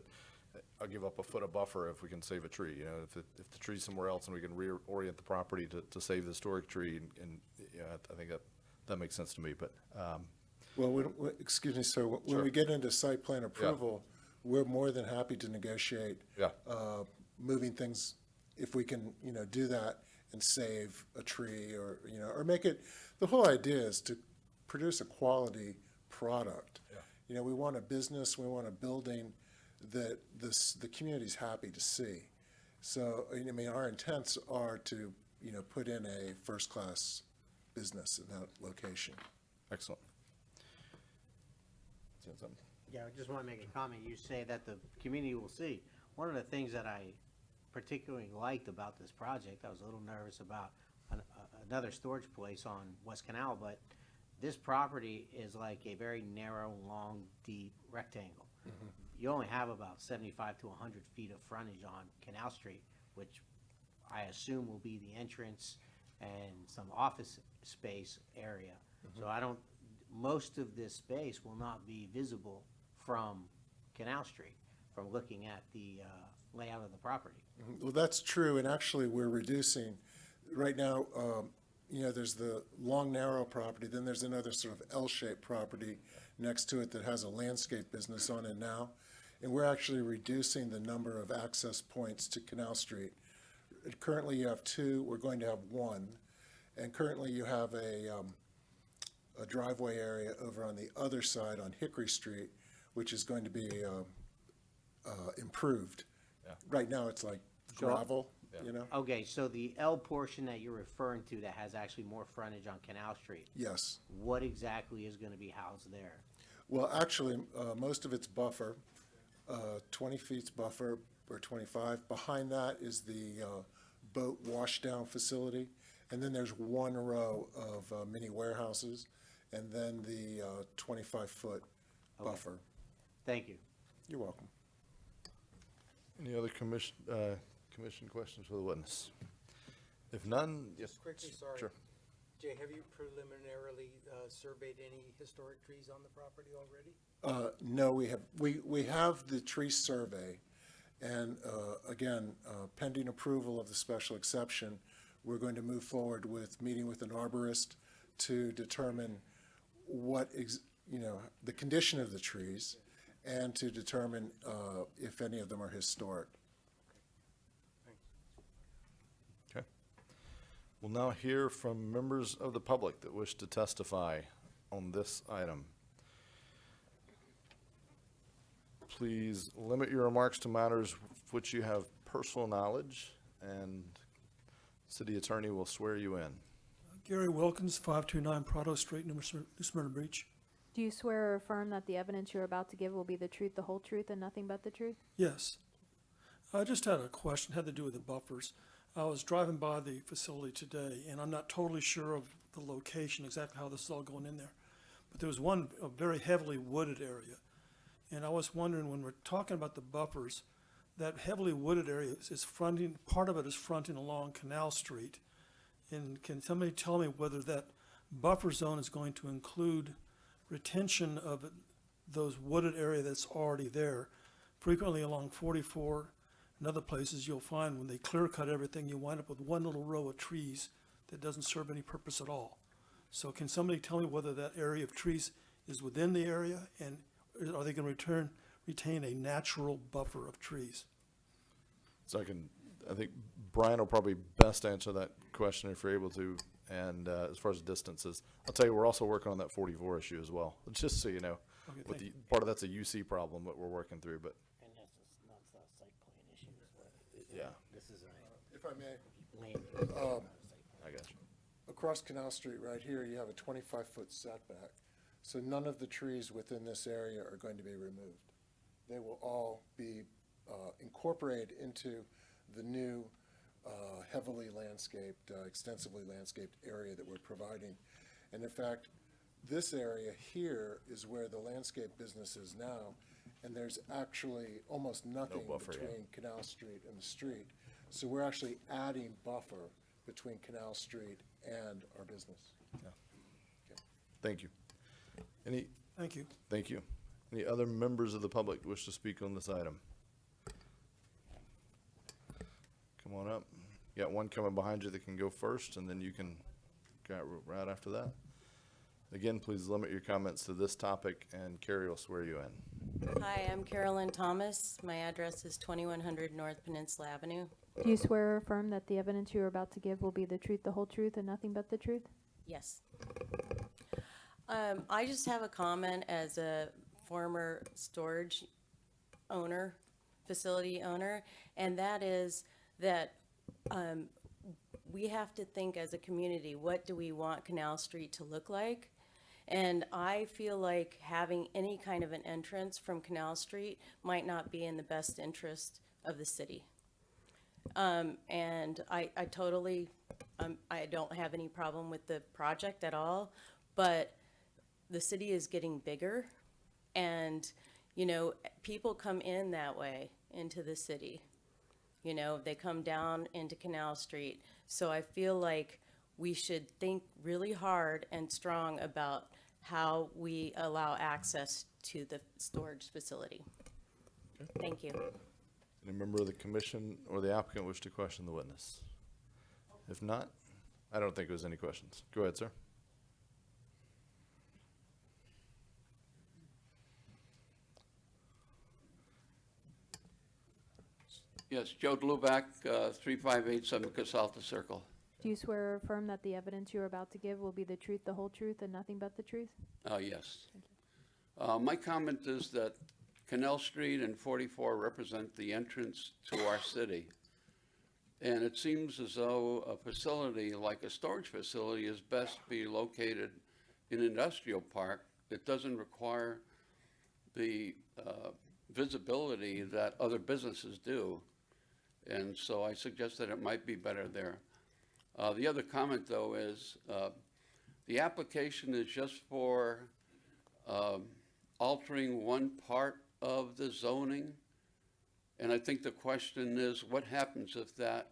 I'll give up a foot of buffer if we can save a tree. You know, if the tree's somewhere else and we can reorient the property to save the historic tree, and you know, I think that makes sense to me, but. Well, excuse me, sir, when Sure. we get into site plan approval, we're more than happy to negotiate Yeah. moving things, if we can, you know, do that and save a tree or, you know, or make it, the whole idea is to produce a quality product. Yeah. You know, we want a business, we want a building that the community's happy to see. So, I mean, our intents are to, you know, put in a first-class business in that location. Excellent. See something? Yeah, I just want to make a comment. You say that the community will see. One of the things that I particularly liked about this project, I was a little nervous about another storage place on West Canal, but this property is like a very narrow, long, deep rectangle. You only have about 75 to 100 feet of frontage on Canal Street, which I assume will be the entrance and some office space area. So most of this space will not be visible from Canal Street, from looking at the layout of the property. Well, that's true, and actually, we're reducing, right now, you know, there's the long, narrow property, then there's another sort of L-shaped property next to it that has a landscape business on it now, and we're actually reducing the number of access points to Canal Street. Currently, you have 2, we're going to have 1, and currently you have a driveway area over on the other side on Hickory Street, which is going to be improved. Yeah. Right now, it's like gravel, you know? Okay, so the L portion that you're referring to that has actually more frontage on Canal Street, Yes. what exactly is going to be housed there? Well, actually, most of it's buffer, 20 feet's buffer, or 25. Behind that is the boat washdown facility. And then there's one row of mini warehouses, and then the 25-foot buffer. Thank you. You're welcome. Any other commission questions for the witness? If none, yes. Quickly, sorry. Sure. Jay, have you preliminarily surveyed any historic trees on the property already? No, we have the tree survey, and again, pending approval of the special exception, we're going to move forward with meeting with an arborist to determine what, the condition of the trees, and to determine if any of them are historic. Okay. We'll now hear from members of the public that wish to testify on this item. Please limit your remarks to matters which you have personal knowledge, and city attorney will swear you in. Gary Wilkins, 529 Prado Street, Smyrna Beach. Do you swear or affirm that the evidence you're about to give will be the truth, the whole truth, and nothing but the truth? Yes. I just had a question, had to do with the buffers. I was driving by the facility today, and I'm not totally sure of the location, exactly how this is all going in there. But there was a very heavily wooded area. And I was wondering, when we're talking about the buffers, that heavily wooded area is fronting, part of it is fronting along Canal Street. And can somebody tell me whether that buffer zone is going to include retention of those wooded area that's already there? Frequently along 44 and other places, you'll find when they clear cut everything, you wind up with one little row of trees that doesn't serve any purpose at all. So can somebody tell me whether that area of trees is within the area, and are they going to retain a natural buffer of trees? So I think Brian will probably best answer that question if you're able to. And as far as distances, I'll tell you, we're also working on that 44 issue as well, just so you know. Okay, With thank you. part of that's a UC problem that we're working through, but And that's not the site plan issue. yeah, This is a If I may, land. I got you. across Canal Street right here, you have a 25-foot setback. So none of the trees within this area are going to be removed. They will all be incorporated into the new heavily landscaped, extensively landscaped area that we're providing. And in fact, this area here is where the landscape business is now, and there's actually almost nothing buffer, yeah. between Canal Street and the street. So we're actually adding buffer between Canal Street and our business. Thank you. Thank you. Thank you. Any other members of the public wish to speak on this item? Come on up. You got one coming behind you that can go first, and then you can go right after that. Again, please limit your comments to this topic, and Carrie will swear you in. Hi, I'm Carolyn Thomas. My address is 2100 North Peninsula Avenue. Do you swear or affirm that the evidence you are about to give will be the truth, the whole truth, and nothing but the truth? Yes. I just have a comment as a former storage owner, facility owner, and that is that we have to think as a community, what do we want Canal Street to look like? And I feel like having any kind of an entrance from Canal Street might not be in the best interest of the city. And I totally, I don't have any problem with the project at all, but the city is getting bigger, and, you know, people come in that way into the city. You know, they come down into Canal Street. So I feel like we should think really hard and strong about how we allow access to the storage facility. Thank you. Any member of the commission or the applicant wish to question the witness? If not, I don't think there's any questions. Go ahead, sir. Yes, Joe Dluback, 3587 Casalta Circle. Do you swear or affirm that the evidence you are about to give will be the truth, the whole truth, and nothing but the truth? Yes. My comment is that Canal Street and 44 represent the entrance to our city. And it seems as though a facility like a storage facility is best be located in an industrial park that doesn't require the visibility that other businesses do. And so I suggest that it might be better there. The other comment, though, is the application is just for altering one part of the zoning. And I think the question is, what happens if that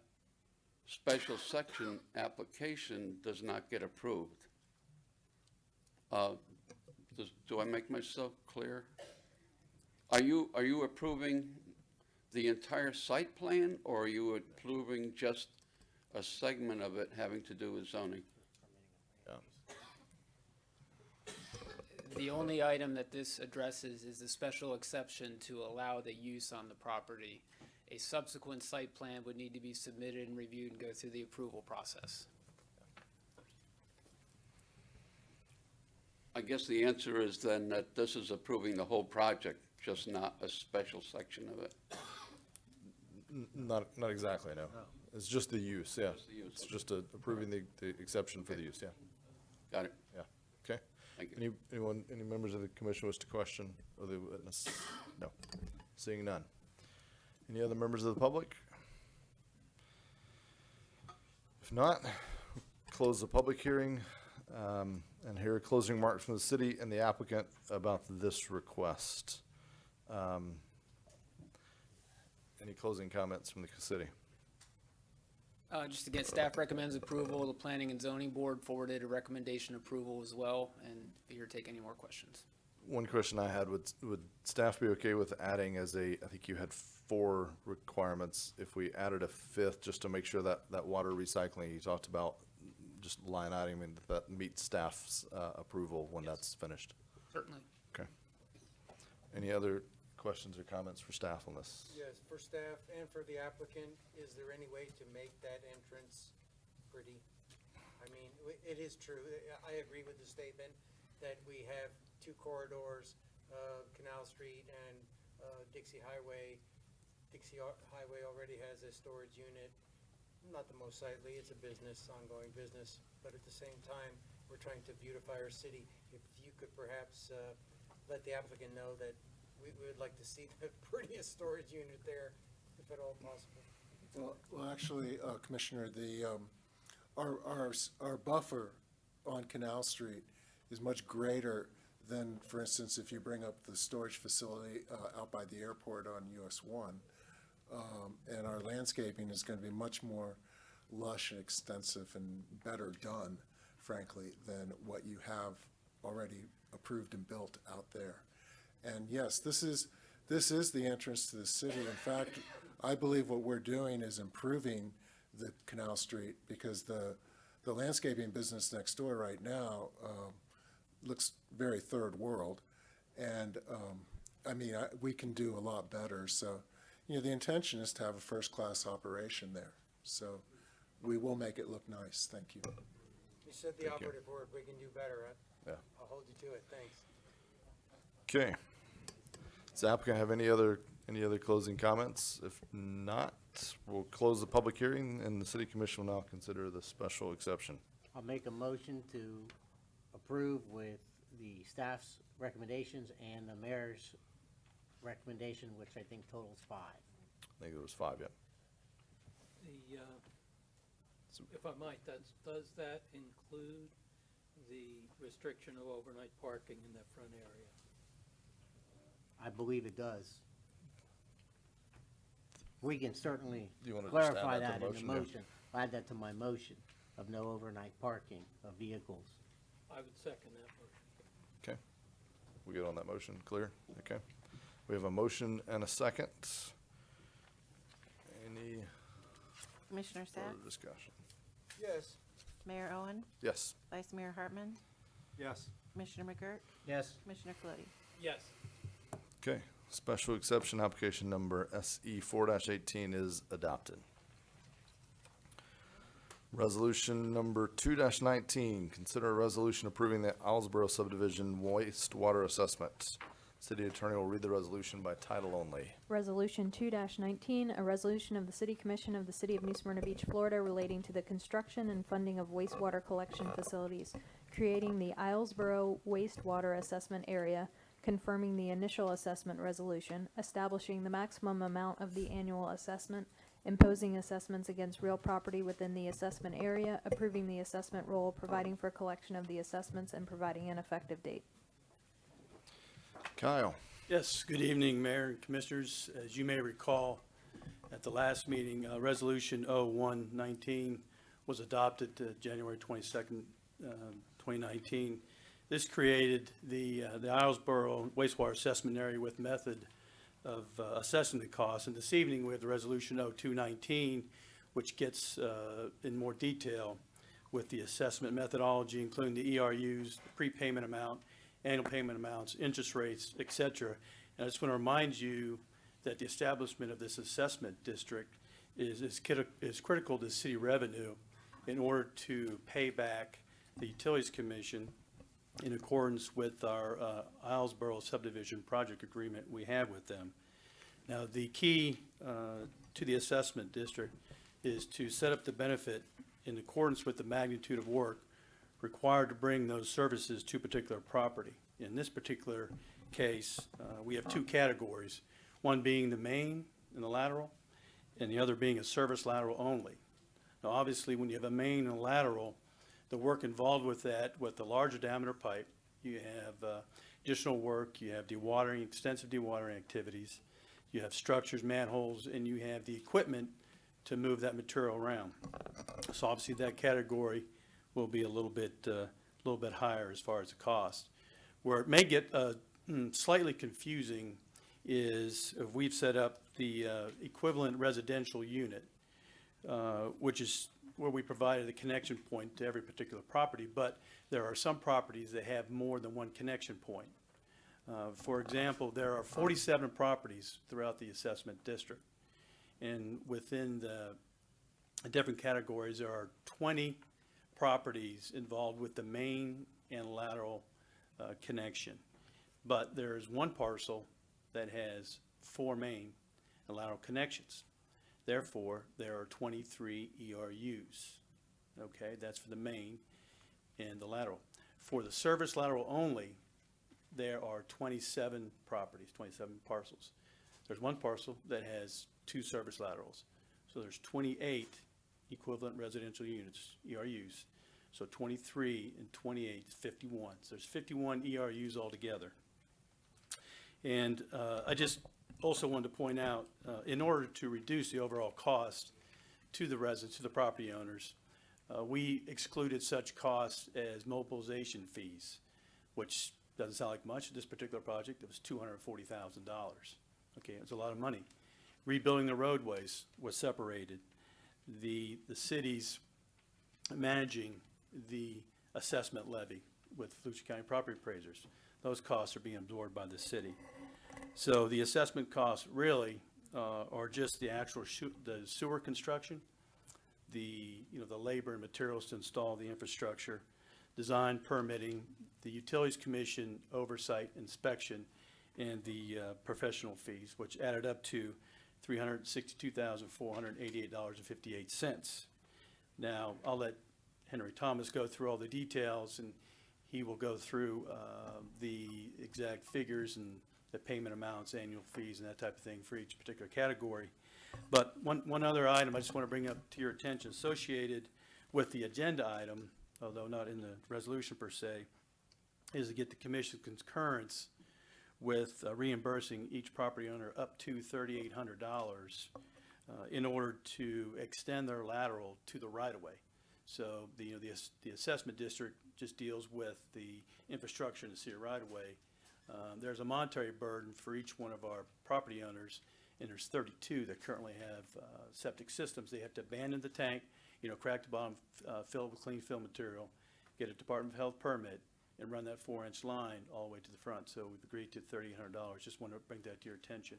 special section application does not get approved? Do I make myself clear? Are you approving the entire site plan, or are you approving just a segment of it having to do with zoning? The only item that this addresses is the special exception to allow the use on the property. A subsequent site plan would need to be submitted and reviewed and go through the approval process. I guess the answer is then that this is approving the whole project, just not a special section of it. Not exactly, no. It's just the use, yeah. Just the use, It's okay. just approving the exception for the use, yeah. Got it? Yeah, okay. Thank you. Any members of the commission wish to question or the witness? No. Seeing none. Any other members of the public? If not, close the public hearing, and hear a closing remarks from the city and the applicant about this request. Any closing comments from the city? Just again, staff recommends approval. The Planning and Zoning Board forwarded a recommendation approval as well, and be here to take any more questions. One question I had, would staff be okay with adding I think you had 4 requirements, if we added a 5th, just to make sure that water recycling you talked about, just line item, and that meets staff's approval when that's finished? Certainly. Okay. Any other questions or comments for staff on this? Yes, for staff and for the applicant, is there any way to make that entrance pretty? I mean, it is true, I agree with the statement that we have 2 corridors, Canal Street and Dixie Highway. Dixie Highway already has a storage unit, not the most sightly, it's a business, ongoing business, but at the same time, we're trying to beautify our city. If you could perhaps let the applicant know that we would like to see the prettiest storage unit there, if at all possible. Well, actually, Commissioner, our buffer on Canal Street is much greater than, for instance, if you bring up the storage facility out by the airport on US 1. And our landscaping is going to be much more lush and extensive and better done, frankly, than what you have already approved and built out there. And yes, this is the entrance to the city. In fact, I believe what we're doing is improving the Canal Street, because the landscaping business next door right now looks very third world. And I mean, we can do a lot better. So, the intention is to have a first-class operation there. So we will make it look nice. Thank you. You said the operative word, we can do better, Yeah. I'll hold you to it, thanks. Okay. Does the applicant have any other closing comments? If not, we'll close the public hearing, and the city commission will now consider the special exception. I'll make a motion to approve with the staff's recommendations and the mayor's recommendation, which I think totals 5. I think it was 5, yeah. If I might, does that include the restriction of overnight parking in that front area? I believe it does. We can certainly Do you wanna just add clarify that to that the in the motion, motion. I'll add that to my motion of no overnight parking of vehicles. I would second that motion. Okay. We good on that motion? Clear? Okay. We have a motion and a second. Any Commissioner further Sacks? discussion? Yes. Mayor Owen? Yes. Vice Mayor Hartman? Yes. Commissioner McGurk? Yes. Commissioner Colodi? Yes. Okay. Special exception application number SE 4-18 is adopted. Resolution number 2-19, consider a resolution approving the Owlsboro subdivision wastewater assessment. City attorney will read the resolution by title only. Resolution 2-19, a resolution of the City Commission of the City of New Smyrna Beach, Florida, relating to the construction and funding of wastewater collection facilities, creating the Islesboro Wastewater Assessment Area, confirming the initial assessment resolution, establishing the maximum amount of the annual assessment, imposing assessments against real property within the assessment area, approving the assessment roll, providing for collection of the assessments, and providing an effective date. Kyle? Yes, good evening, Mayor and Commissioners. As you may recall, at the last meeting, Resolution 0119 was adopted January 22nd, 2019. This created the Islesboro wastewater assessment area with method of assessing the cost. And this evening, we have the Resolution 0219, which gets in more detail with the assessment methodology, including the ERUs, prepayment amount, annual payment amounts, interest rates, et cetera. And I just want to remind you that the establishment of this assessment district is critical to city revenue in order to pay back the Utilities Commission in accordance with our Islesboro subdivision project agreement we have with them. Now, the key to the assessment district is to set up the benefit in accordance with the magnitude of work required to bring those services to a particular property. In this particular case, we have two categories, one being the main and the lateral, and the other being a service lateral only. Now, obviously, when you have a main and a lateral, the work involved with that, with the larger diameter pipe, you have additional work, you have dewatering, extensive dewatering activities, you have structures, manholes, and you have the equipment to move that material around. So obviously that category will be a little bit higher as far as the cost. Where it may get slightly confusing is if we've set up the equivalent residential unit, which is where we provided a connection point to every particular property, but there are some properties that have more than one connection point. For example, there are 47 properties throughout the assessment district. And within the different categories, there are 20 properties involved with the main and lateral connection. But there's one parcel that has 4 main and lateral connections. Therefore, there are 23 ERUs. Okay, that's for the main and the lateral. For the service lateral only, there are 27 properties, 27 parcels. There's one parcel that has 2 service laterals. So there's 28 equivalent residential units, ERUs. So 23 and 28 is 51. So there's 51 ERUs altogether. And I just also wanted to point out, in order to reduce the overall cost to the residents, to the property owners, we excluded such costs as mobilization fees, which doesn't sound like much. This particular project, it was $240,000. Okay, it was a lot of money. Rebuilding the roadways was separated. The city's managing the assessment levy with Volusia County property appraisers. Those costs are being absorbed by the city. So the assessment costs really are just the actual the sewer construction, the labor and materials to install the infrastructure, design, permitting, the Utilities Commission oversight, inspection, and the professional fees, which added up to $362,488.58. Now, I'll let Henry Thomas go through all the details, and he will go through the exact figures and the payment amounts, annual fees, and that type of thing for each particular category. But one other item I just want to bring up to your attention associated with the agenda item, although not in the resolution per se, is to get the commission's concurrence with reimbursing each property owner up to $3,800 in order to extend their lateral to the right-of-way. So the assessment district just deals with the infrastructure in the city right-of-way. There's a monetary burden for each one of our property owners, and there's 32 that currently have septic systems. They have to abandon the tank, crack the bottom, fill it with clean fill material, get a Department of Health permit, and run that 4-inch line all the way to the front. So we've agreed to $3,800. Just want to bring that to your attention.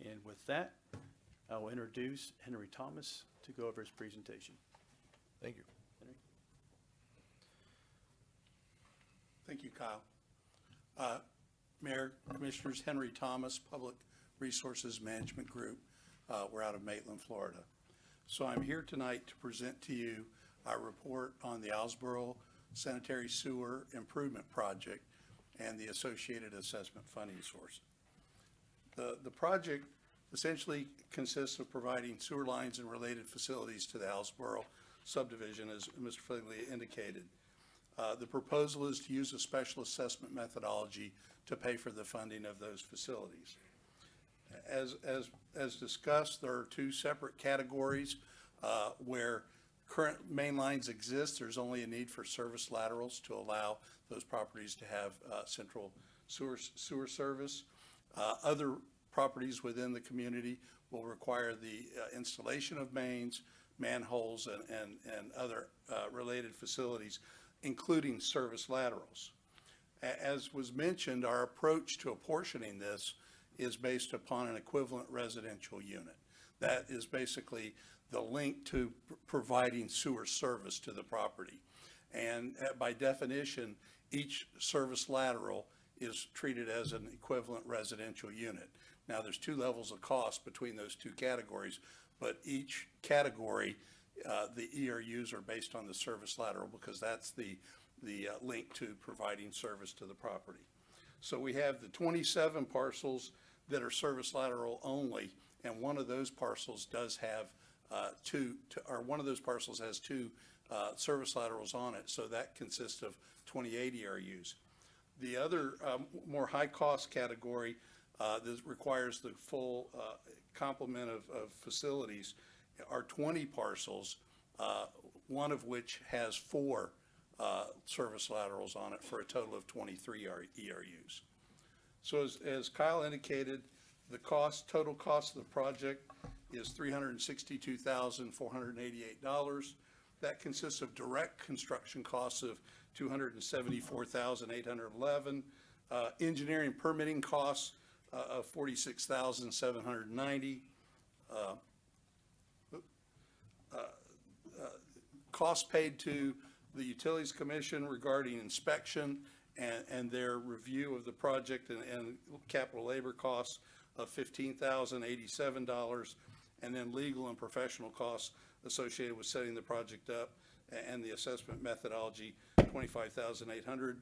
And with that, I will introduce Henry Thomas to go over his presentation. Thank you. Henry? Thank you, Kyle. Mayor, Commissioners, Henry Thomas, Public Resources Management Group. We're out of Maitland, Florida. So I'm here tonight to present to you our report on the Islesboro Sanitary Sewer Improvement Project and the associated assessment funding source. The project essentially consists of providing sewer lines and related facilities to the Hillsborough subdivision, as Mr. Fligley indicated. The proposal is to use a special assessment methodology to pay for the funding of those facilities. As discussed, there are two separate categories where current main lines exist. There's only a need for service laterals to allow those properties to have central sewer service. Other properties within the community will require the installation of mains, manholes, and other related facilities, including service laterals. As was mentioned, our approach to apportioning this is based upon an equivalent residential unit. That is basically the link to providing sewer service to the property. And by definition, each service lateral is treated as an equivalent residential unit. Now, there's two levels of cost between those two categories, but each category, the ERUs are based on the service lateral because that's the link to providing service to the property. So we have the 27 parcels that are service lateral only, and one of those parcels does have one of those parcels has two service laterals on it, so that consists of 28 ERUs. The other more high-cost category that requires the full complement of facilities are 20 parcels, one of which has 4 service laterals on it for a total of 23 ERUs. So as Kyle indicated, the total cost of the project is $362,488. That consists of direct construction costs of $274,811, engineering permitting costs of $46,790, costs paid to the Utilities Commission regarding inspection and their review of the project and capital labor costs of $15,087, and then legal and professional costs associated with setting the project up and the assessment methodology, $25,800.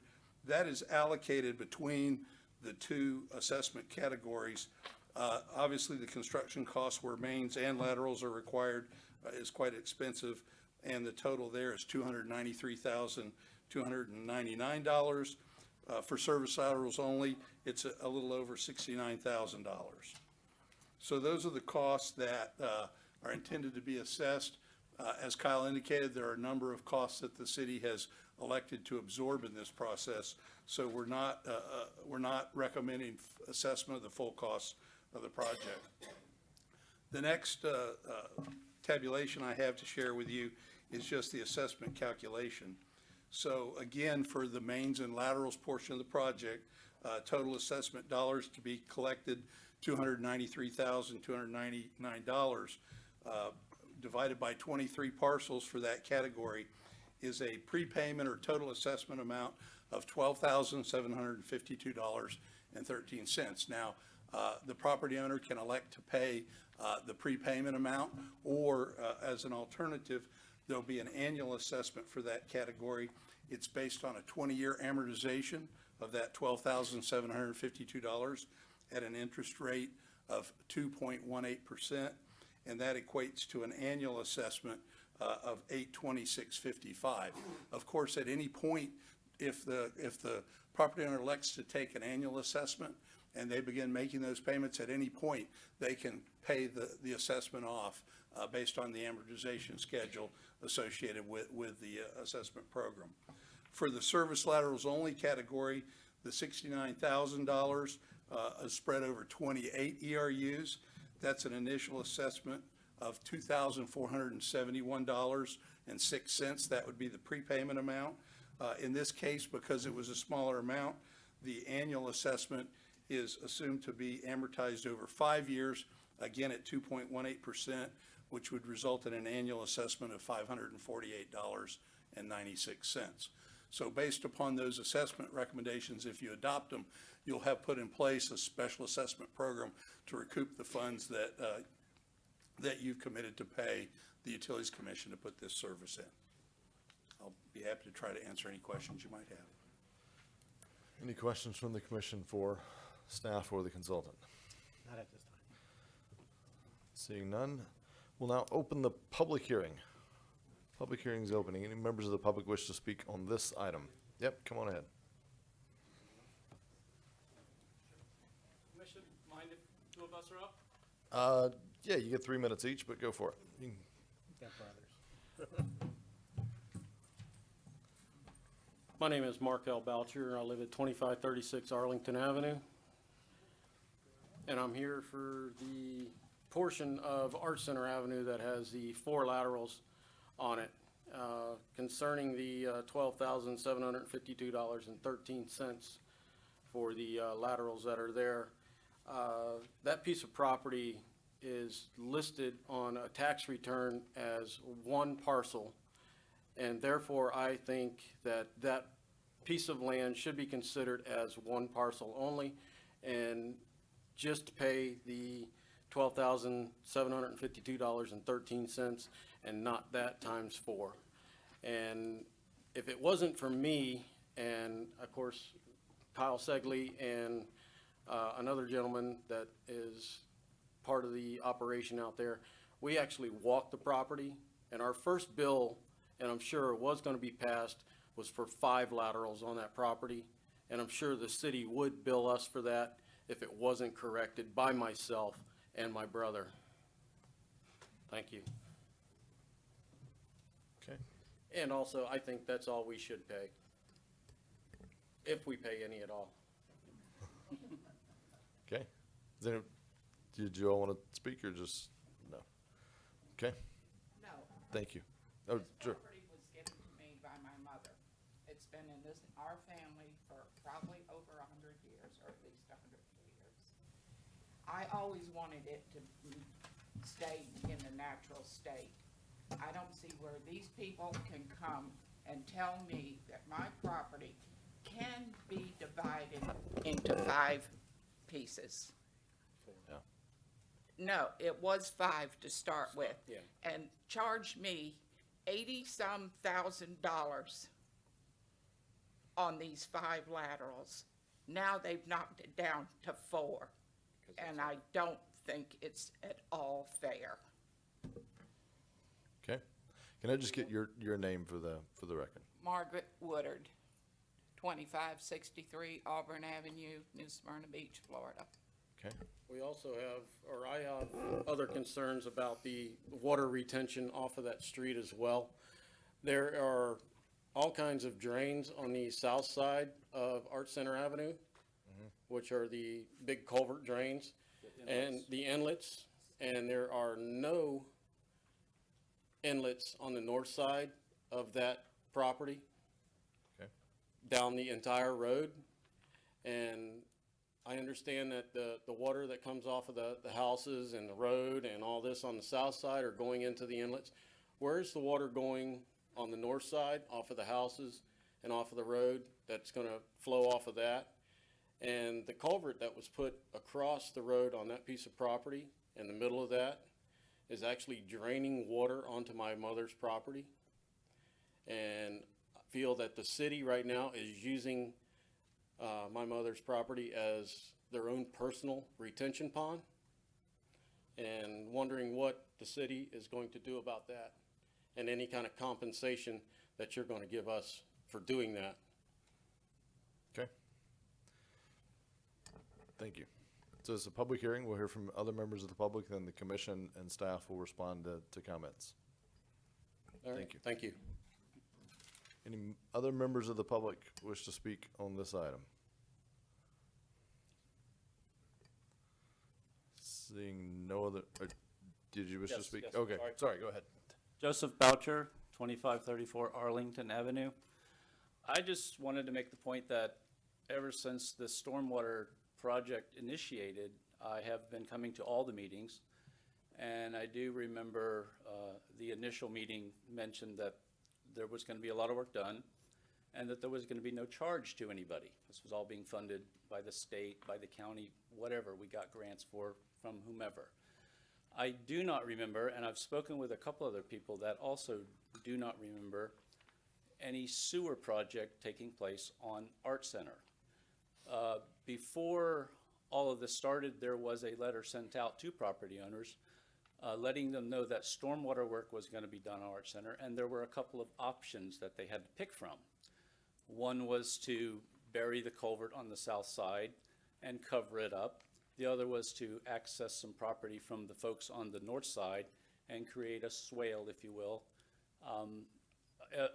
That is allocated between the two assessment categories. Obviously, the construction costs where mains and laterals are required is quite expensive, and the total there is $293,299. For service laterals only, it's a little over $69,000. So those are the costs that are intended to be assessed. As Kyle indicated, there are a number of costs that the city has elected to absorb in this process, so we're not recommending assessment of the full cost of the project. The next tabulation I have to share with you is just the assessment calculation. So again, for the mains and laterals portion of the project, total assessment dollars to be collected, $293,299, divided by 23 parcels for that category is a prepayment or total assessment amount of $12,752.13. Now, the property owner can elect to pay the prepayment amount, or as an alternative, there'll be an annual assessment for that category. It's based on a 20-year amortization of that $12,752 at an interest rate of 2.18%, and that equates to an annual assessment of $826.55. Of course, at any point, if the property owner elects to take an annual assessment and they begin making those payments, at any point they can pay the assessment off based on the amortization schedule associated with the assessment program. For the service laterals only category, the $69,000 is spread over 28 ERUs. That's an initial assessment of $2,471.06. That would be the prepayment amount. In this case, because it was a smaller amount, the annual assessment is assumed to be amortized over 5 years, again at 2.18%, which would result in an annual assessment of $548.96. So based upon those assessment recommendations, if you adopt them, you'll have put in place a special assessment program to recoup the funds that you've committed to pay the Utilities Commission to put this service in. I'll be happy to try to answer any questions you might have. Any questions from the commission for staff or the consultant? Not at this time. Seeing none, we'll now open the public hearing. Public hearing is opening. Any members of the public wish to speak on this item? Yep, come on ahead. Commission, mind if two of us are up? Yeah, you get 3 minutes each, but go for it. You can- Got brothers. My name is Mark L. Boucher. I live at 2536 Arlington Avenue. And I'm here for the portion of Art Center Avenue that has the 4 laterals on it. Concerning the $12,752.13 for the laterals that are there. That piece of property is listed on a tax return as one parcel. And therefore, I think that that piece of land should be considered as one parcel only and just pay the $12,752.13 and not that times 4. And if it wasn't for me and, of course, Kyle Segley and another gentleman that is part of the operation out there, we actually walked the property, and our first bill, and I'm sure it was going to be passed, was for 5 laterals on that property, and I'm sure the city would bill us for that if it wasn't corrected by myself and my brother. Thank you. Okay. And also, I think that's all we should pay, if we pay any at all. Okay. Did you all want to speak or just, no? Okay, No. thank you. Oh, This sure. property was given to me by my mother. It's been in our family for probably over 100 years, or at least 102 years. I always wanted it to stay in the natural state. I don't see where these people can come and tell me that my property can be divided into 5 pieces. Yeah. No, it was 5 to start with. Yeah. And charged me $80-some thousand on these 5 laterals. Now they've knocked it down to 4. And I don't think it's at all fair. Okay. Can I just get your name for the record? Margaret Woodard, 2563 Auburn Avenue, New Smyrna Beach, Florida. Okay. We also have, or I have, other concerns about the water retention off of that street as well. There are all kinds of drains on the south side of Art Center Avenue, which are the big culvert drains and the inlets, and there are no inlets on the north side of that property. Okay. Down the entire road. And I understand that the water that comes off of the houses and the road and all this on the south side are going into the inlets. Where's the water going on the north side, off of the houses and off of the road, that's gonna flow off of that? And the culvert that was put across the road on that piece of property in the middle of that is actually draining water onto my mother's property. And I feel that the city right now is using my mother's property as their own personal retention pond, and wondering what the city is going to do about that, and any kind of compensation that you're going to give us for doing that. Okay. Thank you. So it's a public hearing. We'll hear from other members of the public, then the commission and staff will respond to comments. All right, Thank you. Thank you. Any other members of the public wish to speak on this item? Seeing no other, did you wish to Yes, speak? yes, Okay, sorry, go ahead. Joseph Boucher, 2534 Arlington Avenue. I just wanted to make the point that ever since the stormwater project initiated, I have been coming to all the meetings. And I do remember the initial meeting mentioned that there was going to be a lot of work done and that there was going to be no charge to anybody. This was all being funded by the state, by the county, whatever we got grants for from whomever. I do not remember, and I've spoken with a couple other people that also do not remember any sewer project taking place on Art Center. Before all of this started, there was a letter sent out to property owners letting them know that stormwater work was going to be done on Art Center, and there were a couple of options that they had to pick from. One was to bury the culvert on the south side and cover it up. The other was to access some property from the folks on the north side and create a swale, if you will.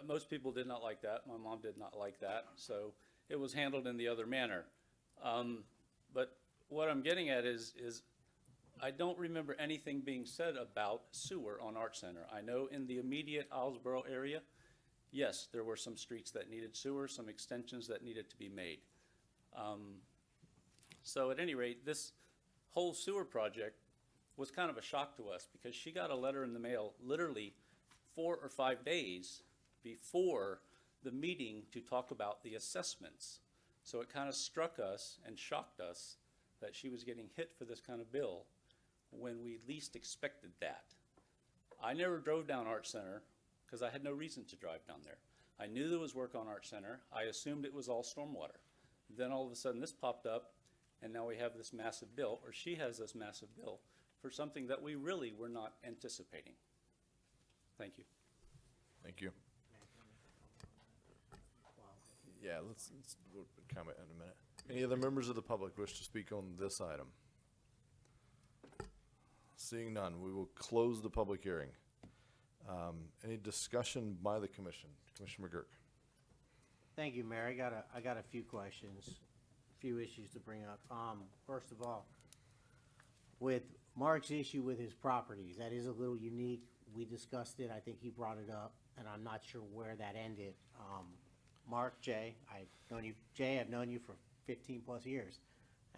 Most people did not like that. My mom did not like that, so it was handled in the other manner. But what I'm getting at is I don't remember anything being said about sewer on Art Center. I know in the immediate Islesboro area, yes, there were some streets that needed sewer, some extensions that needed to be made. So at any rate, this whole sewer project was kind of a shock to us because she got a letter in the mail literally 4 or 5 days before the meeting to talk about the assessments. So it kind of struck us and shocked us that she was getting hit for this kind of bill when we least expected that. I never drove down Art Center because I had no reason to drive down there. I knew there was work on Art Center. I assumed it was all stormwater. Then all of a sudden this popped up, and now we have this massive bill, or she has this massive bill, for something that we really were not anticipating. Thank you. Thank you. Yeah, let's we'll comment in a minute. Any other members of the public wish to speak on this item? Seeing none, we will close the public hearing. Any discussion by the commission? Commissioner McGurk. Thank you, Mayor. I got a few questions, a few issues to bring up. First of all, with Mark's issue with his properties, that is a little unique. We discussed it. I think he brought it up, and I'm not sure where that ended. Mark, Jay, I've known you for 15 plus years.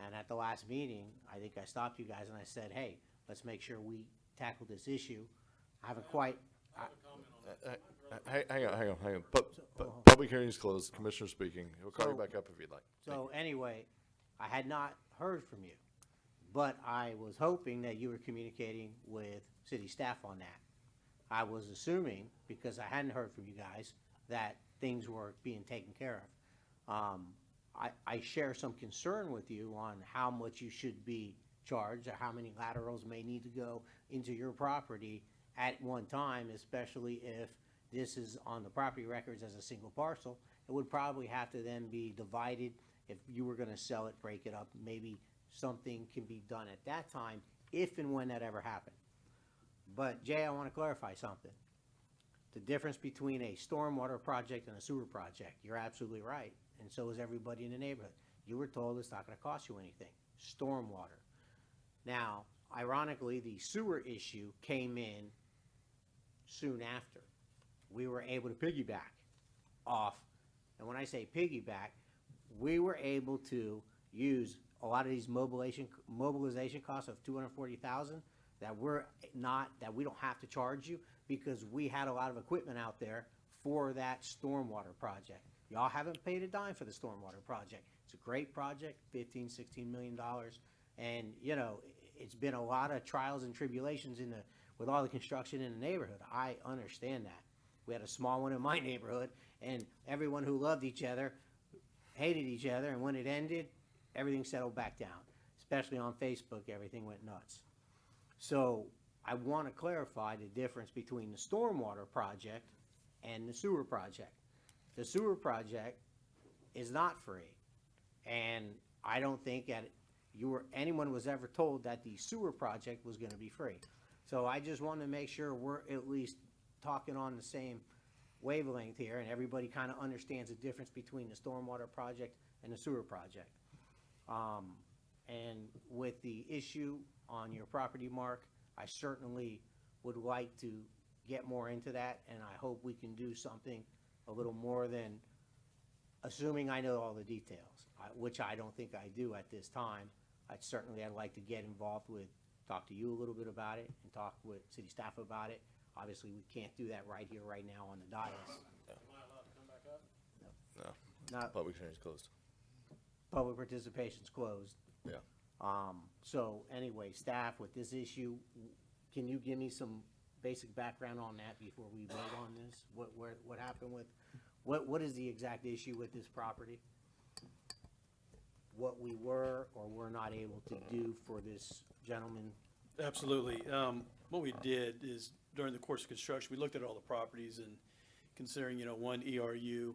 And at the last meeting, I think I stopped you guys and I said, hey, let's make sure we tackle this issue. I haven't quite. Hang on. Public hearing is closed. Commissioner speaking. He'll call you back up if you'd like. So anyway, I had not heard from you, but I was hoping that you were communicating with city staff on that. I was assuming, because I hadn't heard from you guys, that things were being taken care of. I share some concern with you on how much you should be charged or how many laterals may need to go into your property at one time, especially if this is on the property records as a single parcel. It would probably have to then be divided. If you were going to sell it, break it up, maybe something can be done at that time if and when that ever happened. But Jay, I want to clarify something. The difference between a stormwater project and a sewer project, you're absolutely right, and so is everybody in the neighborhood. You were told it's not going to cost you anything. Stormwater. Now, ironically, the sewer issue came in soon after. We were able to piggyback off, and when I say piggyback, we were able to use a lot of these mobilization costs of $240,000 that we don't have to charge you, because we had a lot of equipment out there for that stormwater project. Y'all haven't paid a dime for the stormwater project. It's a great project, $15-16 million, and you know it's been a lot of trials and tribulations with all the construction in the neighborhood. I understand that. We had a small one in my neighborhood, and everyone who loved each other hated each other, and when it ended, everything settled back down. Especially on Facebook, everything went nuts. So I want to clarify the difference between the stormwater project and the sewer project. The sewer project is not free, and I don't think that anyone was ever told that the sewer project was going to be free. So I just want to make sure we're at least talking on the same wavelength here, and everybody kind of understands the difference between the stormwater project and the sewer project. And with the issue on your property, Mark, I certainly would like to get more into that, and I hope we can do something a little more than assuming I know all the details, which I don't think I do at this time. I'd like to get involved with, talk to you a little bit about it, and talk with city staff about it. Obviously, we can't do that right here, right now on the dais. Am I allowed to come back up? No. Not- Public hearing is closed. Public participation's closed. Yeah. So anyway, staff, with this issue, can you give me some basic background on that before we vote on this? What happened with, what is the exact issue with this property? what we were or were not able to do for this gentleman? Absolutely. What we did is during the course of construction, we looked at all the properties and considering, one ERU,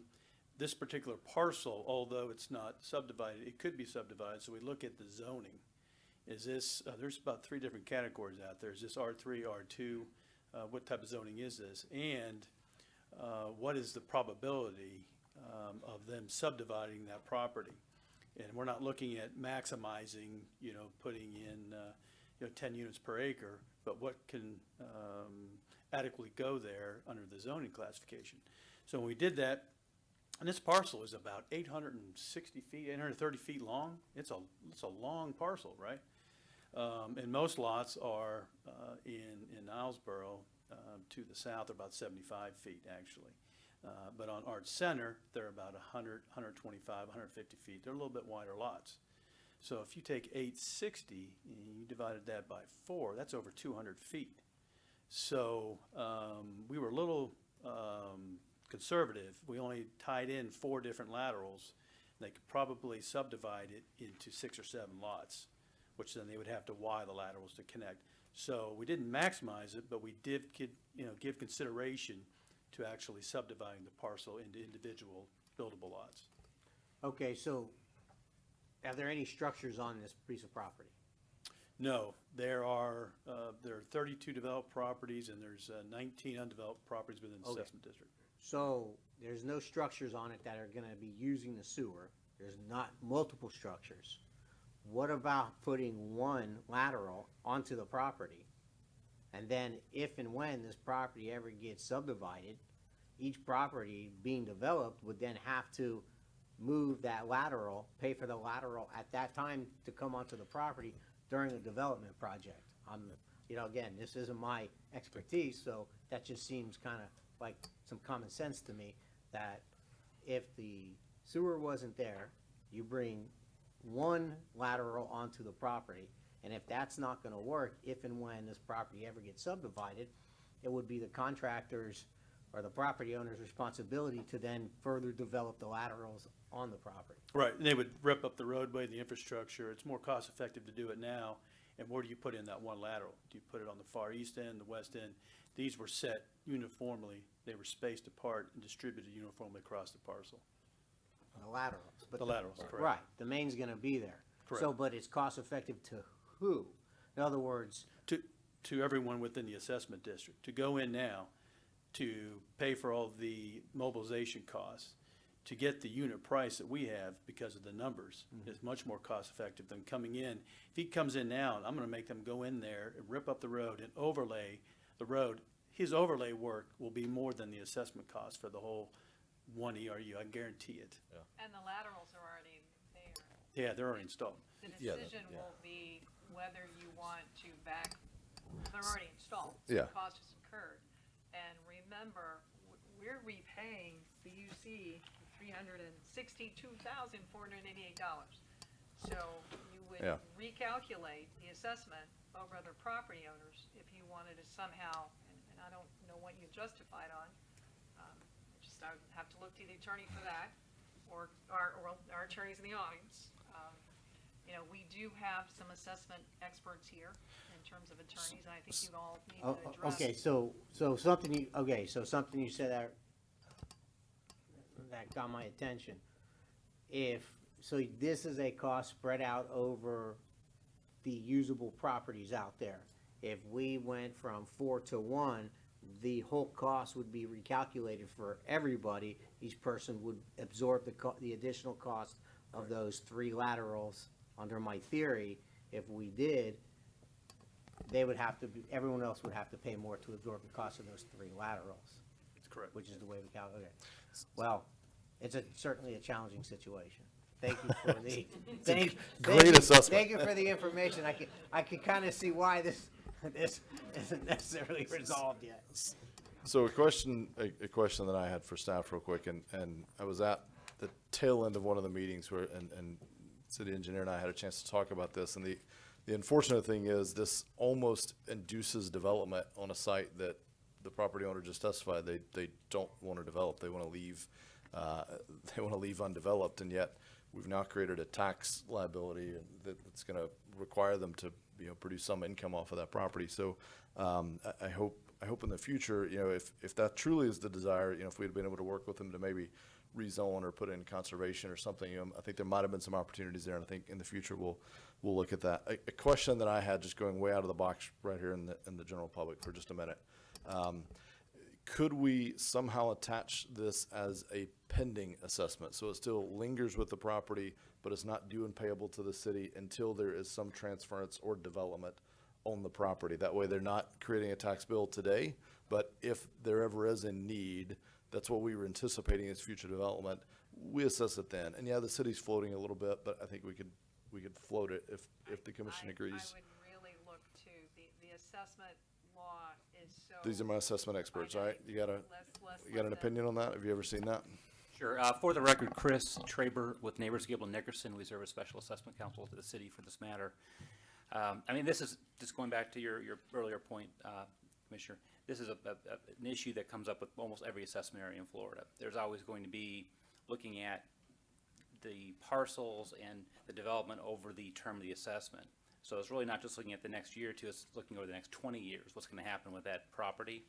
this particular parcel, although it's not subdivided, it could be subdivided. So we look at the zoning. Is this, there's about 3 different categories out there. Is this R3, R2? What type of zoning is this? And what is the probability of them subdividing that property? And we're not looking at maximizing, putting in, 10 units per acre, but what can adequately go there under the zoning classification. So when we did that, and this parcel is about 860 feet, 830 feet long. It's a long parcel, right? And most lots are in Islesboro to the south, are about 75 feet actually. But on Arts Center, they're about 100, 125, 150 feet. They're a little bit wider lots. So if you take 860 and you divided that by 4, that's over 200 feet. So we were a little conservative. We only tied in 4 different laterals. They could probably subdivide it into 6 or 7 lots, which then they would have to Y the laterals to connect. So we didn't maximize it, but we did give consideration to actually subdividing the parcel into individual buildable lots. Okay, so are there any structures on this piece of property? No, there are 32 developed properties and there's 19 undeveloped properties within the Okay. assessment district. So there's no structures on it that are gonna be using the sewer. There's not multiple structures. What about putting one lateral onto the property? And then if and when this property ever gets subdivided, each property being developed would then have to move that lateral, pay for the lateral at that time to come onto the property during a development project. Again, this isn't my expertise, so that just seems kind of like some common sense to me, that if the sewer wasn't there, you bring one lateral onto the property, and if that's not gonna work, if and when this property ever gets subdivided, it would be the contractor's or the property owner's responsibility to then further develop the laterals on the property. Right, and they would rip up the roadway, the infrastructure. It's more cost effective to do it now. And where do you put in that one lateral? Do you put it on the far east end, the west end? These were set uniformly. They were spaced apart and distributed uniformly across the parcel. The laterals. But The laterals, correct. Right, the main's gonna be there. Correct. So, but it's cost effective to who? In other words, To everyone within the assessment district, to go in now, to pay for all the mobilization costs, to get the unit price that we have because of the numbers is much more cost effective than coming in. If he comes in now, I'm gonna make them go in there and rip up the road and overlay the road. His overlay work will be more than the assessment cost for the whole one ERU, I guarantee it. And the laterals are already there. Yeah, they're already installed. The Yeah, decision yeah. will be whether you want to they're already installed. So Yeah. the cost is incurred. And remember, we're repaying BUC $362,488. So you would Yeah. recalculate the assessment over other property owners if you wanted to somehow, and I don't know what you justified on, I would have to look to the attorney for that, or our attorneys in the audience. We do have some assessment experts here in terms of attorneys, and I think you all need to address. okay, so something you said that got my attention. So this is a cost spread out over the usable properties out there. If we went from 4 to 1, the whole cost would be recalculated for everybody. Each person would absorb the additional cost of those 3 laterals. Under my theory, if we did, everyone else would have to pay more to absorb the cost of those 3 laterals. That's correct. Which is the way we calculate it. Well, it's certainly a challenging situation. Thank you for the, great assessment. Thank you for the information. I can kind of see why this isn't necessarily resolved yet. So a question that I had for staff real quick, and I was at the tail end of one of the meetings where, and city engineer and I had a chance to talk about this, and the unfortunate thing is this almost induces development on a site that the property owner just testified they don't want to develop. They want to leave undeveloped, and yet we've now created a tax liability that's going to require them to, produce some income off of that property. So I hope in the future, if that truly is the desire, if we'd been able to work with them to maybe rezone or put in conservation or something, I think there might have been some opportunities there, and I think in the future we'll look at that. A question that I had, just going way out of the box right here in the general public for just a minute. Could we somehow attach this as a pending assessment? So it still lingers with the property, but it's not due and payable to the city until there is some transference or development on the property. That way they're not creating a tax bill today, but if there ever is a need, that's what we were anticipating as future development, we assess it then. And yeah, the city's floating a little bit, but I think we could float it if the commission agrees. I would really look to, the assessment law is so. These are my assessment experts, all right? You got Let's an opinion on that? Have you ever seen that? Sure. For the record, Chris Traber with Neighbors Gable and Nickerson. We serve as special assessment counsel to the city for this matter. This is just going back to your earlier point, Commissioner. This is an issue that comes up with almost every assessment area in Florida. There's always going to be looking at the parcels and the development over the term of the assessment. So it's really not just looking at the next year or two, it's looking over the next 20 years, what's going to happen with that property.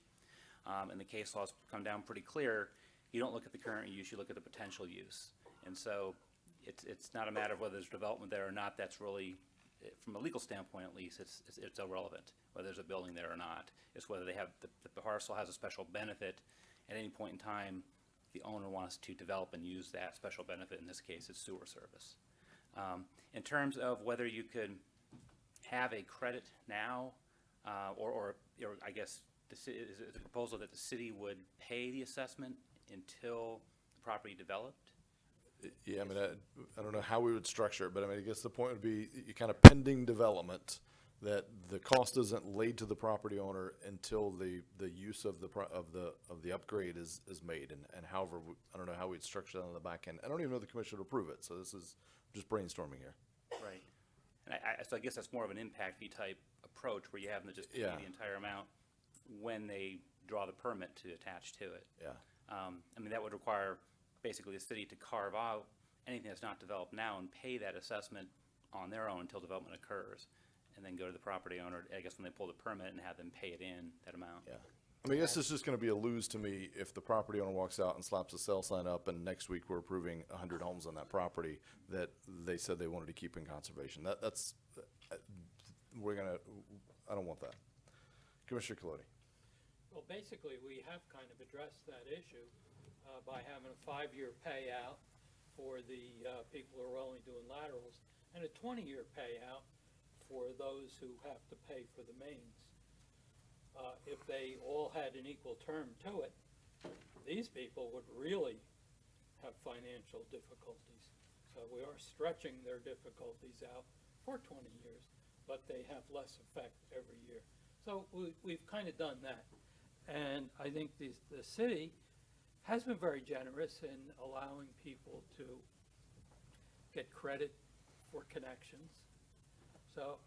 And the case laws come down pretty clear. You don't look at the current use, you look at the potential use. And so it's not a matter of whether there's development there or not. That's really, from a legal standpoint at least, it's irrelevant whether there's a building there or not. It's whether they have the parcel has a special benefit at any point in time. The owner wants to develop and use that special benefit. In this case, it's sewer service. In terms of whether you could have a credit now, or I guess is it a proposal that the city would pay the assessment until the property developed? Yeah, I don't know how we would structure it, but I guess the point would be you kind of pending development, that the cost isn't laid to the property owner until the use of the upgrade is made, and however, I don't know how we'd structure that on the back end. I don't even know the commission would approve it, so this is just brainstorming here. Right. And so I guess that's more of an impact fee type approach where you have them just pay the entire amount when they draw the permit to attach to it. Yeah. That would require basically the city to carve out anything that's not developed now and pay that assessment on their own until development occurs, and then go to the property owner, I guess, when they pull the permit, and have them pay it in, that amount. Yeah. I guess it's just going to be a lose to me if the property owner walks out and slaps a sale sign up, and next week we're approving 100 homes on that property that they said they wanted to keep in conservation. I don't want that. Commissioner Colodi. Well, basically, we have kind of addressed that issue by having a 5-year payout for the people who are only doing laterals, and a 20-year payout for those who have to pay for the mains. If they all had an equal term to it, these people would really have financial difficulties. So we are stretching their difficulties out for 20 years, but they have less effect every year. So we've kind of done that. And I think the city has been very generous in allowing people to get credit for connections. So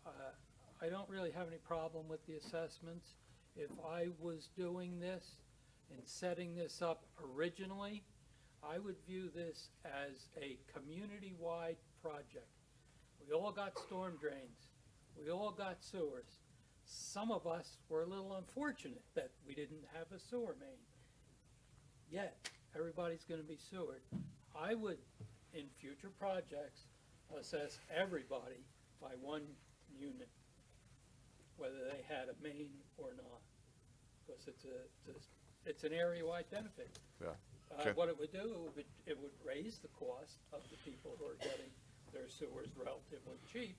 I don't really have any problem with the assessments. If I was doing this and setting this up originally, I would view this as a community-wide project. We all got storm drains. We all got sewers. Some of us were a little unfortunate that we didn't have a sewer main. Yet, everybody's going to be sewered. I would, in future projects, assess everybody by one unit, whether they had a main or not, because it's an area-wide benefit. Yeah. Okay. What it would do, it would raise the cost of the people who are getting their sewers relatively cheap,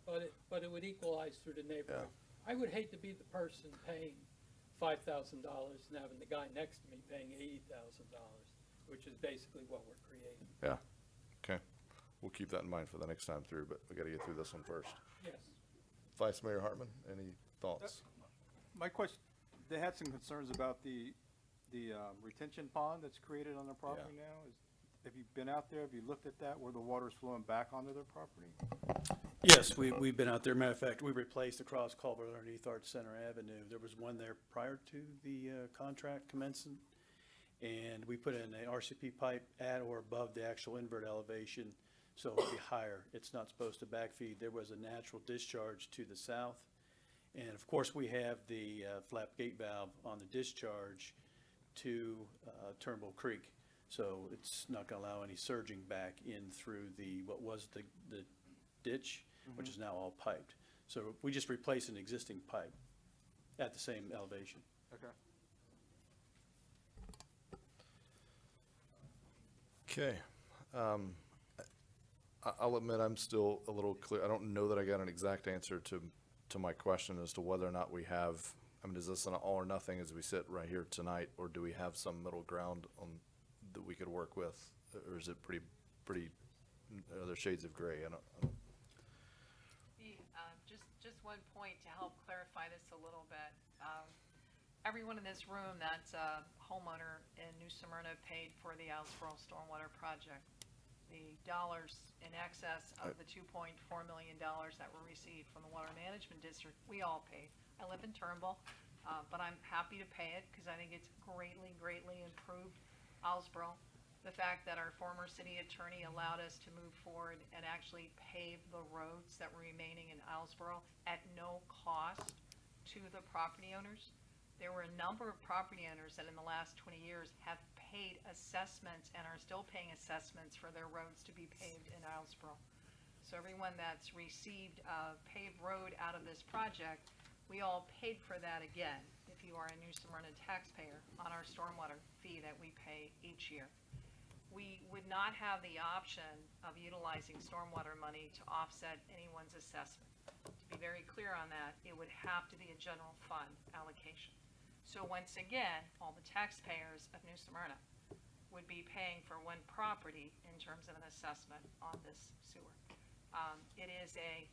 but it would equalize through the neighborhood. Yeah. I would hate to be the person paying $5,000 and having the guy next to me paying $80,000, which is basically what we're creating. Yeah. Okay. We'll keep that in mind for the next time through, but we got to get through this one first. Yes. Vice Mayor Hartman, any thoughts? My question, they had some concerns about the retention pond that's created on their property now. Have you been out there? Have you looked at that, where the water's flowing back onto their property? Yes, we've been out there. Matter of fact, we replaced the cross culvert underneath Art Center Avenue. There was one there prior to the contract commencing, And we put in a RCP pipe at or above the actual invert elevation, so it'll be higher. It's not supposed to backfeed. There was a natural discharge to the south. And of course, we have the flap gate valve on the discharge to Turnbull Creek. So it's not going to allow any surging back in through what was the ditch, which is now all piped. So we just replaced an existing pipe at the same elevation. Okay. Okay. I'll admit I'm still a little clear. I don't know that I got an exact answer to my question as to whether or not we have, I mean, is this an all or nothing as we sit right here tonight, or do we have some middle ground that we could work with? Or is it pretty, are there shades of gray? I don't. Just one point to help clarify this a little bit. Everyone in this room that's a homeowner in New Smyrna paid for the Islesboro Stormwater Project. The dollars in excess of the $2.4 million that were received from the Water Management District, we all paid. I live in Turnbull, but I'm happy to pay it because I think it's greatly, greatly improved Islesboro. The fact that our former city attorney allowed us to move forward and actually pave the roads that were remaining in Islesboro at no cost to the property owners. There were a number of property owners that in the last 20 years have paid assessments and are still paying assessments for their roads to be paved in Islesboro. So everyone that's received a paved road out of this project, we all paid for that again, if you are a New Smyrna taxpayer, on our stormwater fee that we pay each year. We would not have the option of utilizing stormwater money to offset anyone's assessment. To be very clear on that, it would have to be a general fund allocation. So once again, all the taxpayers of New Smyrna would be paying for one property in terms of an assessment on this sewer. It is a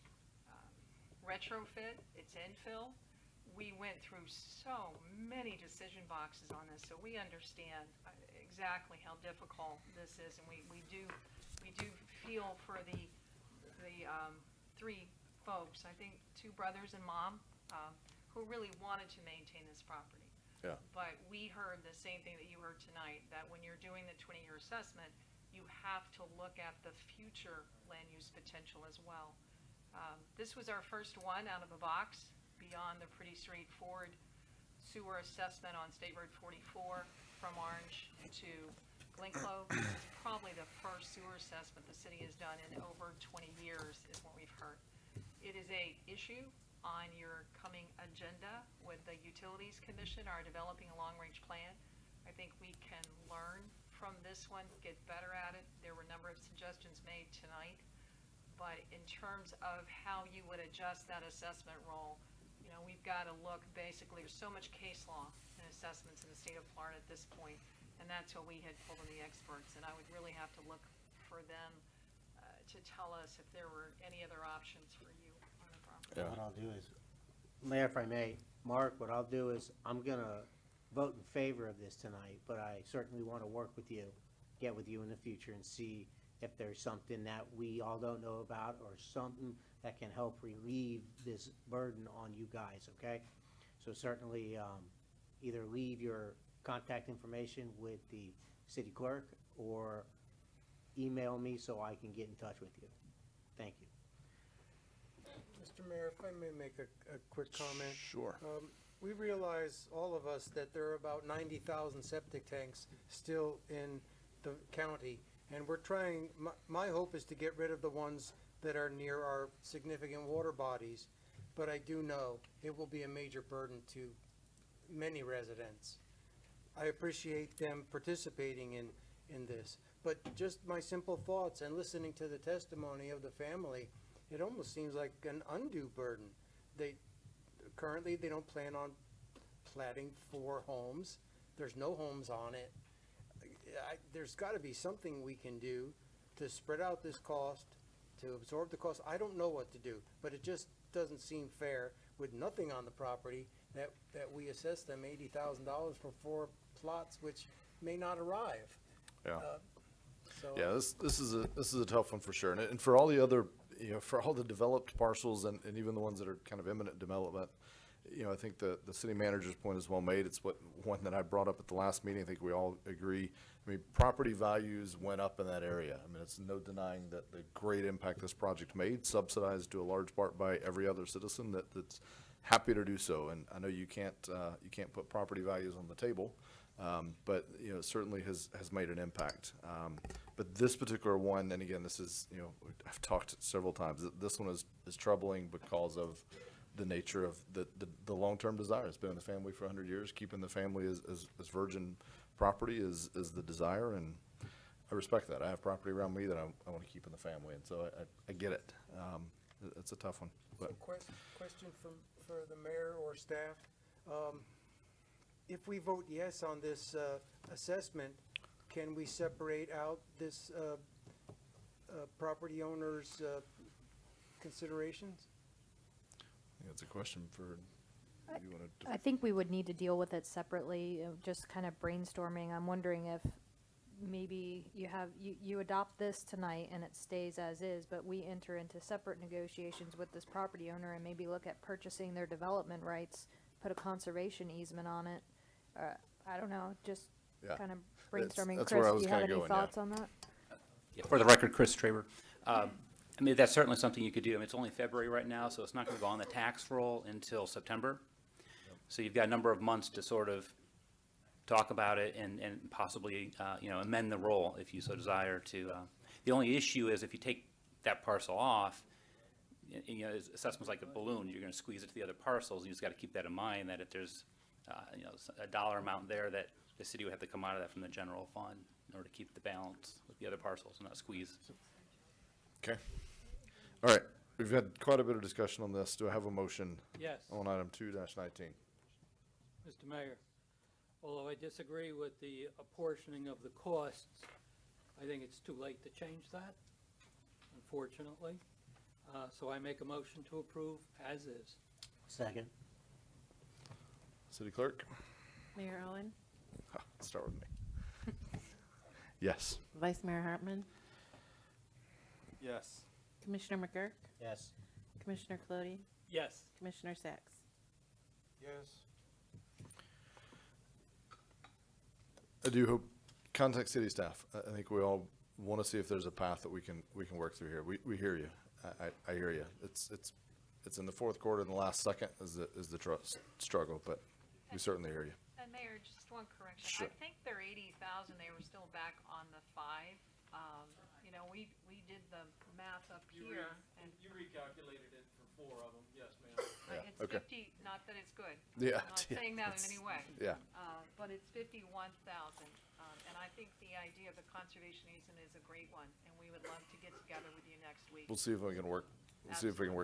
retrofit, it's infill. We went through so many decision boxes on this, so we understand exactly how difficult this is, and we do feel for the three folks, I think 2 brothers and mom, who really wanted to maintain this property. Yeah. But we heard the same thing that you heard tonight, that when you're doing the 20-year assessment, you have to look at the future land use potential as well. This was our first one out of the box, beyond the pretty straightforward sewer assessment on State Road 44 from Orange to Glenclove. It's probably the first sewer assessment the city has done in over 20 years, is what we've heard. It is a issue on your coming agenda with the Utilities Commission, are developing a long-range plan. I think we can learn from this one, get better at it. There were a number of suggestions made tonight, but in terms of how you would adjust that assessment role, you know, we've got to look, basically, there's so much case law and assessments in the state of Florida at this point, and that's what we had pulled in the experts, and I would really have to look for them to tell us if there were any other options for you on the property. Yeah. What I'll do is, Mayor, if I may, Mark, what I'll do is, I'm gonna vote in favor of this tonight, but I certainly want to work with you, get with you in the future and see if there's something that we all don't know about or something that can help relieve this burden on you guys, okay? So certainly, either leave your contact information with the city clerk or email me so I can get in touch with you. Thank you. Mr. Mayor, if I may make a quick comment. Sure. We realize, all of us, that there are about 90,000 septic tanks still in the county, and we're trying, my hope is to get rid of the ones that are near our significant water bodies, but I do know it will be a major burden to many residents. I appreciate them participating in this, but just my simple thoughts and listening to the testimony of the family, it almost seems like an undue burden. Currently, they don't plan on platting 4 homes. There's no homes on it. There's got to be something we can do to spread out this cost, to absorb the cost. I don't know what to do, but it just doesn't seem fair with nothing on the property that we assess them $80,000 for 4 plots which may not arrive. Yeah. So Yeah, this is a tough one for sure, and for all the other, you know, for all the developed parcels and even the ones that are kind of imminent development, you know, I think the city manager's point is well made. It's one that I brought up at the last meeting. I think we all agree. I mean, property values went up in that area. I mean, it's no denying that the great impact this project made, subsidized to a large part by every other citizen that's happy to do so. And I know you can't put property values on the table, but, you know, it certainly has made an impact. But this particular one, and again, this is, you know, I've talked several times, this one is troubling because of the nature of the long-term desire. It's been in the family for 100 years. Keeping the family as virgin property is the desire, and I respect that. I have property around me that I want to keep in the family, and so I get it. It's a tough one. But Question for the mayor or staff. If we vote yes on this assessment, can we separate out this property owner's considerations? it's a question for, you want to? I think we would need to deal with it separately, just kind of brainstorming. I'm wondering if maybe you adopt this tonight and it stays as is, but we enter into separate negotiations with this property owner and maybe look at purchasing their development rights, put a conservation easement on it. I don't know, just Yeah. kind of brainstorming. That's Chris, where I do was you have kinda any going, yeah. thoughts on that? Yeah, for the record, Chris Traber. I mean, that's certainly something you could do. I mean, it's only February right now, so it's not going to go on the tax roll until September. So you've got a number of months to sort of talk about it and possibly, you know, amend the roll if you so desire to. The only issue is if you take that parcel off, you know, assessment's like a balloon. You're going to squeeze it to the other parcels. You just got to keep that in mind that if there's, you know, a dollar amount there that the city would have to come out of that from the general fund in order to keep the balance with the other parcels and not squeeze. Okay. All right. We've had quite a bit of discussion on this. Do I have a motion? Yes. On item 2-19? Mr. Mayor, although I disagree with the apportioning of the costs, I think it's too late to change that, unfortunately. So I make a motion to approve as is. Second. City Clerk? Mayor Owen, Start with me. Yes. Vice Mayor Hartman, Yes. Commissioner McGurk, Yes. Commissioner Clody, Yes. Commissioner Sacks. Yes. I do hope, contact city staff. I think we all want to see if there's a path that we can work through here. We hear you. I hear you. It's in the fourth quarter and the last second is the struggle, but we certainly hear you. And Mayor, just one correction. Sure. I think they're 80,000, they were still back on the 5. You know, we did the math up here, and You recalculated it for 4 of them, yes, ma'am. Yeah, it's okay. 50, not that it's good. Yeah, I'm not yeah, saying that in it's- any way. yeah. But it's 51,000, and I think the idea of the conservation easement is a great one, and we would love to get together with you next week. We'll see if we can work,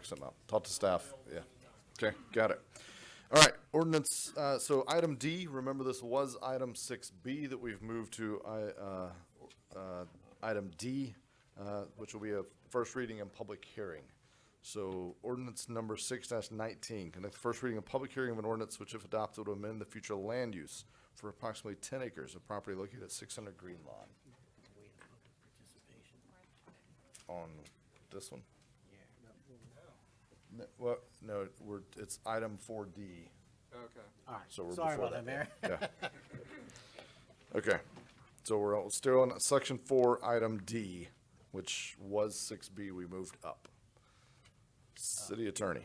something out. Talk to staff, yeah. Okay, got it. All right, ordinance, so item D, remember this was item 6B that we've moved to, item D, which will be a first reading and public hearing. So ordinance number 6-19, conduct the first reading and public hearing of an ordinance which if adopted will amend the future land use for approximately 10 acres of property located at 600 Green Lawn. On this one? Well, no, it's item 4D. Okay. All right. So we're Sorry before about that, Mayor. Yeah. Okay, so we're still on section 4, item D, which was 6B, we moved up. City Attorney.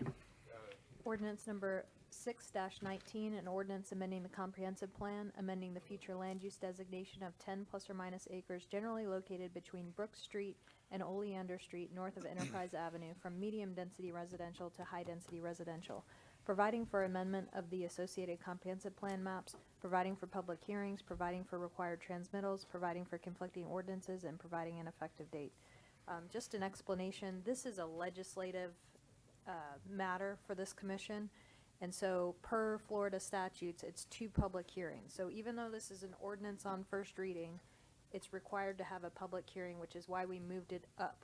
Ordinance number 6-19, an ordinance amending the comprehensive plan, amending the future land use designation of 10 plus or minus acres generally located between Brook Street and Oleander Street north of Enterprise Avenue from medium-density residential to high-density residential, providing for amendment of the associated comprehensive plan maps, providing for public hearings, providing for required transmittals, providing for conflicting ordinances, and providing an effective date. Just an explanation, this is a legislative matter for this commission. And so per Florida statutes, it's 2 public hearings. So even though this is an ordinance on first reading, it's required to have a public hearing, which is why we moved it up.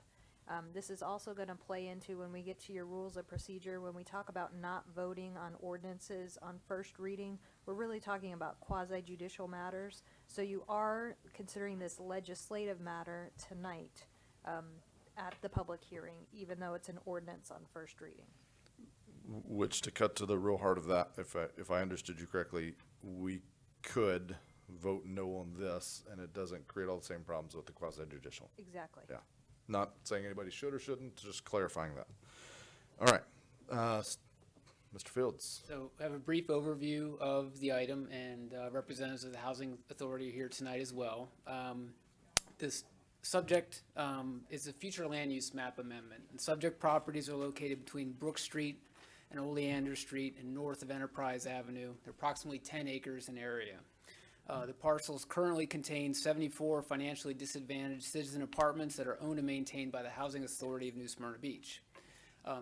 This is also going to play into when we get to your rules of procedure, when we talk about not voting on ordinances on first reading, we're really talking about quasi-judicial matters. So you are considering this legislative matter tonight at the public hearing, even though it's an ordinance on first reading. which, to cut to the real heart of that, if I understood you correctly, we could vote no on this, and it doesn't create all the same problems with the quasi judicial. Exactly. Yeah. Not saying anybody should or shouldn't, just clarifying that. All right. Mr. Fields. So I have a brief overview of the item, and representatives of the Housing Authority are here tonight as well. This subject is a future land use map amendment. And subject properties are located between Brook Street and Oleander Street and north of Enterprise Avenue. They're approximately 10 acres in area. The parcels currently contain 74 financially disadvantaged citizen apartments that are owned and maintained by the Housing Authority of New Smyrna Beach.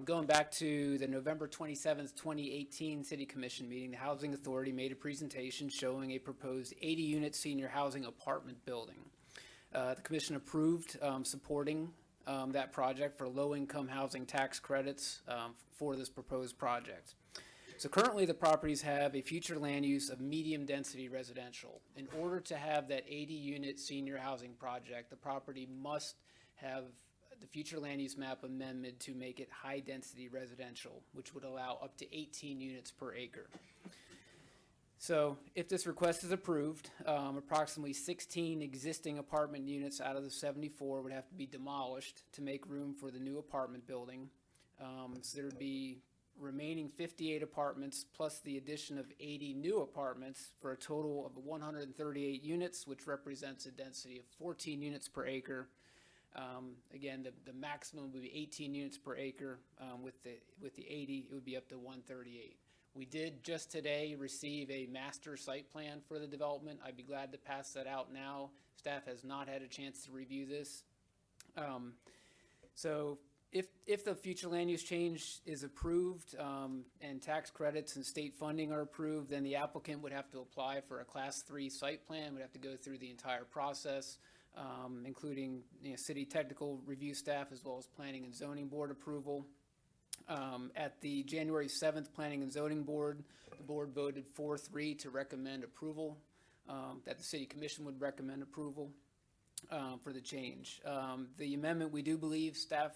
Going back to the November 27th, 2018 City Commission meeting, the Housing Authority made a presentation showing a proposed 80-unit senior housing apartment building. The Commission approved supporting that project for low-income housing tax credits for this proposed project. So currently, the properties have a future land use of medium-density residential. In order to have that 80-unit senior housing project, the property must have the future land use map amendment to make it high-density residential, which would allow up to 18 units per acre. So if this request is approved, approximately 16 existing apartment units out of the 74 would have to be demolished to make room for the new apartment building. So there would be remaining 58 apartments plus the addition of 80 new apartments for a total of 138 units, which represents a density of 14 units per acre. Again, the maximum would be 18 units per acre. With the 80, it would be up to 138. We did just today receive a master site plan for the development. I'd be glad to pass that out now. Staff has not had a chance to review this. So if the future land use change is approved and tax credits and state funding are approved, then the applicant would have to apply for a Class 3 site plan, would have to go through the entire process, including city technical review staff as well as planning and zoning board approval. At the January 7th Planning and Zoning Board, the board voted 4-3 to recommend approval, that the City Commission would recommend approval for the change. The amendment, we do believe, staff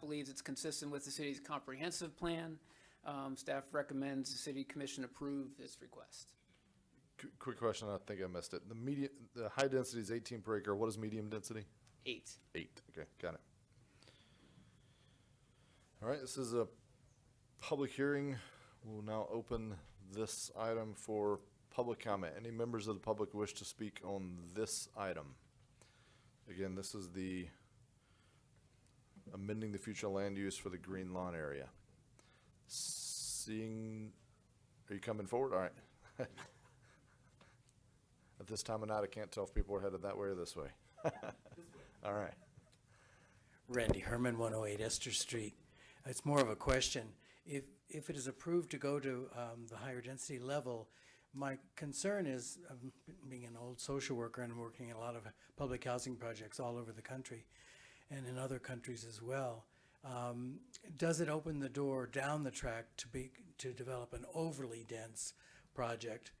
believes it's consistent with the city's comprehensive plan. Staff recommends the City Commission approve this request. Quick question, I think I missed it. The high density is 18 per acre. What is medium density? 8. 8, okay, got it. All right, this is a public hearing. We'll now open this item for public comment. Any members of the public wish to speak on this item? Again, this is the amending the future land use for the green lawn area. Are you coming forward? All right. At this time of night, I can't tell if people are headed that way or this way. All right. Randy Herman, 108 Esther Street. It's more of a question. If it is approved to go to the higher density level, my concern is, being an old social worker and working in a lot of public housing projects all over the country and in other countries as well, does it open the door down the track to develop an overly dense project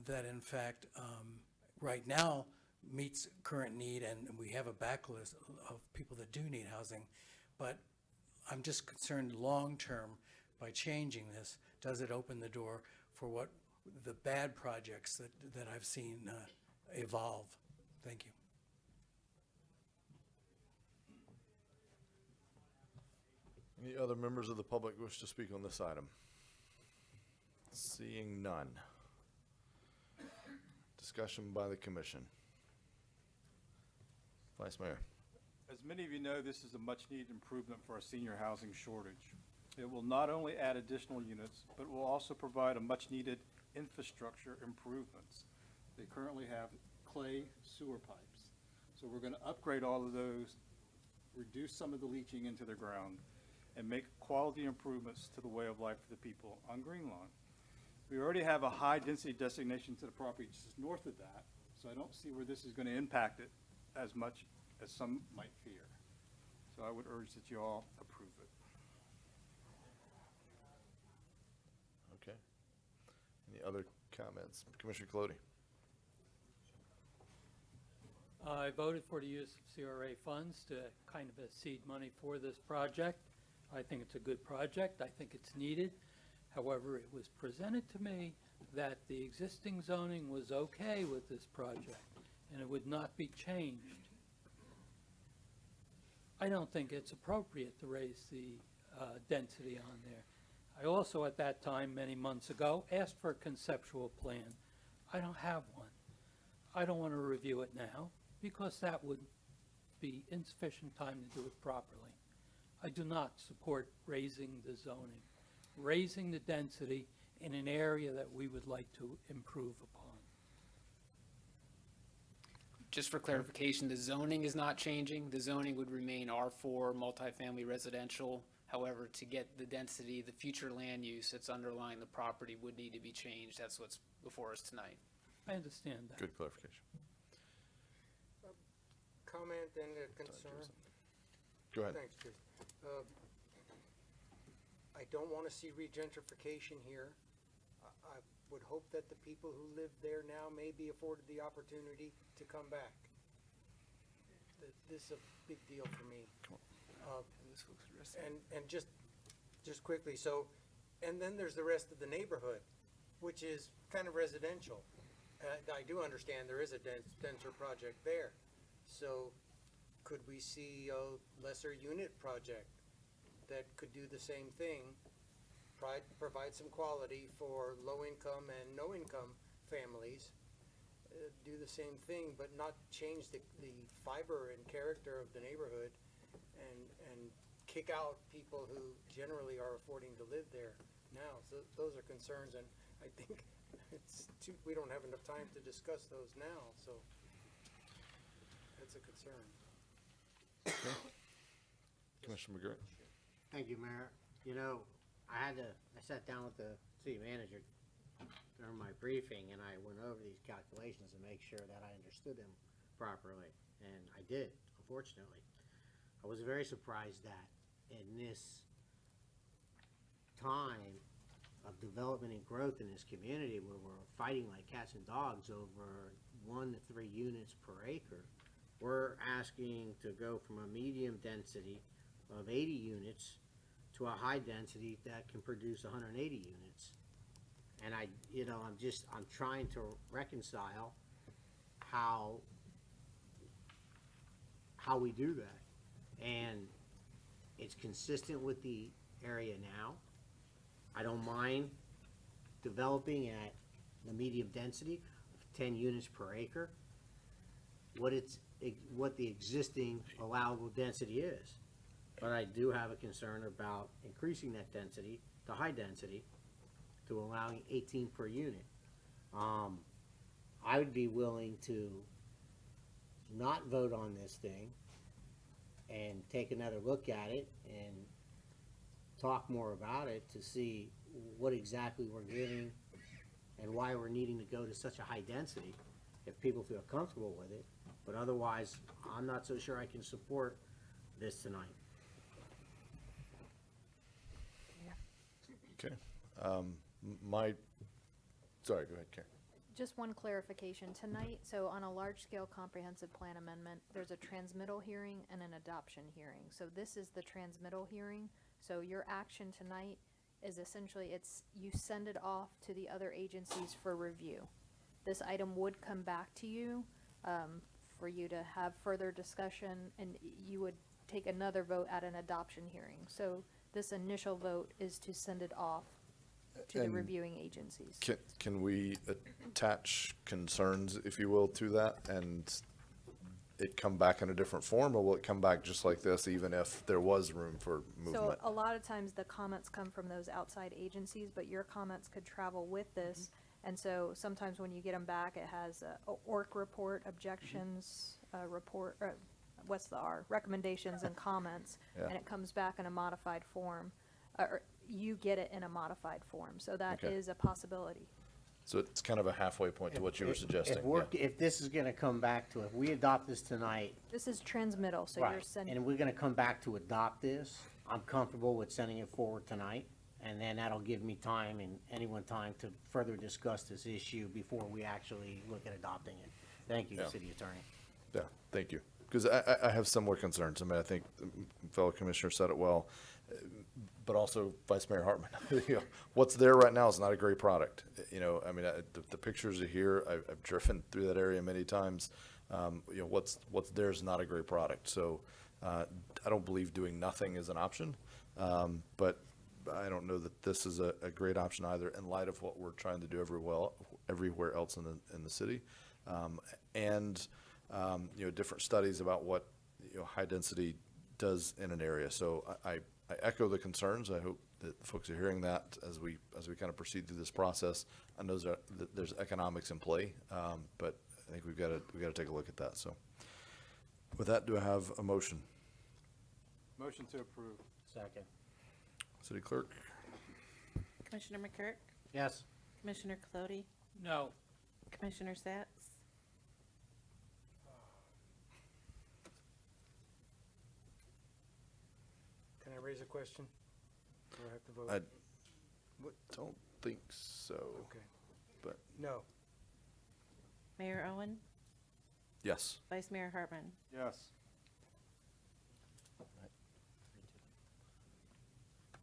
that in fact right now meets current need, and we have a backlist of people that do need housing, but I'm just concerned long-term by changing this, does it open the door for what the bad projects that I've seen evolve? Thank you. Any other members of the public wish to speak on this item? Seeing none. Discussion by the commission. Vice Mayor. As many of you know, this is a much-needed improvement for our senior housing shortage. It will not only add additional units, but will also provide a much-needed infrastructure improvements. They currently have clay sewer pipes. So we're going to upgrade all of those, reduce some of the leaching into the ground, and make quality improvements to the way of life for the people on Green Lawn. We already have a high-density designation to the property just north of that, so I don't see where this is going to impact it as much as some might fear. So I would urge that you all approve it. Okay. Any other comments? Commissioner Colodi. I voted for the use of CRA funds to kind of seed money for this project. I think it's a good project. I think it's needed. However, it was presented to me that the existing zoning was okay with this project and it would not be changed. I don't think it's appropriate to raise the density on there. I also, at that time, many months ago, asked for a conceptual plan. I don't have one. I don't want to review it now because that would be insufficient time to do it properly. I do not support raising the zoning, raising the density in an area that we would like to improve upon. Just for clarification, the zoning is not changing. The zoning would remain R4 multifamily residential. However, to get the density, the future land use that's underlying the property would need to be changed. That's what's before us tonight. I understand that. Good clarification. Comment and a concern. Go ahead. Thanks, Chris. I don't want to see regentrification here. I would hope that the people who live there now may be afforded the opportunity to come back. This is a big deal for me. And just quickly, so, and then there's the rest of the neighborhood, which is kind of residential. I do understand there is a denser project there. So could we see a lesser unit project that could do the same thing, provide some quality for low-income and no-income families, do the same thing, but not change the fiber and character of the neighborhood and kick out people who generally are affording to live there now. So those are concerns, and I think we don't have enough time to discuss those now, so that's a concern. Commissioner McGirt? Thank you, Mayor. You know, I sat down with the city manager during my briefing, and I went over these calculations to make sure that I understood them properly, and I did, unfortunately. I was very surprised that in this time of development and growth in this community, where we're fighting like cats and dogs over 1 to 3 units per acre, we're asking to go from a medium density of 80 units to a high density that can produce 180 units. And I'm trying to reconcile how we do that. And it's consistent with the area now. I don't mind developing at the medium density of 10 units per acre, what the existing allowable density is. But I do have a concern about increasing that density to high density to allowing 18 per unit. I would be willing to not vote on this thing and take another look at it and talk more about it to see what exactly we're getting and why we're needing to go to such a high density if people feel comfortable with it. But otherwise, I'm not so sure I can support this tonight. Okay. Sorry, go ahead, Karen. Just one clarification tonight. So on a large-scale comprehensive plan amendment, there's a transmittal hearing and an adoption hearing. So this is the transmittal hearing. So your action tonight is essentially you send it off to the other agencies for review. This item would come back to you for you to have further discussion, and you would take another vote at an adoption hearing. So this initial vote is to send it off to the And reviewing agencies. Can we attach concerns, if you will, to that, and it come back in a different form, or will it come back just like this, even if there was room for movement? So a lot of times the comments come from those outside agencies, but your comments could travel with this. And so sometimes when you get them back, it has a ORC report, objections, report, what's the R? Recommendations and comments, Yeah. and it comes back in a modified form. Or you get it in a modified form, so that Okay. is a possibility. So it's kind of a halfway point to what you were suggesting. If this is gonna come back to, if we adopt this tonight, This is transmittal, so you're right, sending. and we're gonna come back to adopt this, I'm comfortable with sending it forward tonight. And then that'll give me time and anyone time to further discuss this issue before we actually look at adopting it. Thank you, Yeah. City Attorney. Yeah, thank you. Because I have similar concerns. I mean, I think the fellow commissioner said it well. but also Vice Mayor Hartman. You know, what's there right now is not a great product. You know, I mean, the pictures are here. I've driven through that area many times. You know, what's there is not a great product. So I don't believe doing nothing is an option. But I don't know that this is a great option either in light of what we're trying to do everywhere else in the city. You know, different studies about what, you know, high density does in an area. So I echo the concerns. I hope that folks are hearing that as we kind of proceed through this process. I know that there's economics in play, but I think we've got to take a look at that. So with that, do I have a motion? Motion to approve. Second. City Clerk? Commissioner McGurk? Yes. Commissioner Clody? No. Commissioner Sacks? Can I raise a question? Do I have to vote? I don't think so. Okay. But No. Mayor Owen? yes. Vice Mayor Hartman? Yes.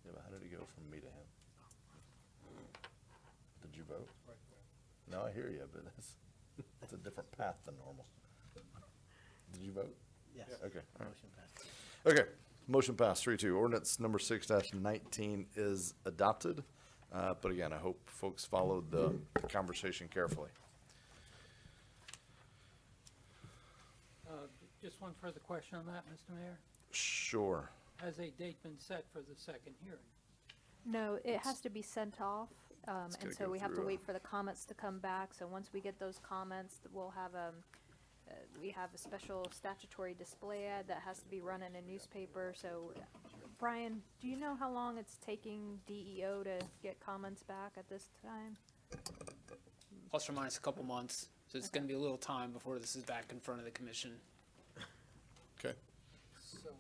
Yeah, but how did it go from me to him? Did you vote? No, I hear you, but it's a different path than normal. Did you vote? Yes. Okay. All right. Motion passed. Okay, motion passed, 3-2. Ordinance number 6-19 is adopted. But again, I hope folks followed the conversation carefully. Just one further question on that, Mr. Mayor. Sure. Has a date been set for the second hearing? No, it has to be sent off, gotta and so go we have to through, wait for the comments to come back. So once we get those comments, we'll have we have a special statutory display ad that has to be run in a newspaper. So, Brian, do you know how long it's taking DEO to get comments back at this time? Plus or minus a couple months. So it's going to be a little time before this is back in front of the commission. Okay. So,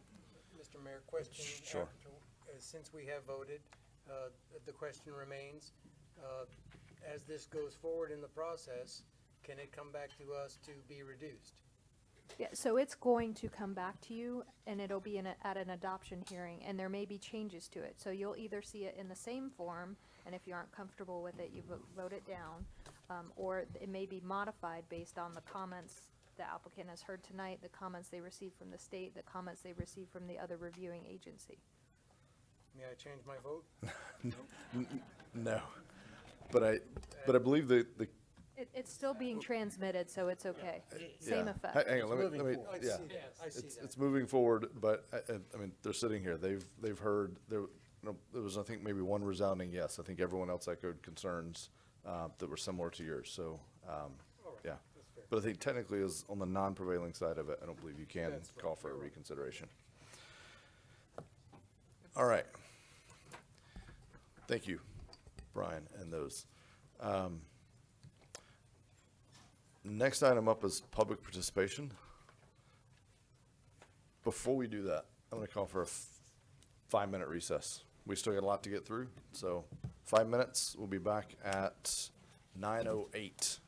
Mr. Mayor, question. Sure. Since we have voted, the question remains, as this goes forward in the process, can it come back to us to be reduced? Yeah, so it's going to come back to you, and it'll be at an adoption hearing, and there may be changes to it. So you'll either see it in the same form, and if you aren't comfortable with it, you vote it down, or it may be modified based on the comments the applicant has heard tonight, the comments they received from the state, the comments they received from the other reviewing agency. May I change my vote? No. But I believe the It's still being transmitted, so it's okay. Same yeah. effect. Hang on, let me, I yeah. see that. I see that. It's moving forward, but I mean, they're sitting here. They've heard, there was, I think, maybe one resounding yes. I think everyone else echoed concerns that were similar to yours, so, yeah. But I think technically is on the non-prevailing side of it, I don't believe you can call for a reconsideration. All right. Thank you, Brian, and those. Next item up is public participation. Before we do that, I'm going to call for a 5-minute recess. We still got a lot to get through, so 5 minutes. We'll be back at 9:08.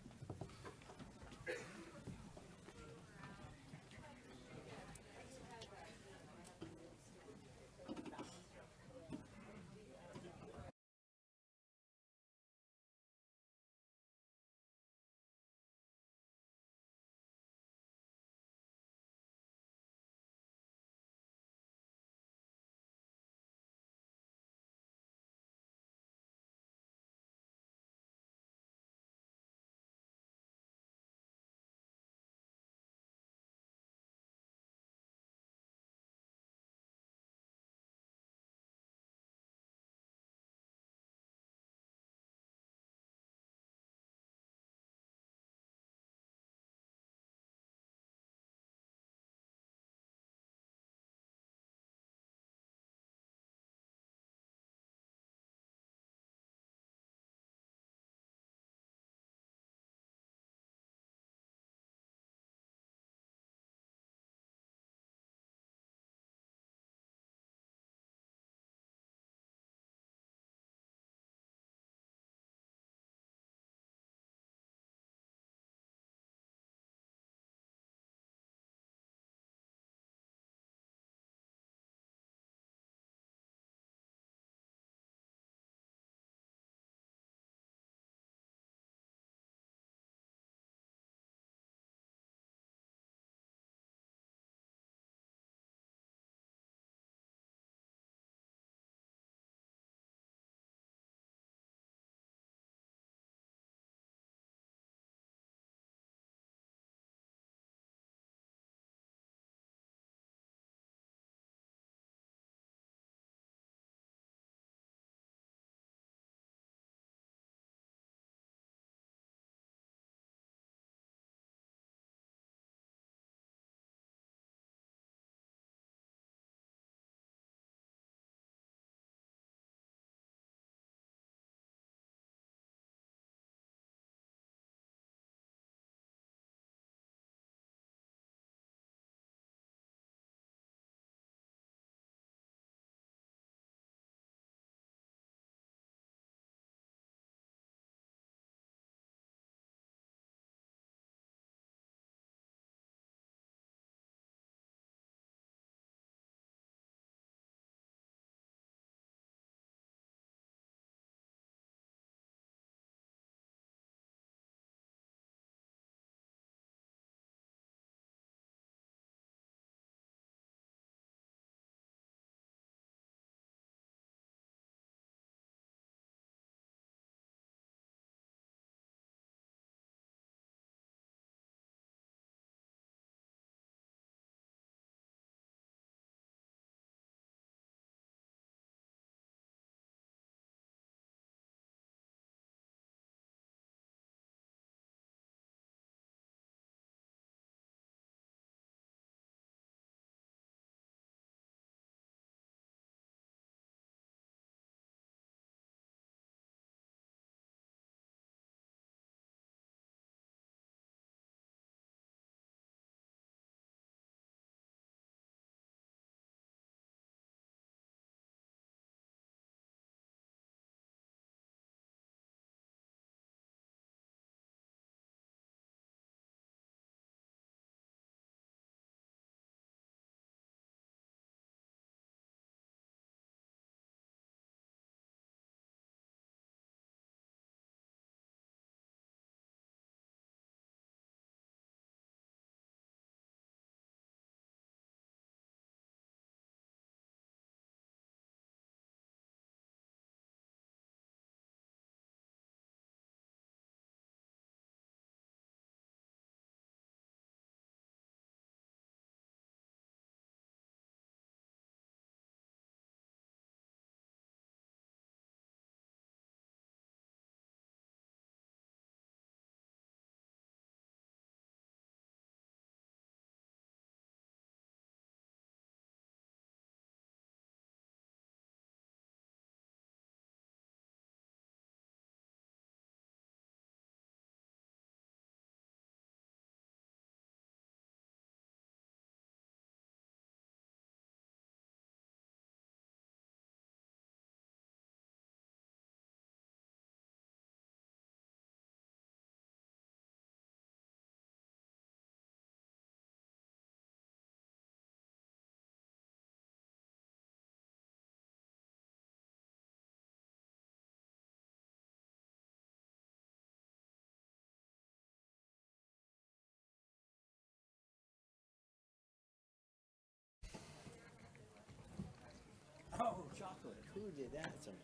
Oh, chocolate. Who did that to me?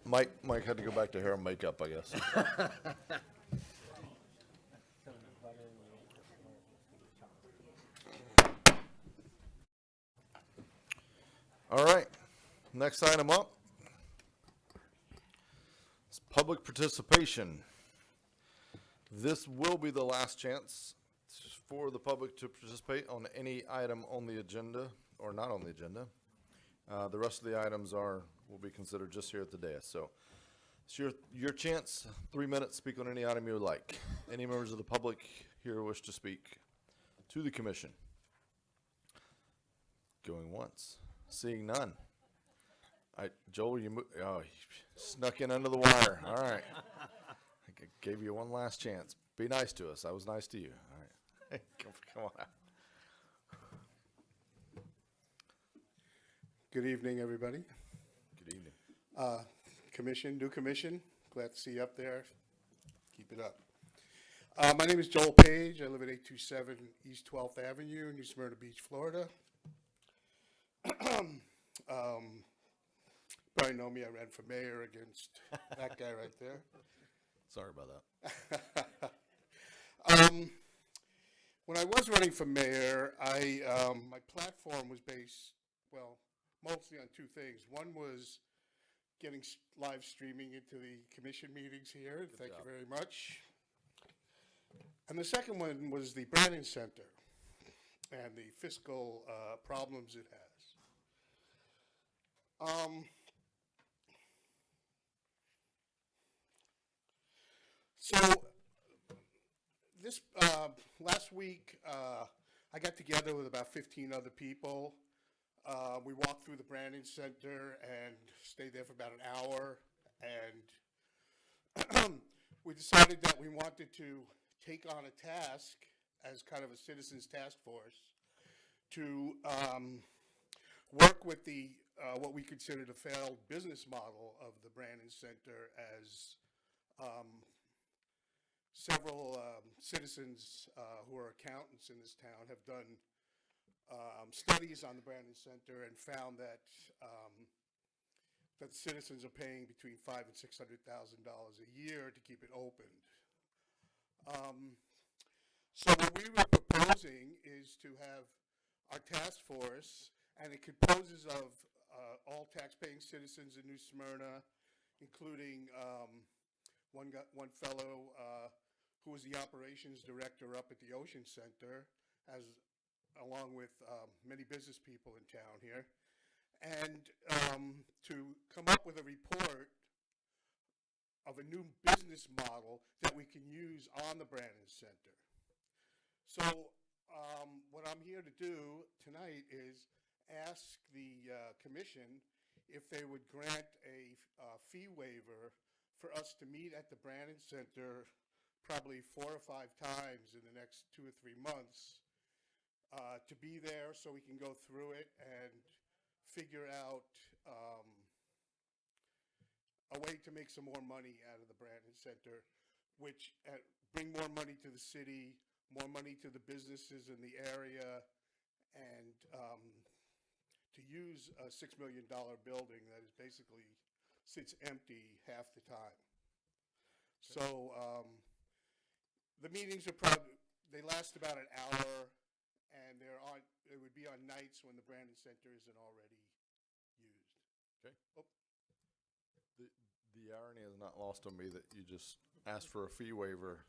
Mike had to go back to hair and makeup, I guess. All right, next item up is public participation. This will be the last chance for the public to participate on any item on the agenda or not on the agenda. The rest of the items will be considered just here at the dais. So it's your chance, 3 minutes, speak on any item you would like. Any members of the public here wish to speak to the commission? Going once, seeing none. Joel, you snuck in under the wire. All right. I gave you one last chance. Be nice to us. I was nice to you. All right. Come on out. Good evening, everybody. Good evening. Commission, new commission. Glad to see you up there. Keep it up. My name is Joel Page. I live at 827 East 12th Avenue, New Smyrna Beach, Florida. Probably know me. I ran for mayor against that guy right there. Sorry about that. When I was running for mayor, my platform was based, well, mostly on two things. One was getting live streaming into the commission meetings here. Thank you very much. And the second one was the Brandon Center and the fiscal problems it has. So this last week, I got together with about 15 other people. We walked through the Brandon Center and stayed there for about an hour. And we decided that we wanted to take on a task as kind of a citizens task force to work with the what we considered a failed business model of the Brandon Center, as several citizens who are accountants in this town have done studies on the Brandon Center and found that that citizens are paying between $500,000 and $600,000 a year to keep it opened. So what we were proposing is to have our task force, and it composes of all tax-paying citizens in New Smyrna, including one fellow who was the operations director up at the Ocean Center, along with many business people in town here, and to come up with a report of a new business model that we can use on the Brandon Center. So what I'm here to do tonight is ask the commission if they would grant a fee waiver for us to meet at the Brandon Center probably 4 or 5 times in the next 2 or 3 months, to be there so we can go through it and figure out a way to make some more money out of the Brandon Center, which bring more money to the city, more money to the businesses in the area, and to use a $6 million building that is basically sits empty half the time. So the meetings are they last about an hour, and it would be on nights when the Brandon Center isn't already used. Okay. Oh. The irony is not lost on me that you just asked for a fee waiver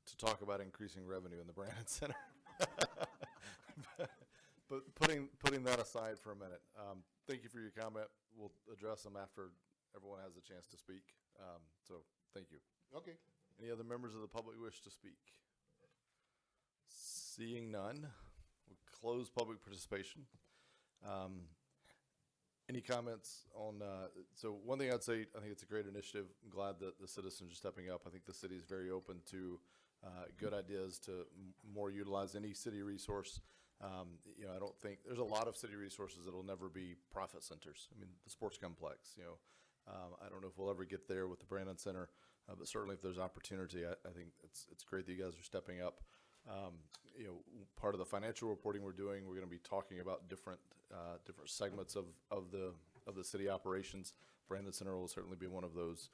to talk about increasing revenue in the Brandon Center. But putting that aside for a minute, thank you for your comment. We'll address them after everyone has a chance to speak. So thank you. Okay. Any other members of the public wish to speak? Seeing none, we'll close public participation. Any comments on, so one thing I'd say, I think it's a great initiative. I'm glad that the citizens are stepping up. I think the city is very open to good ideas to more utilize any city resource. I don't think, there's a lot of city resources that will never be profit centers. I mean, the sports complex, I don't know if we'll ever get there with the Brandon Center, but certainly if there's opportunity, I think it's great that you guys are stepping up. You know, part of the financial reporting we're doing, we're going to be talking about different segments of the city operations. Brandon Center will certainly be one of those.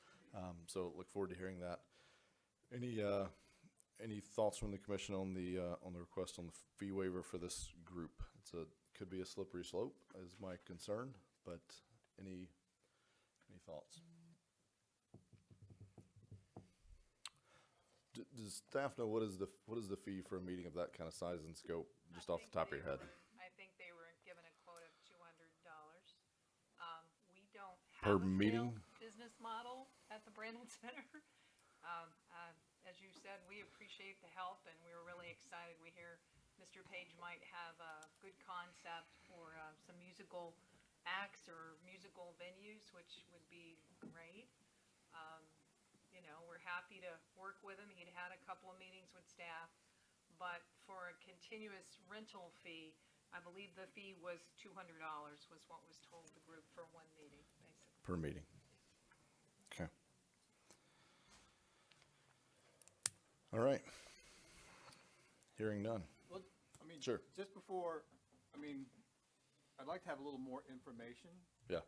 So look forward to hearing that. Any thoughts from the commission on the request on the fee waiver for this group? Could be a slippery slope, is my concern, but any thoughts? Does staff know what is the fee for a meeting of that kind of size and scope, just off the top of your head? I think they were given a quote of $200. We don't Per have a meeting? sales business model at the Brandon Center. As you said, we appreciate the help, and we were really excited. We hear Mr. Page might have a good concept for some musical acts or musical venues, which would be great. You know, we're happy to work with him. He'd had a couple of meetings with staff, but for a continuous rental fee, I believe the fee was $200 was what was told the group for one meeting, basically. Per meeting. Okay. All right. Hearing none. Well, I mean, Sure. just before, I mean, I'd like to have a little more information Yeah.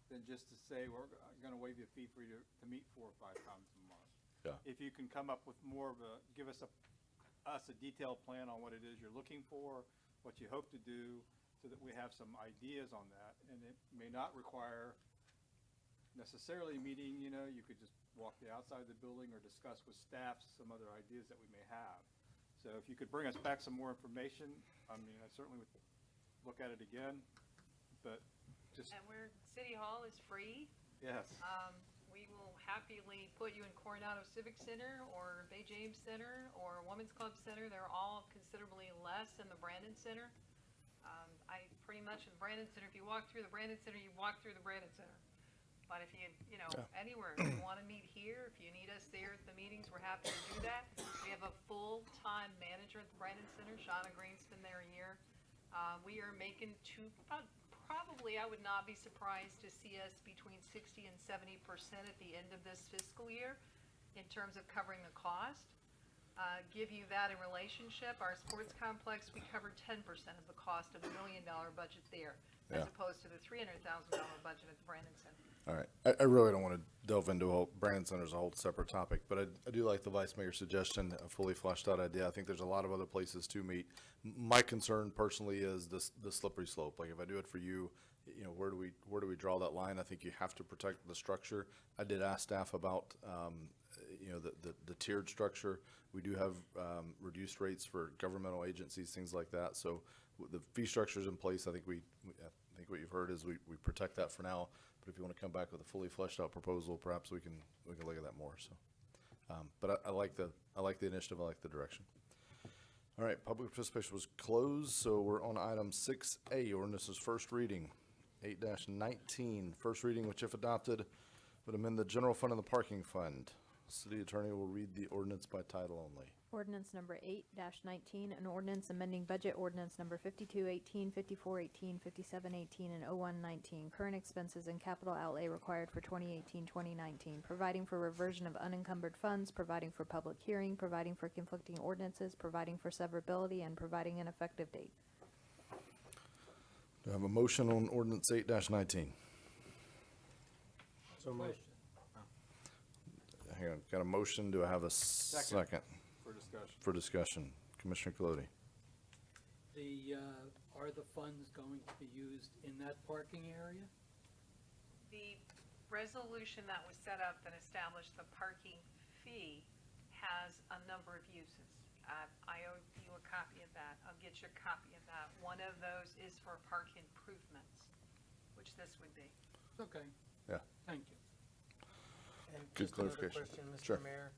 than just to say, we're going to waive the fee for you to meet 4 or 5 times a month. Yeah. If you can come up with more of give us a detailed plan on what it is you're looking for, what you hope to do, so that we have some ideas on that. And it may not require necessarily a meeting, you know, you could just walk the outside of the building or discuss with staff some other ideas that we may have. So if you could bring us back some more information, I mean, I certainly would look at it again, but just, And City Hall is free. yes. We will happily put you in Coronado Civic Center or Bay James Center or Women's Club Center. They're all considerably less than the Brandon Center. I pretty much in the Brandon Center, if you walk through the Brandon Center, you walk through the Brandon Center. But if you know, anywhere, if you want to meet here, if you need us there at the meetings, we're happy to do that. We have a full-time manager at the Brandon Center. Shauna Green's been there a year. We are making probably, I would not be surprised to see us between 60 and 70% at the end of this fiscal year in terms of covering the cost. Give you that in relationship, our sports complex, we covered 10% of the cost of $1 million budget there, as opposed to the $300,000 budget at the Brandon Center. All right. I really don't want to delve into Brandon Center's a whole separate topic, but I do like the Vice Mayor's suggestion, a fully fleshed out idea. I think there's a lot of other places to meet. My concern personally is the slippery slope. Like if I do it for you, you know, where do we draw that line? I think you have to protect the structure. I did ask staff about, you know, the tiered structure. We do have reduced rates for governmental agencies, things like that. So the fee structure is in place. I think I think what you've heard is we protect that for now. But if you want to come back with a fully fleshed out proposal, perhaps we can look at that more. So, but I like the initiative. I like the direction. All right, public participation was closed, so we're on item 6A, ordinance's first reading, 8-19, first reading, which if adopted, would amend the general fund and the parking fund. City attorney will read the ordinance by title only. Ordinance number 8-19, an ordinance amending budget ordinance number 5218, 5418, 5718, and 0119, current expenses and capital outlay required for 2018-2019, providing for reversion of unencumbered funds, providing for public hearing, providing for conflicting ordinances, providing for severability, and providing an effective date. Do I have a motion on ordinance 8-19? So moved. Hang on, got a motion. Do I have a second? For discussion. For discussion. Commissioner Colodi. Are the funds going to be used in that parking area? The resolution that was set up that established the parking fee has a number of uses. I owe you a copy of that. I'll get you a copy of that. One of those is for park improvements, which this would be. Okay, Yeah. thank you. And Good just another clarification. question, Mr. Sure. Mayor.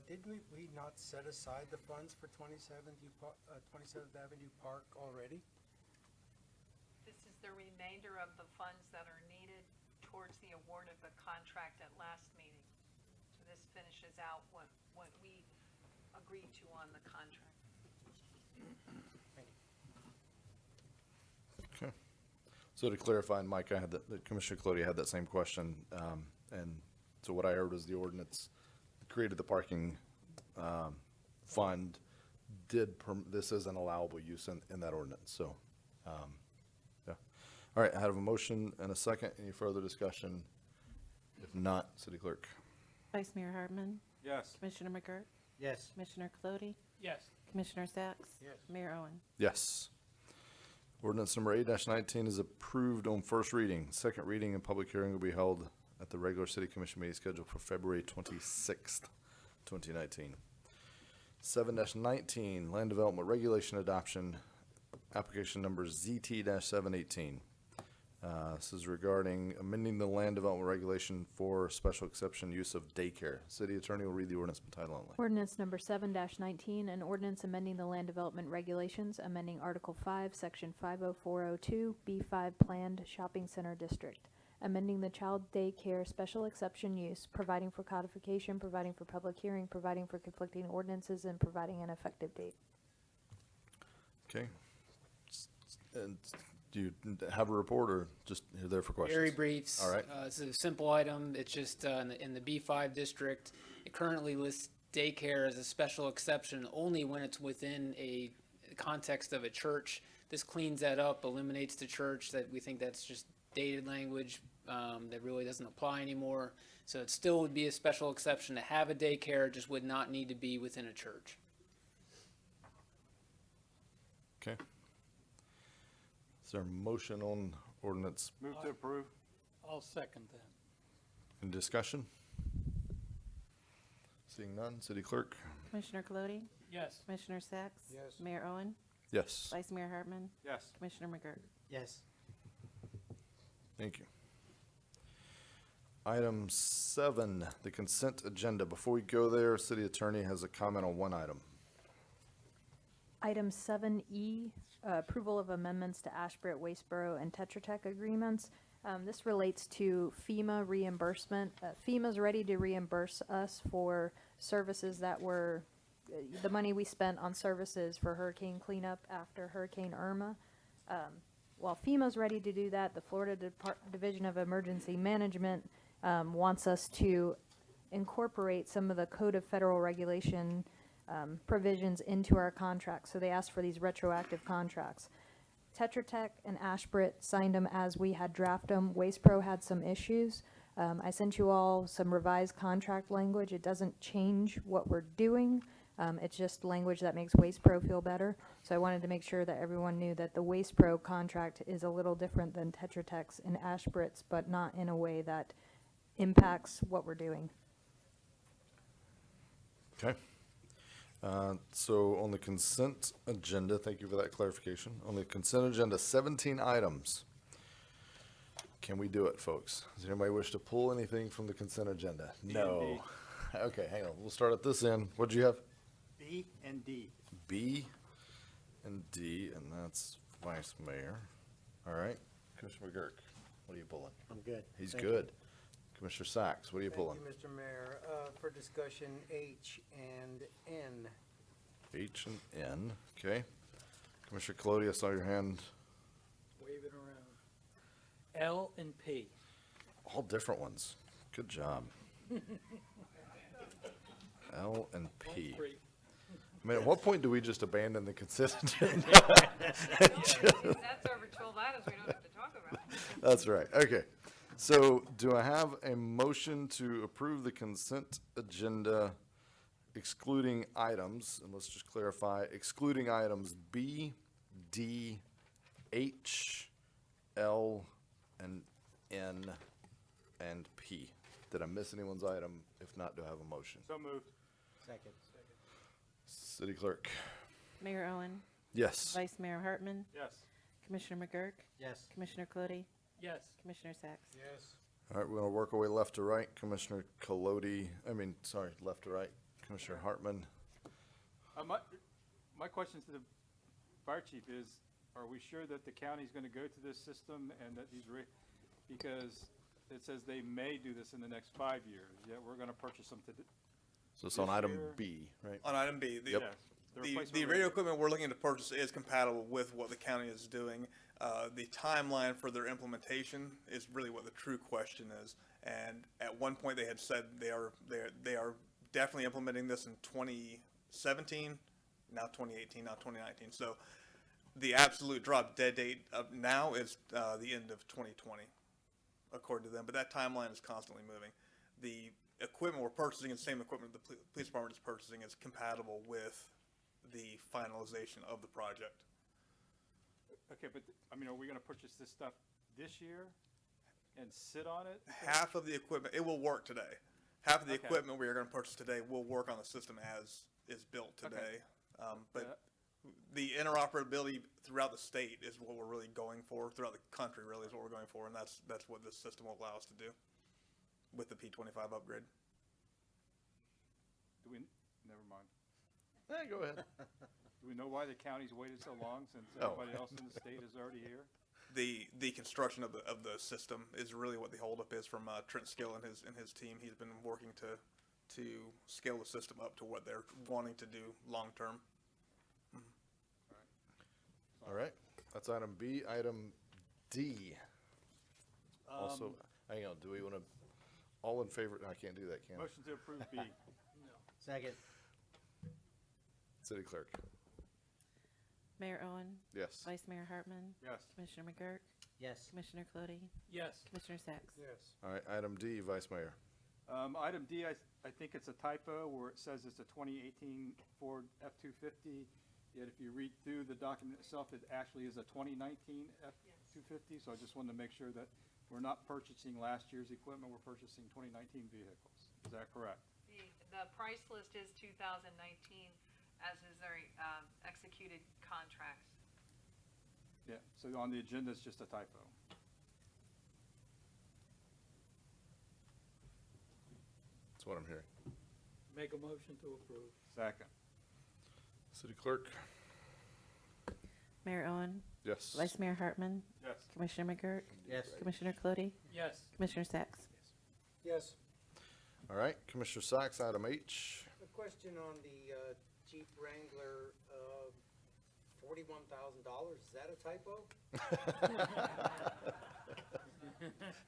Didn't we not set aside the funds for 27th Avenue Park already? This is the remainder of the funds that are needed towards the award of the contract at last meeting. So this finishes out what we agreed to on the contract. Okay. So to clarify, and Mike, I had Commissioner Colodi had that same question, and so what I heard was the ordinance created the parking fund, this is an allowable use in that ordinance, so, yeah. All right, I have a motion and a second. Any further discussion? If not, City Clerk. Vice Mayor Hartman, Yes. Commissioner McGurk, Yes. Commissioner Clody, Yes. Commissioner Sacks. Yes. Mayor Owen. Yes. Ordinance number 8-19 is approved on first reading. Second reading and public hearing will be held at the regular city commission meeting scheduled for February 26th, 2019. 7-19, land development regulation adoption, application number ZT-718. This is regarding amending the land development regulation for special exception use of daycare. City attorney will read the ordinance by title only. Ordinance number 7-19, an ordinance amending the land development regulations, amending Article 5, Section 50402, B5 Planned Shopping Center District, amending the child daycare special exception use, providing for codification, providing for public hearing, providing for conflicting ordinances, and providing an effective date. Okay. And do you have a report or just you're there for questions? Very brief. All right. It's a simple item. It's just in the B5 district, it currently lists daycare as a special exception only when it's within a context of a church. This cleans that up, eliminates the church. That we think that's just dated language that really doesn't apply anymore. So it still would be a special exception to have a daycare, just would not need to be within a church. Okay. Is there a motion on ordinance Move to approve. I'll second that. in discussion? Seeing none, City Clerk? Commissioner Clody, Yes. Commissioner Sacks. Yes. Mayor Owen, Yes. Vice Mayor Hartman, Yes. Commissioner McGurk. Yes. Thank you. Item 7, the consent agenda. Before we go there, City Attorney has a comment on one item. Item 7E, approval of amendments to Ashbrook, Wasteboro, and Tetra Tech agreements. This relates to FEMA reimbursement. FEMA's ready to reimburse us for services that were, the money we spent on services for hurricane cleanup after Hurricane Irma. While FEMA's ready to do that, the Florida Division of Emergency Management wants us to incorporate some of the Code of Federal Regulation provisions into our contracts. So they asked for these retroactive contracts. Tetra Tech and Ashbrook signed them as we had drafted them. WastePro had some issues. I sent you all some revised contract language. It doesn't change what we're doing. It's just language that makes WastePro feel better. So I wanted to make sure that everyone knew that the WastePro contract is a little different than Tetra Tech's and Ashbrook's, but not in a way that impacts what we're doing. Okay. So on the consent agenda, thank you for that clarification. On the consent agenda, 17 items. Can we do it, folks? Does anybody wish to pull anything from the consent agenda? No. Okay, hang on. We'll start at this end. What'd you have? B and D. B and D, and that's Vice Mayor. All right. Commissioner McGurk, what are you pulling? I'm good. He's Thank good. Commissioner Sacks, what are you pulling? Thank you, Mr. Mayor. For discussion, H and N. H and N, okay. Commissioner Clody, I saw your hand. Wave it around. L and P. All different ones. Good job. L and P. Three. I mean, at what point do we just abandon the consent agenda? That's over 12 items we don't have to talk about. That's right. Okay. So do I have a motion to approve the consent agenda excluding items, and let's just clarify, excluding items B, D, H, L, and N, and P? Did I miss anyone's item? If not, do I have a motion? So moved. Second. City Clerk? Mayor Owen, Yes. Vice Mayor Hartman, Yes. Commissioner McGurk, Yes. Commissioner Clody, Yes. Commissioner Sacks. Yes. All right, we're gonna work our way left to right. Commissioner left to right. Commissioner Hartman. My question to the fire chief is, are we sure that the county's gonna go to this system and that because it says they may do this in the next 5 years, yet we're gonna purchase them So it's on this item year. B, right? On item B, the, Yep. Yes, the replacement radio equipment we're looking to purchase is compatible with what the county is doing. The timeline for their implementation is really what the true question is. And at one point, they had said they are definitely implementing this in 2017, now 2018, now 2019. So the absolute drop dead date of now is the end of 2020, according to them. But that timeline is constantly moving. The equipment we're purchasing is the same equipment the police department is purchasing is compatible with the finalization of the project. Okay, but, I mean, are we gonna purchase this stuff this year and sit on it? Half of the equipment, it will work today. Half of the Okay. equipment we are going to purchase today will work on the system as is built today. But the interoperability throughout the state is what we're really going for, throughout the country really is what we're going for, and that's what this system will allow us to do with the P25 upgrade. Do we, never mind. Hey, go ahead. Do we know why the county's waited so long since Oh. everybody else in the state is already here? The construction of the system is really what the holdup is from Trent Skill and his team. He's been working to scale the system up to what they're wanting to do long term. All right, that's item B. Item D. Also, hang on, do we want to, all in favor, I can't do that, can I? Motion to approve B. Second. City Clerk. Mayor Owen, Yes. Vice Mayor Hartman, Yes. Commissioner McGurk, Yes. Commissioner Clody, Yes. Commissioner Sacks. Yes. All right, item D, Vice Mayor. Item D, I think it's a typo where it says it's a 2018 Ford F-250, yet if you read through the document itself, it actually is a 2019 F-250, so I just wanted to make sure that we're not purchasing last year's equipment, we're purchasing 2019 vehicles. Is that correct? The price list is 2019, as is their executed contracts. Yeah, so on the agenda, it's just a typo. That's what I'm hearing. Make a motion to approve. Second. City Clerk. Mayor Owen, Yes. Vice Mayor Hartman, Yes. Commissioner McGurk, Yes. Commissioner Clody, Yes. Commissioner Sacks. Yes. All right, Commissioner Sacks, item H. A question on the Jeep Wrangler, $41,000, is that a typo?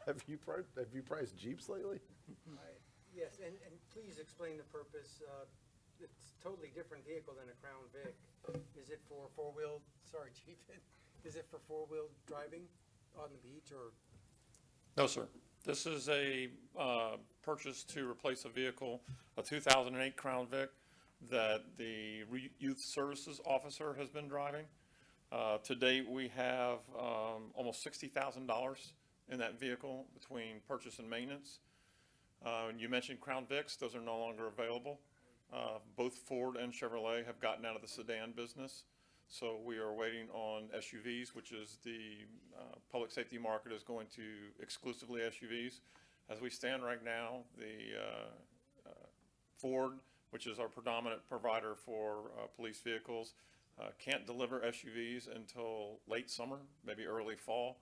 Have you priced Jeeps lately? Yes, and please explain the purpose. It's a totally different vehicle than a Crown Vic. Is it for four-wheel, sorry, Chief, is it for four-wheel driving on the beach or? No, sir. This is a purchase to replace a vehicle, a 2008 Crown Vic that the Youth Services Officer has been driving. To date, we have almost $60,000 in that vehicle between purchase and maintenance. You mentioned Crown Vics. Those are no longer available. Both Ford and Chevrolet have gotten out of the sedan business. So we are waiting on SUVs, which is the public safety market is going to exclusively SUVs. As we stand right now, the Ford, which is our predominant provider for police vehicles, can't deliver SUVs until late summer, maybe early fall,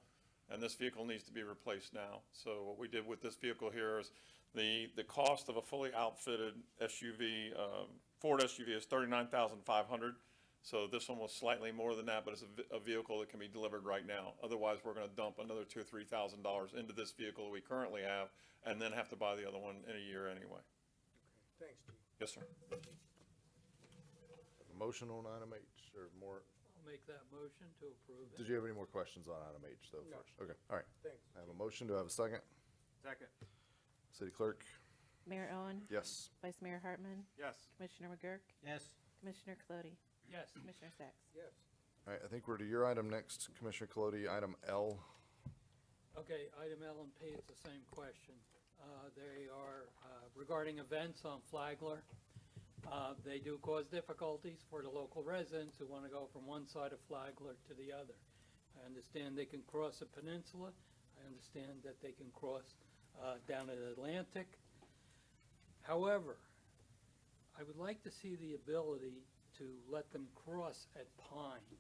and this vehicle needs to be replaced now. So what we did with this vehicle here is the cost of a fully outfitted SUV, Ford SUV is $39,500. So this one was slightly more than that, but it's a vehicle that can be delivered right now. Otherwise, we're going to dump another $2,000 or $3,000 into this vehicle we currently have, and then have to buy the other one in a year anyway. Thanks, Chief. Yes, sir. A motion on item H, or more? I'll make that motion to approve it. Did you have any more questions on item H, though, No. first? Okay, all right. Thanks. I have a motion. Do I have a second? Second. City Clerk? Mayor Owen, Yes. Vice Mayor Hartman, Yes. Commissioner McGurk, Yes. Commissioner Clody, Yes. Commissioner Sacks. Yes. All right, I think we're to your item next, Commissioner Colodi, item L. Okay, item L and P, it's the same question. They are regarding events on Flagler. They do cause difficulties for the local residents who want to go from one side of Flagler to the other. I understand they can cross a peninsula. I understand that they can cross down the Atlantic. However, I would like to see the ability to let them cross at Pine.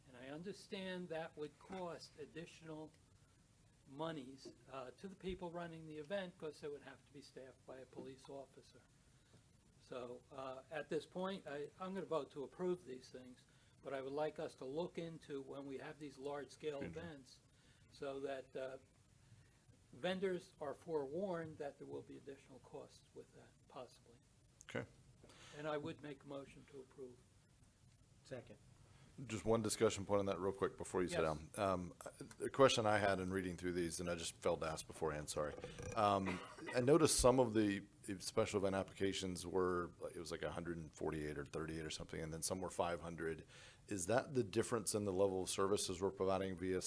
And I understand that would cost additional monies to the people running the event because they would have to be staffed by a police officer. So at this point, I'm going to vote to approve these things, but I would like us to look into when we have these large-scale events so that vendors are forewarned that there will be additional costs with that, possibly. Okay. And I would make a motion to approve. Second. Just one discussion point on that real quick before you sit Yes. down. The question I had in reading through these, and I just failed to ask beforehand, sorry. I noticed some of the special event applications were, it was like 148 or 38 or something, and then some were 500. Is that the difference in the level of services we're providing via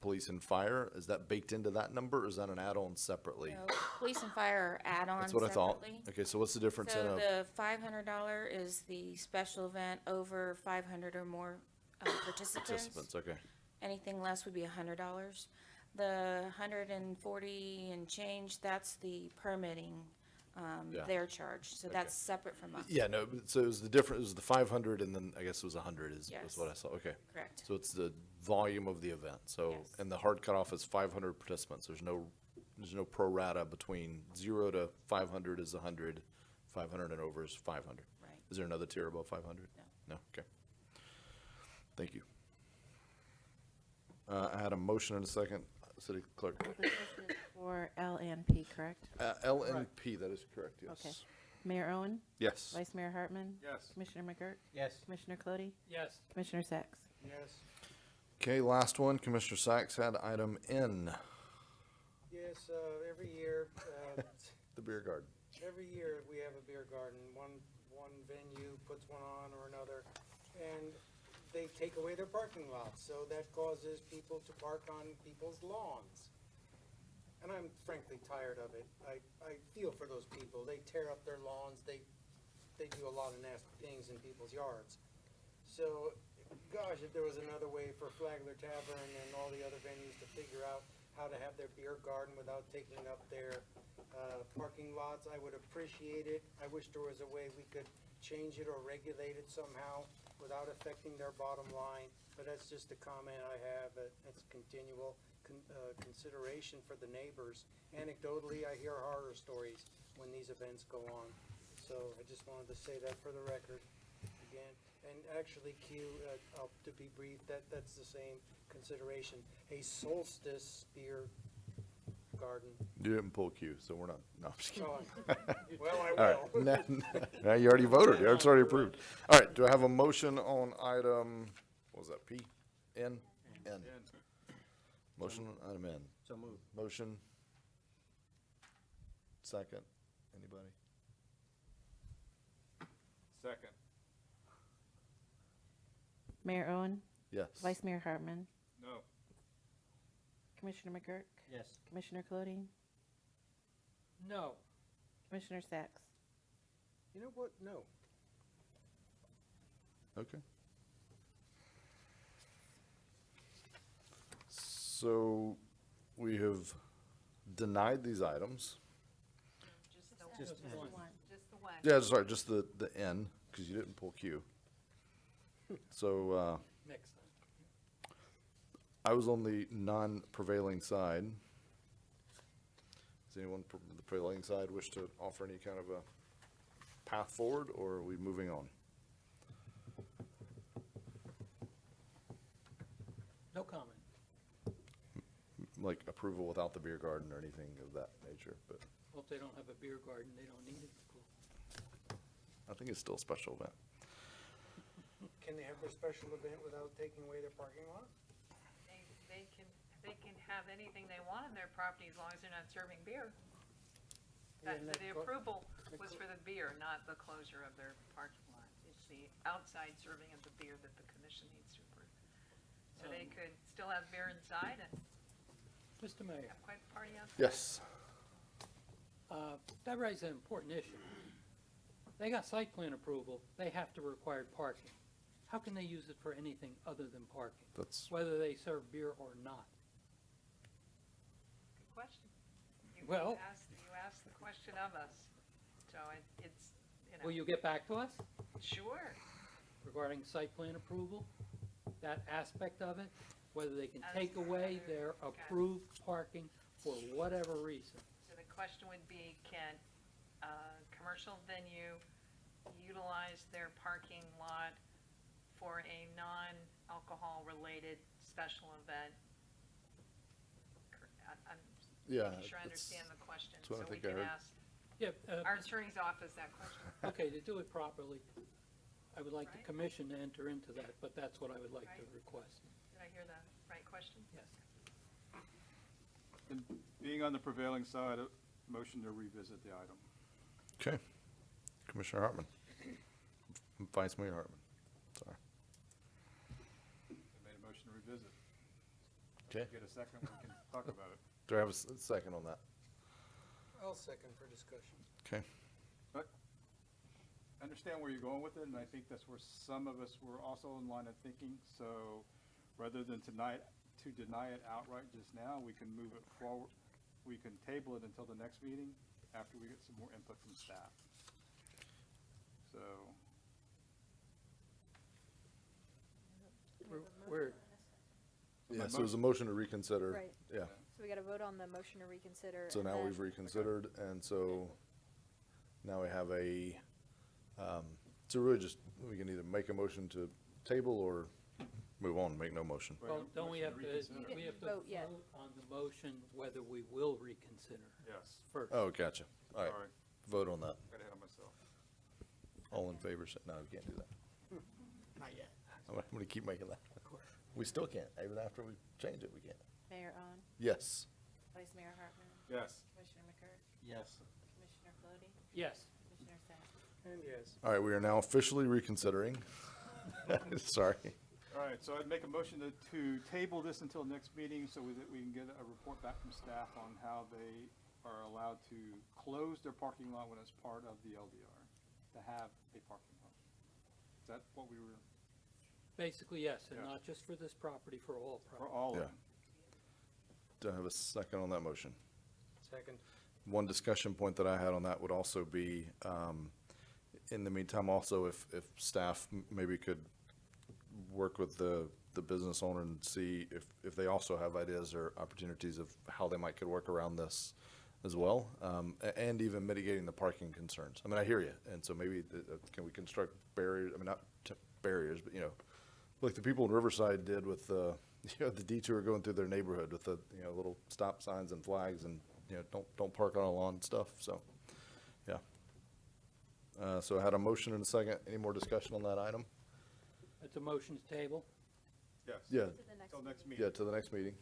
police and fire? Is that baked into that number, or is that an add-on separately? No, police and fire are add-ons That's what I thought. separately. Okay, so what's the difference in So a, the $500 is the special event over 500 or more participants. okay. Anything less would be $100. The 140 and change, that's the permitting, Yeah. their charge. So that's separate from us. Yeah, no, so it was the difference, it was the 500 and then I guess it was 100 is Yes. what I saw, okay. Correct. So it's the volume of the event, so, Yes. and the hard cutoff is 500 participants, there's no pro rata between 0 to 500 is 100, 500 and over is 500. Right. Is there another tier above 500? No. No, okay. Thank you. I had a motion and a second, City Clerk. This is for LNP, correct? LNP, that is correct, yes. Okay. Mayor Owen? Yes. Vice Mayor Hartman? Yes. Commissioner McGurk? Yes. Commissioner Clody? Yes. Commissioner Sacks? Yes. Okay, last one, Commissioner Sacks had item N, Yes, every year, the beer garden. every year we have a beer garden. One venue puts one on or another, and they take away their parking lots, so that causes people to park on people's lawns. And I'm frankly tired of it. I feel for those people. They tear up their lawns, they do a lot of nasty things in people's yards. So, gosh, if there was another way for Flagler Tavern and all the other venues to figure out how to have their beer garden without taking up their parking lots, I would appreciate it. I wish there was a way we could change it or regulate it somehow without affecting their bottom line, but that's just a comment I have. It's continual consideration for the neighbors. Anecdotally, I hear horror stories when these events go on. So I just wanted to say that for the record again. And actually, Q, to be brief, that's the same consideration. A solstice beer garden. You didn't pull Q, so we're not, no, I'm just kidding. Oh, well, I All will. right. Now, you already voted, it's already approved. All right, do I have a motion on item, what was that, P? N? N. Motion on item N. So moved. Motion. Second. Anybody? Second. Mayor Owen? Yes. Vice Mayor Hartman? No. Commissioner McGurk? Yes. Commissioner Clody? No. Commissioner Sacks? You know what? No. Okay. So, we have denied these items. Just Just N. the one. Yeah, sorry, just the N, because you didn't pull Q. So, Mixed. I was on the non-prevailing side. Does anyone from the prevailing side wish to offer any kind of a path forward, or are we moving on? No comment. Like approval without the beer garden or anything of that nature, but Well, if they don't have a beer garden, they don't need it. I think it's still a special event. Can they have their special event without taking away their parking lot? They can have anything they want on their property as long as they're not serving beer. Yeah, and The that approval was for the beer, not the closure of their parking lot. It's the outside serving of the beer that the commission needs to approve. So they could still have beer inside and Mr. Mayor, have quite a party outside. Yes. that raises an important issue. They got site plan approval, they have to require parking. How can they use it for anything other than parking, That's, whether they serve beer or not? Good question. You Well- asked the question of us. So it's, you know. Will you get back to us Sure. regarding site plan approval? That aspect of it, whether they can As take for away other- their okay. approved parking for whatever reason? So the question would be, can a commercial venue utilize their parking lot for a non-alcohol related special event? I'm yeah. making sure I it's- understand the question, that's so what I we think I can heard. ask Yeah, our attorney's office that question. okay, to do it properly, I would like the Right. commission to enter into that, but that's what I would like to Right. request. Did I hear the right question? Yes. And being on the prevailing side, a motion to revisit the item. Okay. Commissioner Hartman. Vice Mayor Hartman. Sorry. I made a motion to revisit. Okay. Get a second, we can talk about it. Do I have a second on that? I'll second for discussion. Okay. But I understand where you're going with it, and I think that's where some of us were also in line of thinking. So rather than deny it outright just now, we can move it forward. We can table it until the next meeting after we get some more input from staff. So, We're, Yes, it was a motion to reconsider. Right. Yeah. So we gotta vote on the motion to reconsider. So and now then- we've reconsidered, and so now we have a, so really just, we can either make a motion to table or move on, make no motion. well, don't we have to, didn't we have to vote yet. vote on the motion whether we will reconsider yes, first? Oh, gotcha. All right, sorry, vote on that. got ahead of myself. All in favor, say, no, we can't do that. Not yet. I'm gonna keep making that. We still can't, even after we change it, we can't. Mayor Owen, Yes. Vice Mayor Hartman, Yes. Commissioner McGurk, Yes. Commissioner Flody, Yes. Commissioner Sacks. And yes. All right, we are now officially reconsidering. Sorry. All right, so I'd make a motion to table this until next meeting so that we can get a report back from staff on how they are allowed to close their parking lot when it's part of the LDR, to have a parking lot. Is that what we were, Basically, yes, and Yeah. not just for this property, for all for property. all of Yeah. them? Do I have a second on that motion? Second. One discussion point that I had on that would also be, in the meantime, also if staff maybe could work with the business owner and see if they also have ideas or opportunities of how they might could work around this as well, and even mitigating the parking concerns. I mean, I hear you, and so maybe, can we construct barriers, I mean, not barriers, but, like the people in Riverside did with the, the detour going through their neighborhood with the, little stop signs and flags and, don't park on a lawn and stuff, so, yeah. So I had a motion and a second. Any more discussion on that item? It's a motion to table. Yes. Yeah, To the next Till next meeting. meeting. yeah, to the next meeting.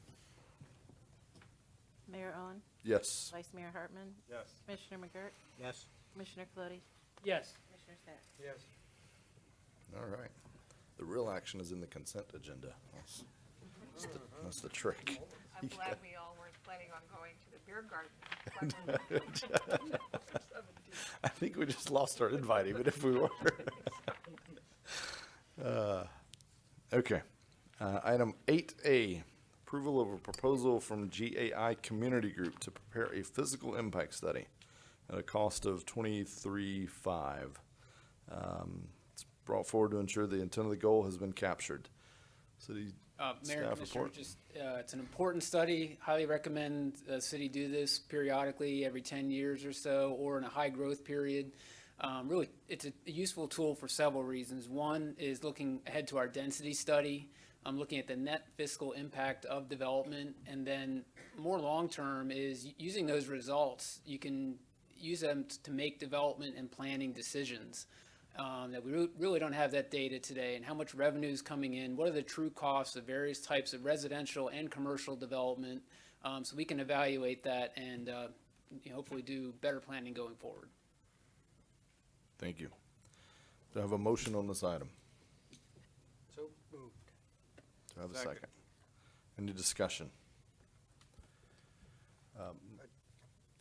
Mayor Owen, Yes. Vice Mayor Hartman, Yes. Commissioner McGurk, Yes. Commissioner Flody, Yes. Commissioner Sacks. Yes. All right. The real action is in the consent agenda. That's the trick. I'm glad we all weren't planning on going to the beer garden. I think we just lost our invite, even if we were. Okay. Item 8A, approval of a proposal from GAI Community Group to prepare a physical impact study at a cost of $23,500. It's brought forward to ensure the intent of the goal has been captured. City Mayor and staff Commissioner, report. just, it's an important study. Highly recommend the city do this periodically, every 10 years or so, or in a high growth period. Really, it's a useful tool for several reasons. One is looking ahead to our density study, looking at the net fiscal impact of development, and then more long-term is using those results. You can use them to make development and planning decisions. That we really don't have that data today, and how much revenue is coming in, what are the true costs of various types of residential and commercial development, so we can evaluate that and hopefully do better planning going forward. Thank you. Do I have a motion on this item? So moved. Do I have a Second. second? Any discussion?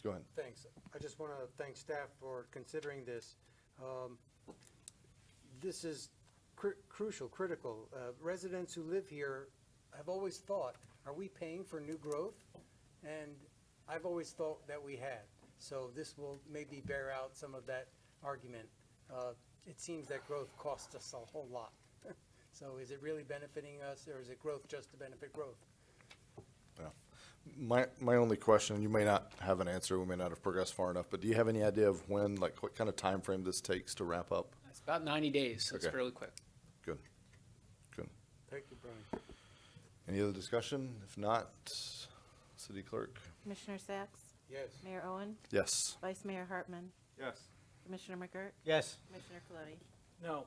Go ahead. Thanks. I just want to thank staff for considering this. This is crucial, critical. Residents who live here have always thought, are we paying for new growth? And I've always thought that we had. So this will maybe bear out some of that argument. It seems that growth costs us a whole lot. So is it really benefiting us, or is it growth just to benefit growth? Yeah. My only question, you may not have an answer, we may not have progressed far enough, but do you have any idea of when, like, what kind of time frame this takes to wrap up? It's about 90 days, so it's Okay. fairly quick. Good. Thank you, Brian. Any other discussion? If not, City Clerk? Commissioner Sacks, Yes. Mayor Owen, Yes. Vice Mayor Hartman, Yes. Commissioner McGurk, Yes. Commissioner Flody, No.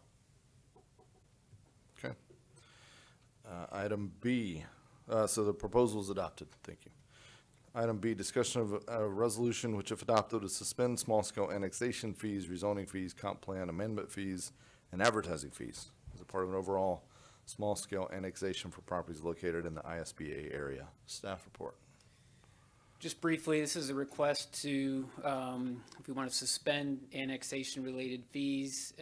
Item B, so the proposal is adopted. Thank you. Item B, discussion of a resolution which, if adopted, would suspend small-scale annexation fees, rezoning fees, comp plan amendment fees, and advertising fees as a part of an overall small-scale annexation for properties located in the ISBA area. Staff report. Just briefly, this is a request to, if we want to suspend annexation-related fees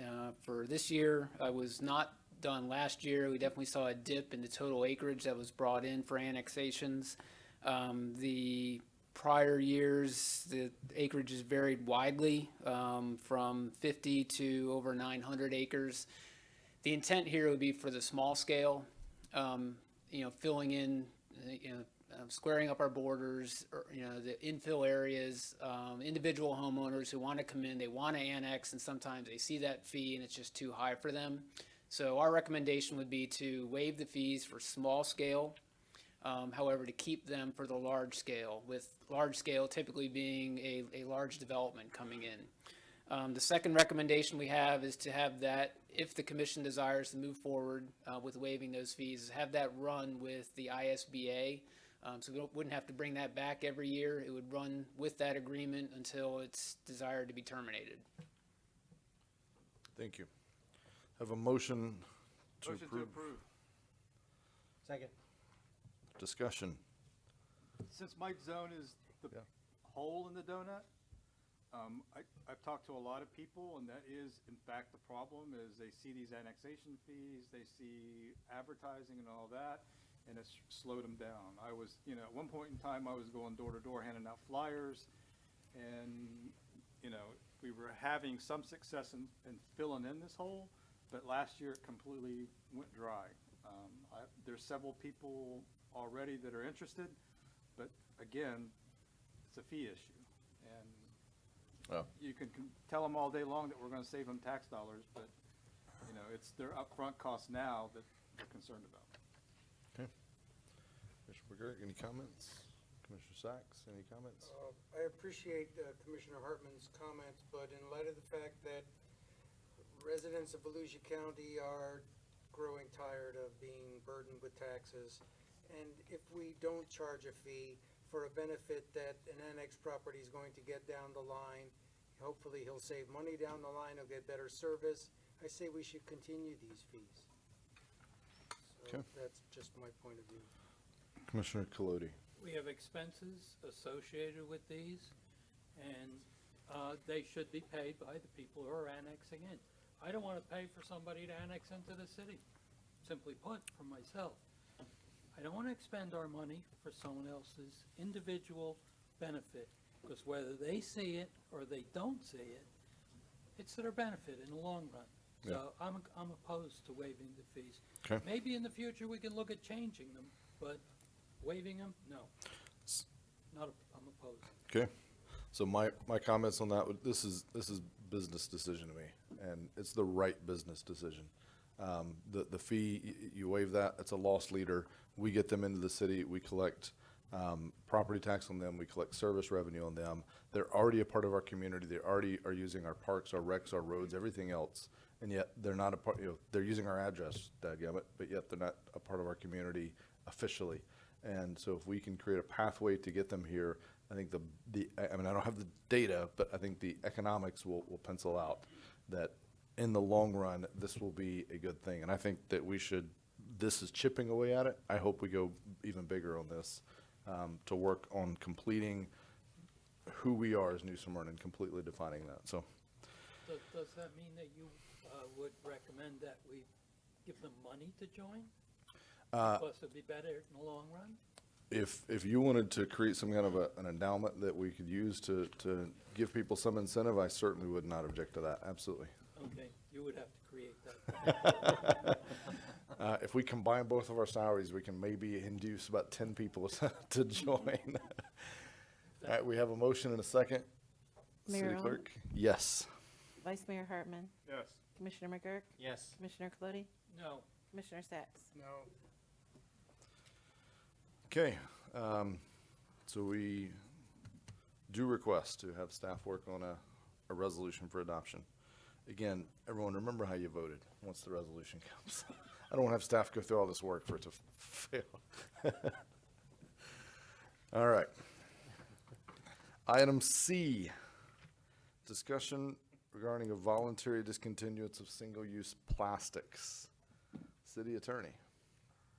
for this year. It was not done last year. We definitely saw a dip in the total acreage that was brought in for annexations. The prior years, the acreage has varied widely, from 50 to over 900 acres. The intent here would be for the small scale, filling in, squaring up our borders, or, the infill areas, individual homeowners who want to come in, they want to annex, and sometimes they see that fee and it's just too high for them. So our recommendation would be to waive the fees for small scale, however, to keep them for the large scale, with large scale typically being a large development coming in. The second recommendation we have is to have that, if the commission desires to move forward with waiving those fees, have that run with the ISBA. So we wouldn't have to bring that back every year. It would run with that agreement until it's desired to be terminated. Thank you. Have a motion to Motion to approve. approve. Second. Discussion. Since Mike Zone is the Yeah. hole in the donut, I've talked to a lot of people, and that is, in fact, the problem, is they see these annexation fees, they see advertising and all that, and it's slowed them down. I was, at one point in time, I was going door to door handing out flyers, and, we were having some success in filling in this hole, but last year it completely went dry. There's several people already that are interested, but again, it's a fee issue. And you can tell them all day long that we're going to save them tax dollars, but, it's their upfront costs now that they're concerned about. Okay. Commissioner McGurk, any comments? Commissioner Sacks, any comments? I appreciate Commissioner Hartman's comments, but in light of the fact that residents of Volusia County are growing tired of being burdened with taxes, and if we don't charge a fee for a benefit that an annexed property is going to get down the line, hopefully he'll save money down the line, he'll get better service, I say we should continue these fees. So Okay. that's just my point of view. Commissioner Colodi. We have expenses associated with these, and they should be paid by the people who are annexing in. I don't want to pay for somebody to annex into the city, simply put, for myself. I don't want to expend our money for someone else's individual benefit, because whether they see it or they don't see it, it's to their benefit in the long run. So I'm opposed to waiving the fees. Okay. Maybe in the future we can look at changing them, but waiving them, no. I'm opposed. Okay. So my comments on that, this is business decision to me, and it's the right business decision. The fee, you waive that, it's a loss leader. We get them into the city, we collect property tax on them, we collect service revenue on them. They're already a part of our community, they already are using our parks, our recs, our roads, everything else, and yet they're not a part, they're using our address, dadgummit, but yet they're not a part of our community officially. And so if we can create a pathway to get them here, I think I don't have the data, but I think the economics will pencil out that in the long run, this will be a good thing. And I think that this is chipping away at it. I hope we go even bigger on this, to work on completing who we are as New Smyrna and completely defining that, so. Does that mean that you would recommend that we give them money to join? Because it'd be better in the long run? If you wanted to create some kind of an endowment that we could use to give people some incentive, I certainly would not object to that, absolutely. Okay, you would have to create that. If we combine both of our salaries, we can maybe induce about 10 people to join. All right, we have a motion and a second. Mayor City Owen? Clerk? Yes. Vice Mayor Hartman? Yes. Commissioner McGurk? Yes. Commissioner Colodi? No. Commissioner Sacks? No. Okay, so we do request to have staff work on a resolution for adoption. Again, everyone, remember how you voted once the resolution comes. I don't want to have staff go through all this work for it to fail. All right. Item C, discussion regarding a voluntary discontinuance of single-use plastics. City Attorney.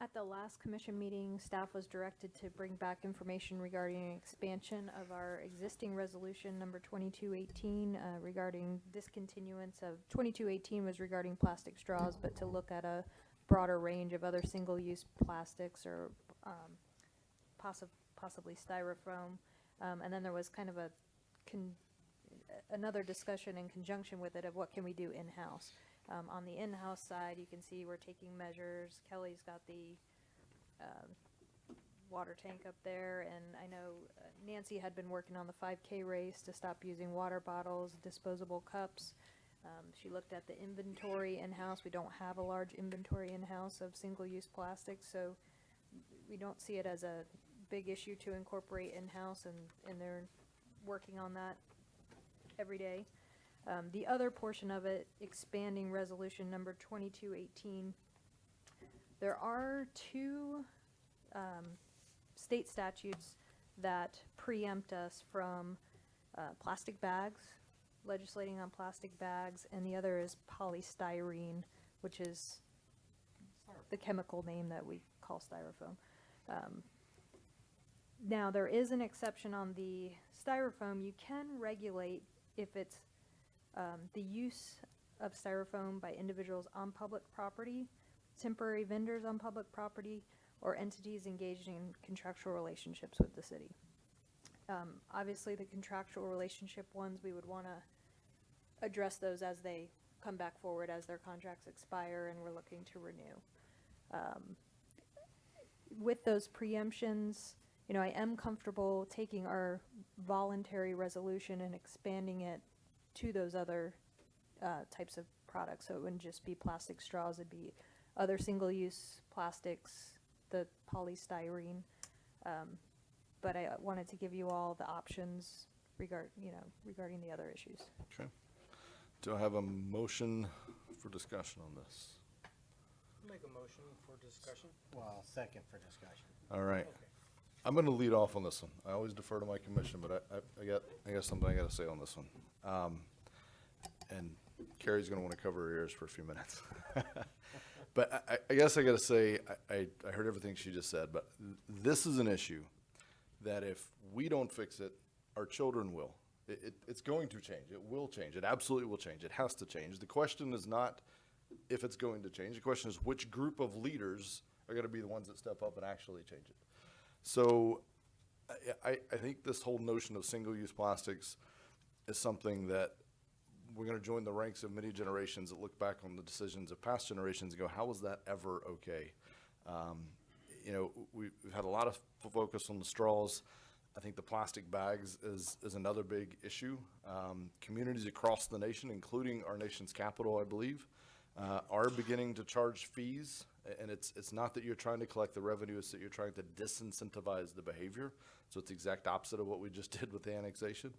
At the last commission meeting, staff was directed to bring back information regarding an expansion of our existing resolution number 2218 regarding discontinuance of, 2218 was regarding plastic straws, but to look at a broader range of other single-use plastics or possibly styrofoam. And then there was kind of another discussion in conjunction with it of what can we do in-house. On the in-house side, you can see we're taking measures. Kelly's got the water tank up there, and I know Nancy had been working on the 5K race to stop using water bottles, disposable cups. She looked at the inventory in-house. We don't have a large inventory in-house of single-use plastics, so we don't see it as a big issue to incorporate in-house, and they're working on that every day. The other portion of it, expanding resolution number 2218, there are two state statutes that preempt us from plastic bags, legislating on plastic bags, and the other is polystyrene, which is the chemical name that we call styrofoam. Now, there is an exception on the styrofoam. You can regulate if it's the use of styrofoam by individuals on public property, temporary vendors on public property, or entities engaged in contractual relationships with the city. Obviously, the contractual relationship ones, we would want to address those as they come back forward, as their contracts expire and we're looking to renew. With those preemptions, you know, I am comfortable taking our voluntary resolution and expanding it to those other types of products. So it wouldn't just be plastic straws, it'd be other single-use plastics, the polystyrene. But I wanted to give you all the options regarding the other issues. Okay. Do I have a motion for discussion on this? Make a motion for discussion. Well, second for discussion. All right. Okay. I'm going to lead off on this one. I always defer to my commission, but I got something I got to say on this one. And Carrie's going to want to cover her ears for a few minutes. But I guess I got to say, I heard everything she just said, but this is an issue that if we don't fix it, our children will. It's going to change. It will change. It absolutely will change. It has to change. The question is not if it's going to change. The question is which group of leaders are going to be the ones that step up and actually change it. So I think this whole notion of single-use plastics is something that we're going to join the ranks of many generations that look back on the decisions of past generations and go, how was that ever okay? We've had a lot of focus on the straws. I think the plastic bags is another big issue. Communities across the nation, including our nation's capital, I believe, are beginning to charge fees. And it's not that you're trying to collect the revenue, it's that you're trying to disincentivize the behavior. So it's the exact opposite of what we just did with the annexation.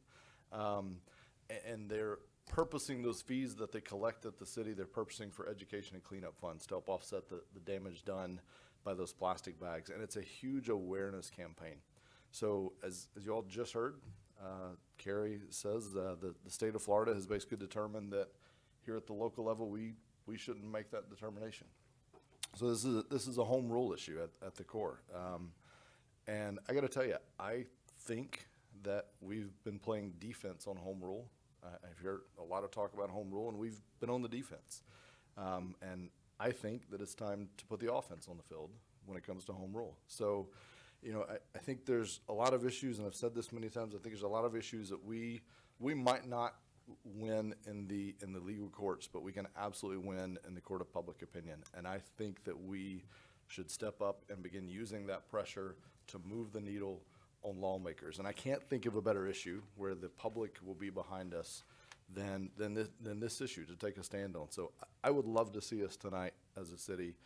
And they're purposing those fees that they collect at the city, they're purposing for education and cleanup funds to help offset the damage done by those plastic bags. And it's a huge awareness campaign. So as you all just heard, Carrie says the state of Florida has basically determined that here at the local level, we shouldn't make that determination. So this is a home rule issue at the core. And I got to tell you, I think that we've been playing defense on home rule. I've heard a lot of talk about home rule, and we've been on the defense. And I think that it's time to put the offense on the field when it comes to home rule. So, I think there's a lot of issues, and I've said this many times, I think there's a lot of issues that we might not win in the legal courts, but we can absolutely win in the court of public opinion. And I think that we should step up and begin using that pressure to move the needle on lawmakers. And I can't think of a better issue where the public will be behind us than this issue to take a stand on. So I would love to see us tonight as a city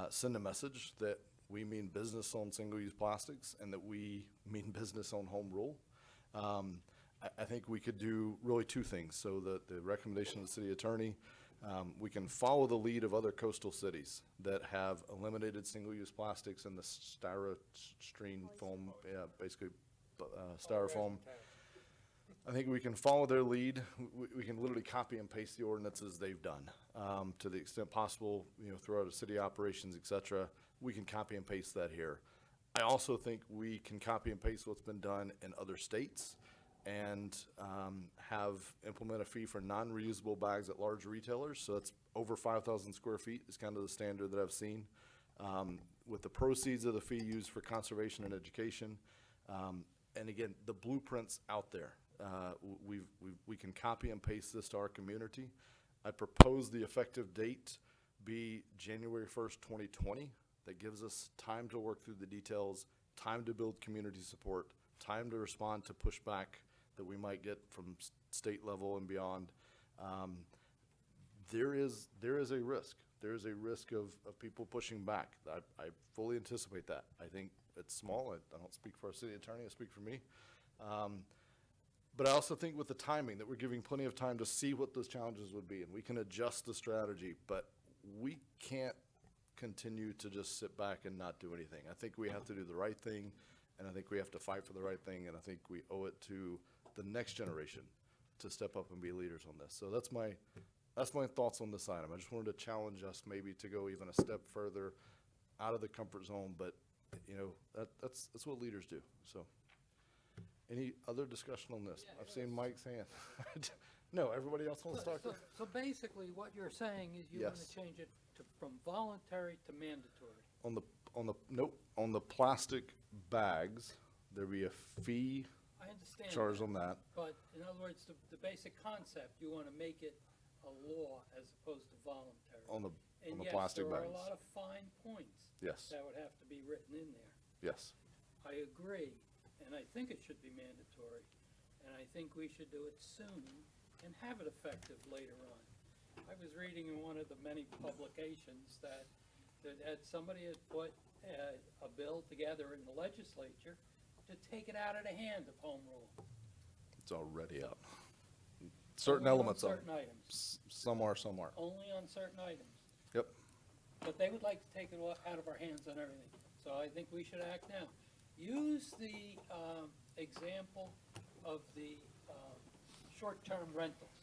send a message that we mean business on single-use plastics and that we mean business on home rule. I think we could do really two things. So the recommendation of the city attorney, We can follow the lead of other coastal cities that have eliminated single-use plastics and the styrostream foam, yeah, basically styrofoam. I think we can follow their lead. We can literally copy and paste the ordinances they've done, to the extent possible, you know, throughout the city operations, et cetera. We can copy and paste that here. I also think we can copy and paste what's been done in other states and implement a fee for non-reusable bags at large retailers. So that's over 5,000 square feet is kind of the standard that I've seen. With the proceeds of the fee used for conservation and education. And again, the blueprint's out there. We can copy and paste this to our community. I propose the effective date be January 1st, 2020. That gives us time to work through the details, time to build community support, time to respond to pushback that we might get from state level and beyond. There is a risk. There is a risk of people pushing back. I fully anticipate that. I think it's small. I don't speak for our city attorney. I speak for me. But I also think with the timing that we're giving plenty of time to see what those challenges would be, and we can adjust the strategy, but we can't continue to just sit back and not do anything. I think we have to do the right thing, and I think we have to fight for the right thing, and I think we owe it to the next generation to step up and be leaders on this. So that's my thoughts on this item. I just wanted to challenge us maybe to go even a step further out of the comfort zone, but you know, that's what leaders do. So any other discussion on this? I've seen Mike's hand. No, everybody else wants to talk? So basically, what you're saying is you want Yes. to change it from voluntary to mandatory. On the plastic bags, there'd be a fee I understand. charged on that. But in other words, the basic concept, you want to make it a law as opposed to voluntary. On the And plastic yes, there bags. are a lot of fine points. Yes. That would have to be written in there. Yes. I agree, and I think it should be mandatory, and I think we should do it soon and have it effective later on. I was reading in one of the many publications that somebody had put a bill together in the legislature to take it out of the hand of home rule. It's already out. Certain Only on elements of it. certain items. Some are, some aren't. Only on certain items. Yep. But they would like to take it out of our hands on everything. So I think we should act now. Use the example of the short-term rentals.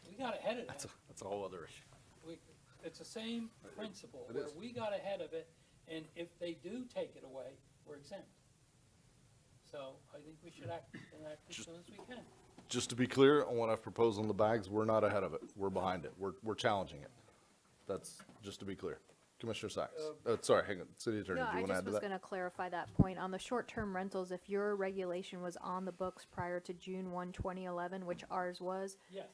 We got ahead of that. That's a whole other issue. It's the same principle, It where is. we got ahead of it, and if they do take it away, we're exempt. So I think we should act as soon as we can. Just to be clear on what I've proposed on the bags, we're not ahead of it. We're behind it. We're challenging it. That's just to be clear. Commissioner Sacks. Sorry, hang on. City Attorney, No, do you I want to add just to was that? gonna clarify that point. On the short-term rentals, if your regulation was on the books prior to June 1, 2011, which ours was, Yes.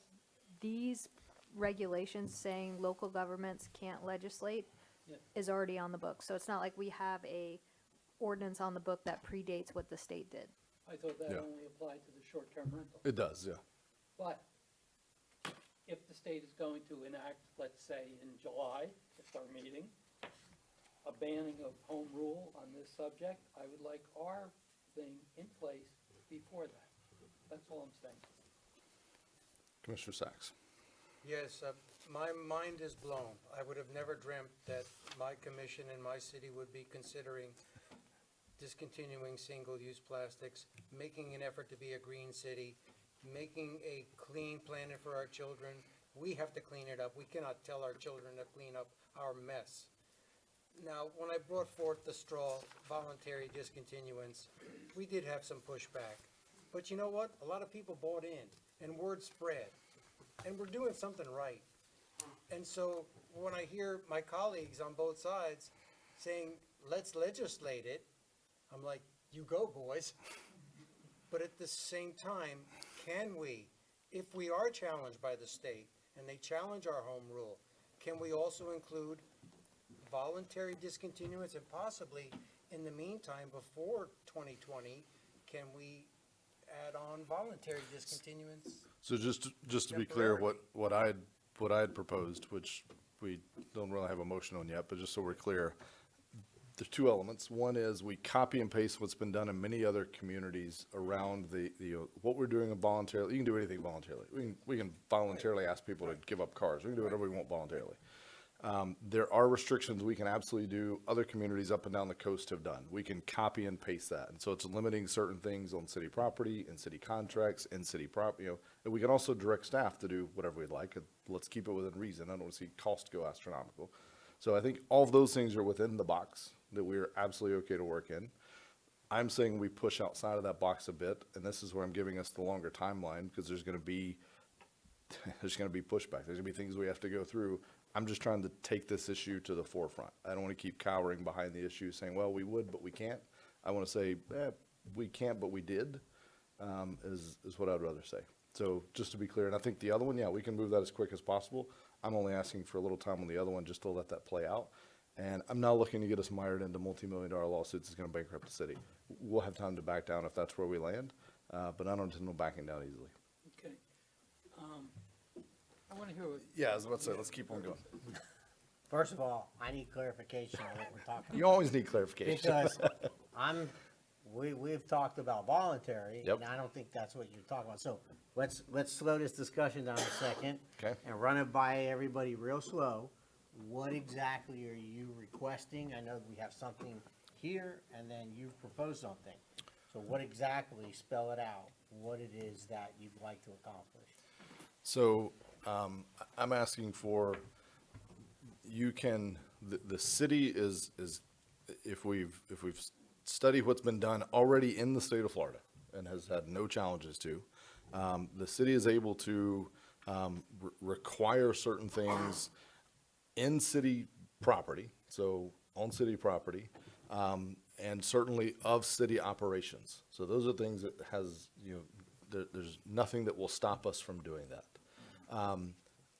these regulations saying local governments can't legislate Yeah. is already on the books. So it's not like we have a ordinance on the book that predates what the state did. I thought that Yeah. only applied to the short-term rental. It does, yeah. But if the state is going to enact, let's say in July, if our meeting, a banning of home rule on this subject, I would like our thing in place before that. That's all I'm saying. Commissioner Sacks. Yes, my mind is blown. I would have never dreamt that my commission and my city would be considering discontinuing single-use plastics, making an effort to be a green city, making a clean planet for our children. We have to clean it up. We cannot tell our children to clean up our mess. Now, when I brought forth the straw voluntary discontinuance, we did have some pushback. But you know what? A lot of people bought in, and word spread. And we're doing something right. And so when I hear my colleagues on both sides saying, let's legislate it, I'm like, you go, boys. But at the same time, can we, if we are challenged by the state and they challenge our home rule, can we also include voluntary discontinuance and possibly, in the meantime, before 2020, can we add on voluntary discontinuance? So just to be clear, what I had proposed, which we don't really have a motion on yet, but just so we're clear, there's two elements. One is we copy and paste what's been done in many other communities around what we're doing voluntarily. You can do anything voluntarily. We can voluntarily ask people to give up cars. We can do whatever we want voluntarily. There are restrictions we can absolutely do. Other communities up and down the coast have done. We can copy and paste that. And so it's limiting certain things on city property and city contracts and city property, and we can also direct staff to do whatever we'd like. Let's keep it within reason. I don't want to see cost go astronomical. So I think all of those things are within the box that we're absolutely okay to work in. I'm saying we push outside of that box a bit, and this is where I'm giving us the longer timeline, because there's going to be pushback. There's going to be things we have to go through. I'm just trying to take this issue to the forefront. I don't want to keep cowering behind the issue saying, well, we would, but we can't. I want to say, we can't, but we did, is what I'd rather say. So just to be clear, and I think the other one, yeah, we can move that as quick as possible. I'm only asking for a little time on the other one just to let that play out. And I'm not looking to get us mired into multi-million-dollar lawsuits that's going to bankrupt the city. We'll have time to back down if that's where we land, but I don't intend on backing down easily. Okay. I want to hear what. Yeah, I was about to say, let's keep on going. First of all, I need clarification on what we're talking about. You always need clarification. Because we've talked about voluntary, Yep. and I don't think that's what you're talking about. So let's slow this discussion down a second. Okay. And run it by everybody real slow. What exactly are you requesting? I know we have something here, and then you propose something. So what exactly, spell it out, what it is that you'd like to accomplish? So I'm asking for, the city is, if we've studied what's been done already in the state of Florida and has had no challenges to, the city is able to require certain things in city property, so on city property, and certainly of city operations. So those are things that there's nothing that will stop us from doing that.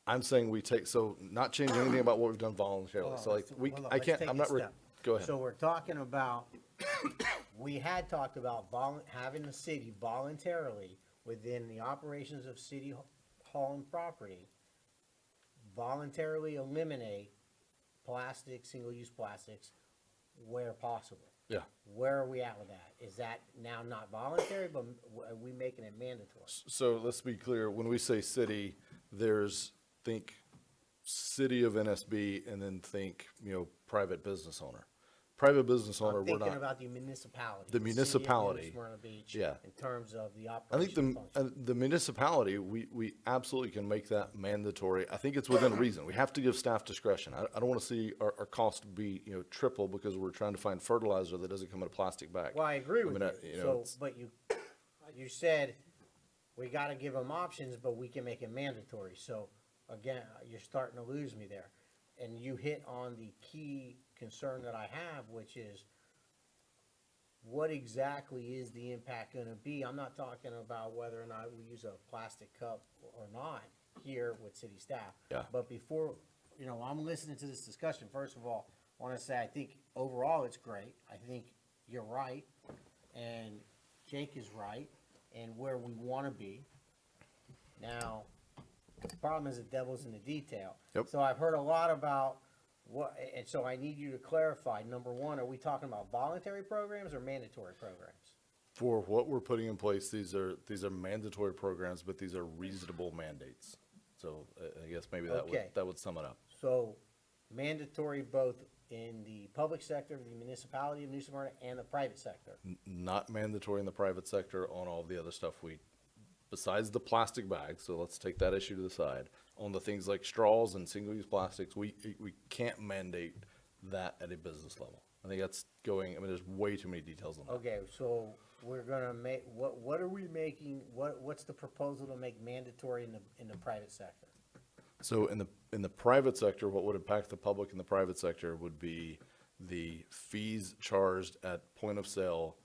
I'm saying we take, so not changing anything about what we've done voluntarily. So like, Let's take I'm it not, step. go ahead. So we're talking about, we had talked about having the city voluntarily, within the operations of city hall and property, voluntarily eliminate plastic, single-use plastics where possible. Yeah. Where are we at with that? Is that now not voluntary, but are we making it mandatory? So let's be clear, when we say city, think city of NSB and then think, private business owner. Private business owner, I'm we're thinking not. about the municipality. The city of municipality, Smyrna Beach, yeah. in terms of the I operation think function. the municipality, we absolutely can make that mandatory. I think it's within reason. We have to give staff discretion. I don't want to see our cost be, triple because we're trying to find fertilizer that doesn't come in a plastic bag. Well, I agree with mean, you. you know, So, it's- but you said we gotta give them options, but we can make it mandatory. So again, you're starting to lose me there. And you hit on the key concern that I have, which is what exactly is the impact gonna be? I'm not talking about whether or not we use a plastic cup or not here with city staff. Yeah. But before, I'm listening to this discussion, first of all, I wanna say I think overall it's great. I think you're right, and Jake is right, and where we wanna be. Now, the problem is the devil's in the detail. Yep. So I've heard a lot about and so I need you to clarify, number one, are we talking about voluntary programs or mandatory programs? For what we're putting in place, these are mandatory programs, but these are reasonable mandates. So I guess maybe Okay. that would sum it up. So mandatory both in the public sector, the municipality of New Smyrna, and the private sector. Not mandatory in the private sector on all the other stuff besides the plastic bags, so let's take that issue to the side. On the things like straws and single-use plastics, we can't mandate that at a business level. I think that's there's way too many details on that. Okay, so we're gonna make, what are we making, what's the proposal to make mandatory in the private sector? So in the private sector, what would impact the public in the private sector would be the fees charged at point of sale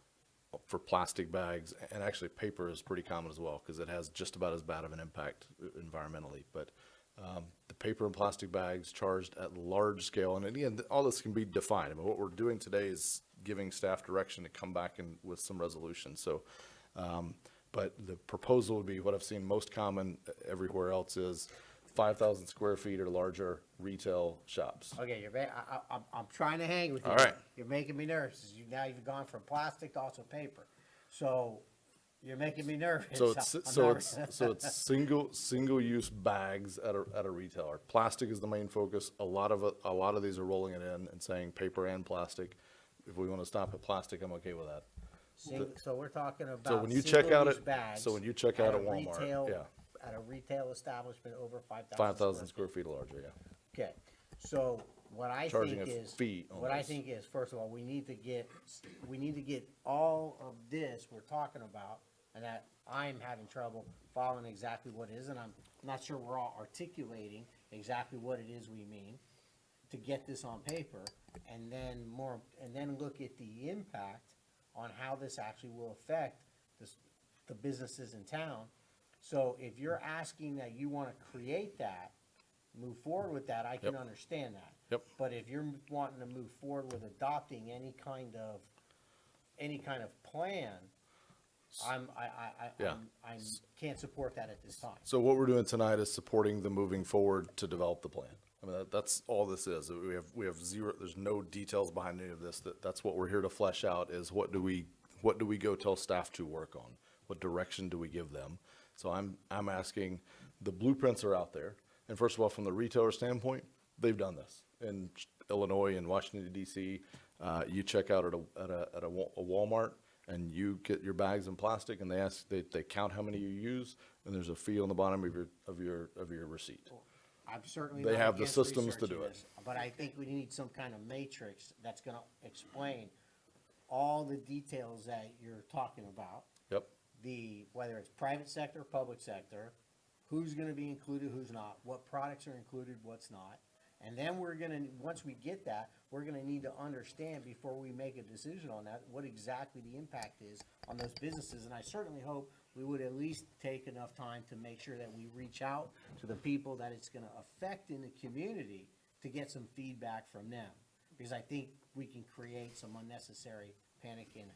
for plastic bags, and actually paper is pretty common as well, because it has just about as bad of an impact environmentally. But the paper and plastic bags charged at large scale, and again, all this can be defined. I mean, what we're doing today is giving staff direction to come back with some resolution. So, but the proposal would be what I've seen most common everywhere else is 5,000 square feet or larger retail shops. Okay, I'm trying to hang with you. All right. You're making me nervous. Now you've gone from plastic to also paper. So you're making me nervous. So it's, I'm so not- it's, so it's single-use bags at a retailer. Plastic is the main focus. A lot of these are rolling it in and saying paper and plastic. If we want to stop at plastic, I'm okay with that. So we're talking about So when you check out single-use at, bags so when you check out a at Walmart, retail- yeah, At a retail establishment over 5,000. 5,000 square feet or larger, yeah. Okay, so what I Charging think a is, fee on what I this. think is, first of all, we need to get all of this we're talking about, and that I'm having trouble following exactly what it is, and I'm not sure we're all articulating exactly what it is we mean, to get this on paper, and then look at the impact on how this actually will affect the businesses in town. So if you're asking that you want to create that, move forward with that, I can Yep. understand that. Yep. But if you're wanting to move forward with adopting any kind of plan, Yeah. I can't support that at this time. So what we're doing tonight is supporting the moving forward to develop the plan. I mean, that's all this is. We have zero, there's no details behind any of this. That's what we're here to flesh out is what do we go tell staff to work on? What direction do we give them? So I'm asking, the blueprints are out there. And first of all, from the retailer standpoint, they've done this. In Illinois and Washington DC, you check out at a Walmart and you get your bags in plastic and they count how many you use and there's a fee on the bottom of your receipt. I'm certainly They not have the against systems to researching do it. this, but I think we need some kind of matrix that's gonna explain all the details that you're talking about. Yep. Whether it's private sector, public sector, who's gonna be included, who's not, what products are included, what's not. And then once we get that, we're gonna need to understand before we make a decision on that, what exactly the impact is on those businesses. And I certainly hope we would at least take enough time to make sure that we reach out to the people that it's gonna affect in the community to get some feedback from them. Because I think we can create some unnecessary panic and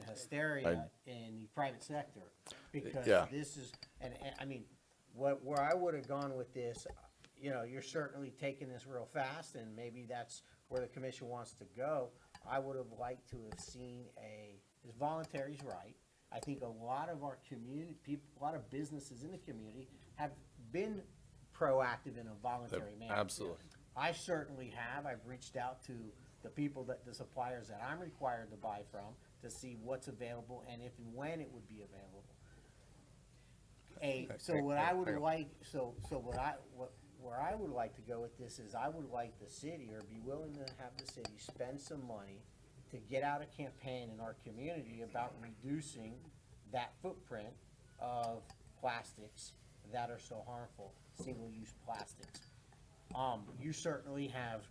hysteria in the private sector. Because Yeah. this is, and I mean, where I would have gone with this, you're certainly taking this real fast, and maybe that's where the commission wants to go. I would have liked to have seen this voluntary is right. I think a lot of our community, a lot of businesses in the community have been proactive in a voluntary manner. Absolutely. I certainly have. I've reached out to the suppliers that I'm required to buy from to see what's available and if and when it would be available. Where I would like to go with this is I would like the city, or be willing to have the city spend some money to get out a campaign in our community about reducing that footprint of plastics that are so harmful, single-use plastics. You certainly have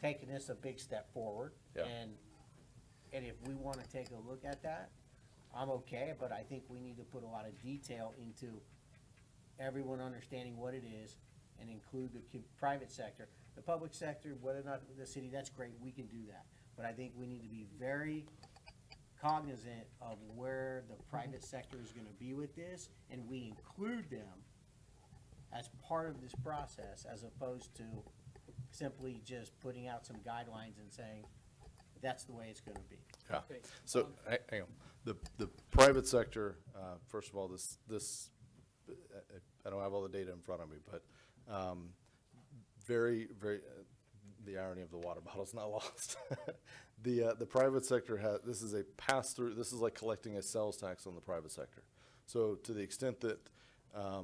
taken this a big step forward, Yeah. and if we want to take a look at that, I'm okay, but I think we need to put a lot of detail into everyone understanding what it is and include the private sector. The public sector, whether or not the city, that's great, we can do that. But I think we need to be very cognizant of where the private sector is gonna be with this, and we include them as part of this process, as opposed to simply just putting out some guidelines and saying, that's the way it's gonna be. Yeah. So, hang on. The private sector, first of all, this, I don't have all the data in front of me, but, very, the irony of the water bottle's not lost. The private sector this is a pass-through, this is like collecting a sales tax on the private sector. So to the extent that, a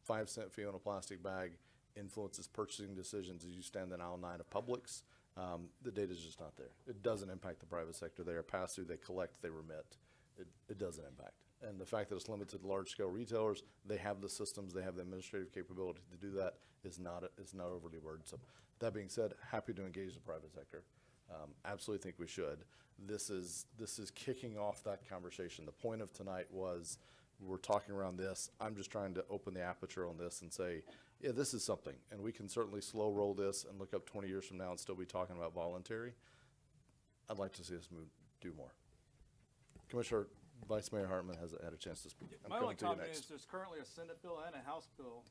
5-cent fee on a plastic bag influences purchasing decisions as you stand in aisle 9 of Publix, the data's just not there. It doesn't impact the private sector. They are pass-through, they collect, they remit. It doesn't impact. And the fact that it's limited to large-scale retailers, they have the systems, they have the administrative capability to do that, is not overly burdensome. That being said, happy to engage the private sector. Absolutely think we should. This is kicking off that conversation. The point of tonight was, we're talking around this. I'm just trying to open the aperture on this and say, yeah, this is something, and we can certainly slow roll this and look up 20 years from now and still be talking about voluntary. I'd like to see us do more. Commissioner, Vice Mayor Hartman hasn't had a chance to speak. I'm My only coming to you comment is next. there's currently a Senate bill and a House bill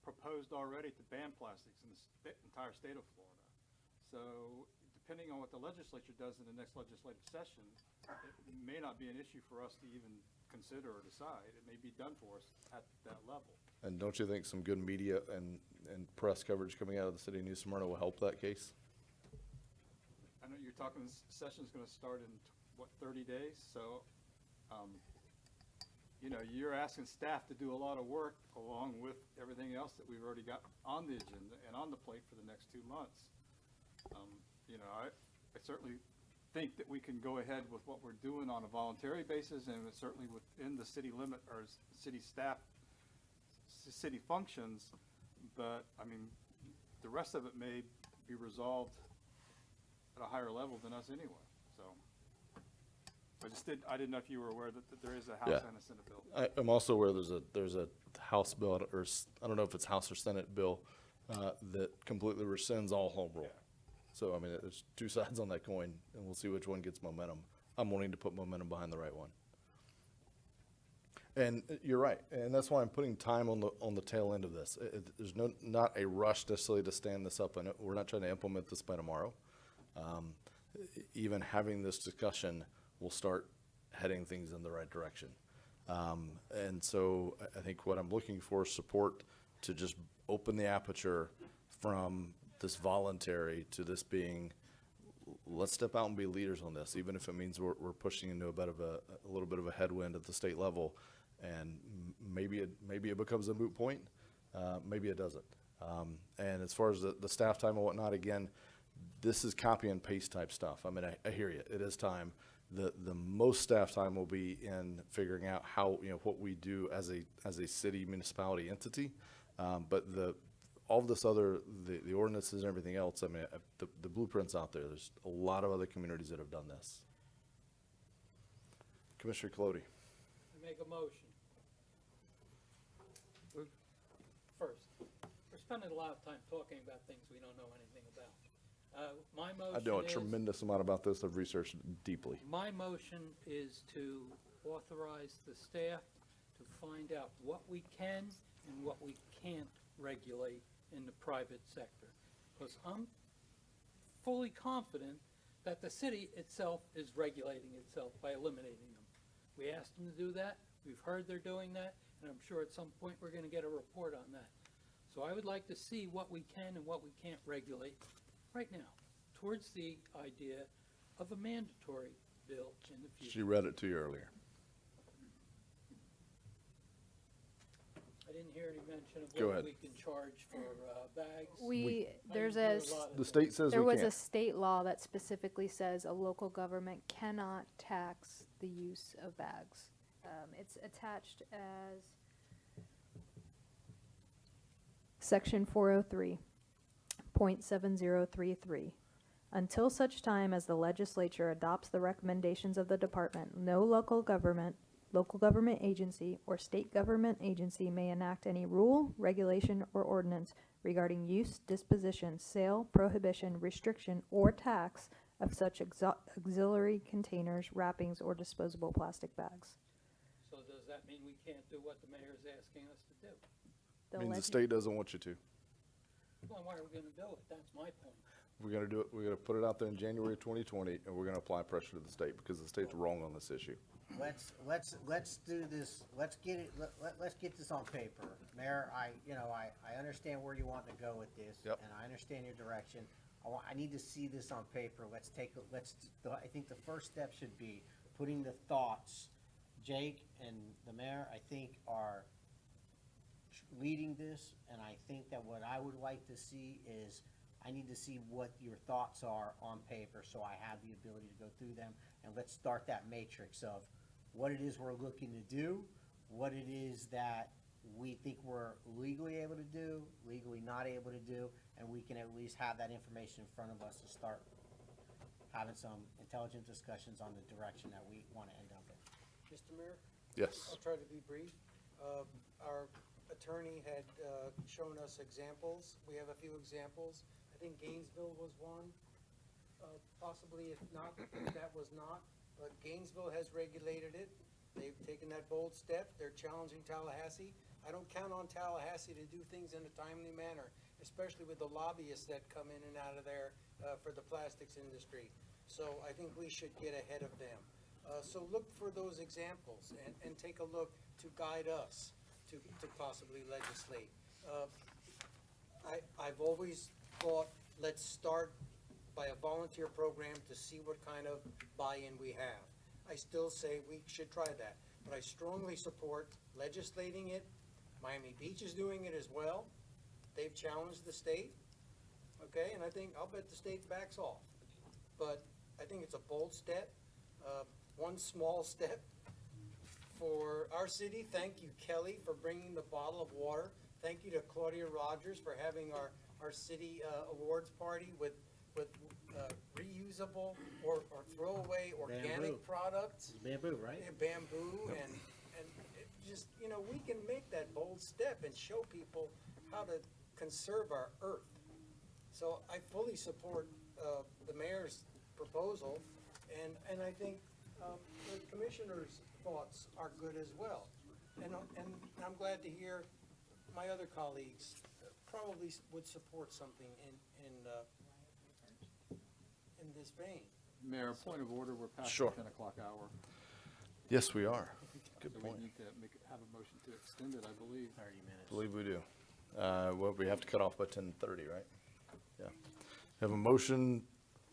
proposed already to ban plastics in the entire state of Florida. So depending on what the legislature does in the next legislative session, it may not be an issue for us to even consider or decide. It may be done for us at that level. And don't you think some good media and press coverage coming out of the city of New Smyrna will help that case? I know you're talking, this session's gonna start in, 30 days? So, you know, you're asking staff to do a lot of work along with everything else that we've already got on the agenda and on the plate for the next 2 months. You know, I certainly think that we can go ahead with what we're doing on a voluntary basis, and it's certainly within the city limit or city staff, city functions, but I mean, the rest of it may be resolved at a higher level than us anyway, so. I didn't know if you were aware that there is a House and a Senate bill. I'm also aware there's a House bill, or I don't know if it's House or Senate bill, that completely rescinds all home rule. So, I mean, there's two sides on that coin, and we'll see which one gets momentum. I'm wanting to put momentum behind the right one. And you're right, and that's why I'm putting time on the tail end of this. There's not a rush necessarily to stand this up, and we're not trying to implement this by tomorrow. Even having this discussion will start heading things in the right direction. And so I think what I'm looking for is support to just open the aperture from this voluntary to this being, let's step out and be leaders on this, even if it means we're pushing into a little bit of a headwind at the state level. And maybe it becomes a moot point, maybe it doesn't. And as far as the staff time and whatnot, again, this is copy and paste type stuff. I mean, I hear you, it is time. The most staff time will be in figuring out how, you know, what we do as a city municipality entity. But all of this other, the ordinances and everything else, I mean, the blueprint's out there. There's a lot of other communities that have done this. Commissioner Colodi. I make a motion. First, we're spending a lot of time talking about things we don't know anything about. My motion I know a is- tremendous amount about this. I've researched it deeply. My motion is to authorize the staff to find out what we can and what we can't regulate in the private sector. Because I'm fully confident that the city itself is regulating itself by eliminating them. We asked them to do that, we've heard they're doing that, and I'm sure at some point we're gonna get a report on that. So I would like to see what we can and what we can't regulate right now, towards the idea of a mandatory bill in the future. She read it to you earlier. I didn't hear any mention of Go what ahead. we can charge for bags. There's I a, didn't hear lot of The it. state says there we was a can't. state law that specifically says a local government cannot tax the use of bags. It's attached as Section 403.7033. Until such time as the legislature adopts the recommendations of the department, no local government agency, or state government agency may enact any rule, regulation, or ordinance regarding use, disposition, sale, prohibition, restriction, or tax of such auxiliary containers, wrappings, or disposable plastic bags. So does that mean we can't do what the mayor is asking us to do? Means the state doesn't want you to. Well, why are we gonna do it? That's my point. We're gonna do it, we're gonna put it out there in January 2020, and we're gonna apply pressure to the state because the state's wrong on this issue. Let's do this, let's get this on paper. Mayor, I understand where you want to go with this. Yep. And I understand your direction. I need to see this on paper. I think the first step should be putting the thoughts, Jake and the mayor, I think, are leading this, and I think that what I would like to see is, I need to see what your thoughts are on paper, so I have the ability to go through them, and let's start that matrix of what it is we're looking to do, what it is that we think we're legally able to do, legally not able to do, and we can at least have that information in front of us to start having some intelligent discussions on the direction that we want to end up in. Mr. Mayor? Yes. I'll try to be brief. Our attorney had shown us examples. We have a few examples. I think Gainesville was one. Possibly if not, if that was not, but Gainesville has regulated it. They've taken that bold step. They're challenging Tallahassee. I don't count on Tallahassee to do things in a timely manner, especially with the lobbyists that come in and out of there for the plastics industry. So I think we should get ahead of them. So look for those examples and take a look to guide us to possibly legislate. I've always thought, let's start by a volunteer program to see what kind of buy-in we have. I still say we should try that, but I strongly support legislating it. Miami Beach is doing it as well. They've challenged the state, okay, and I'll bet the state backs off. But I think it's a bold step, one small step for our city. Thank you, Kelly, for bringing the bottle of water. Thank you to Claudia Rogers for having our city awards party with reusable or throwaway organic Bamboo. products. Bamboo, right? Yeah, bamboo, and it just, we can make that bold step and show people how to conserve our earth. So I fully support the mayor's proposal, and I think the commissioner's thoughts are good as well. And I'm glad to hear my other colleagues probably would support something in this vein. Mayor, point of order, we're past Sure. the 10 o'clock hour. Yes, we are. Good So point. we need to have a motion to extend it, I believe. 30 minutes. Believe we do. Well, we have to cut off by 10:30, right? Yeah. Have a motion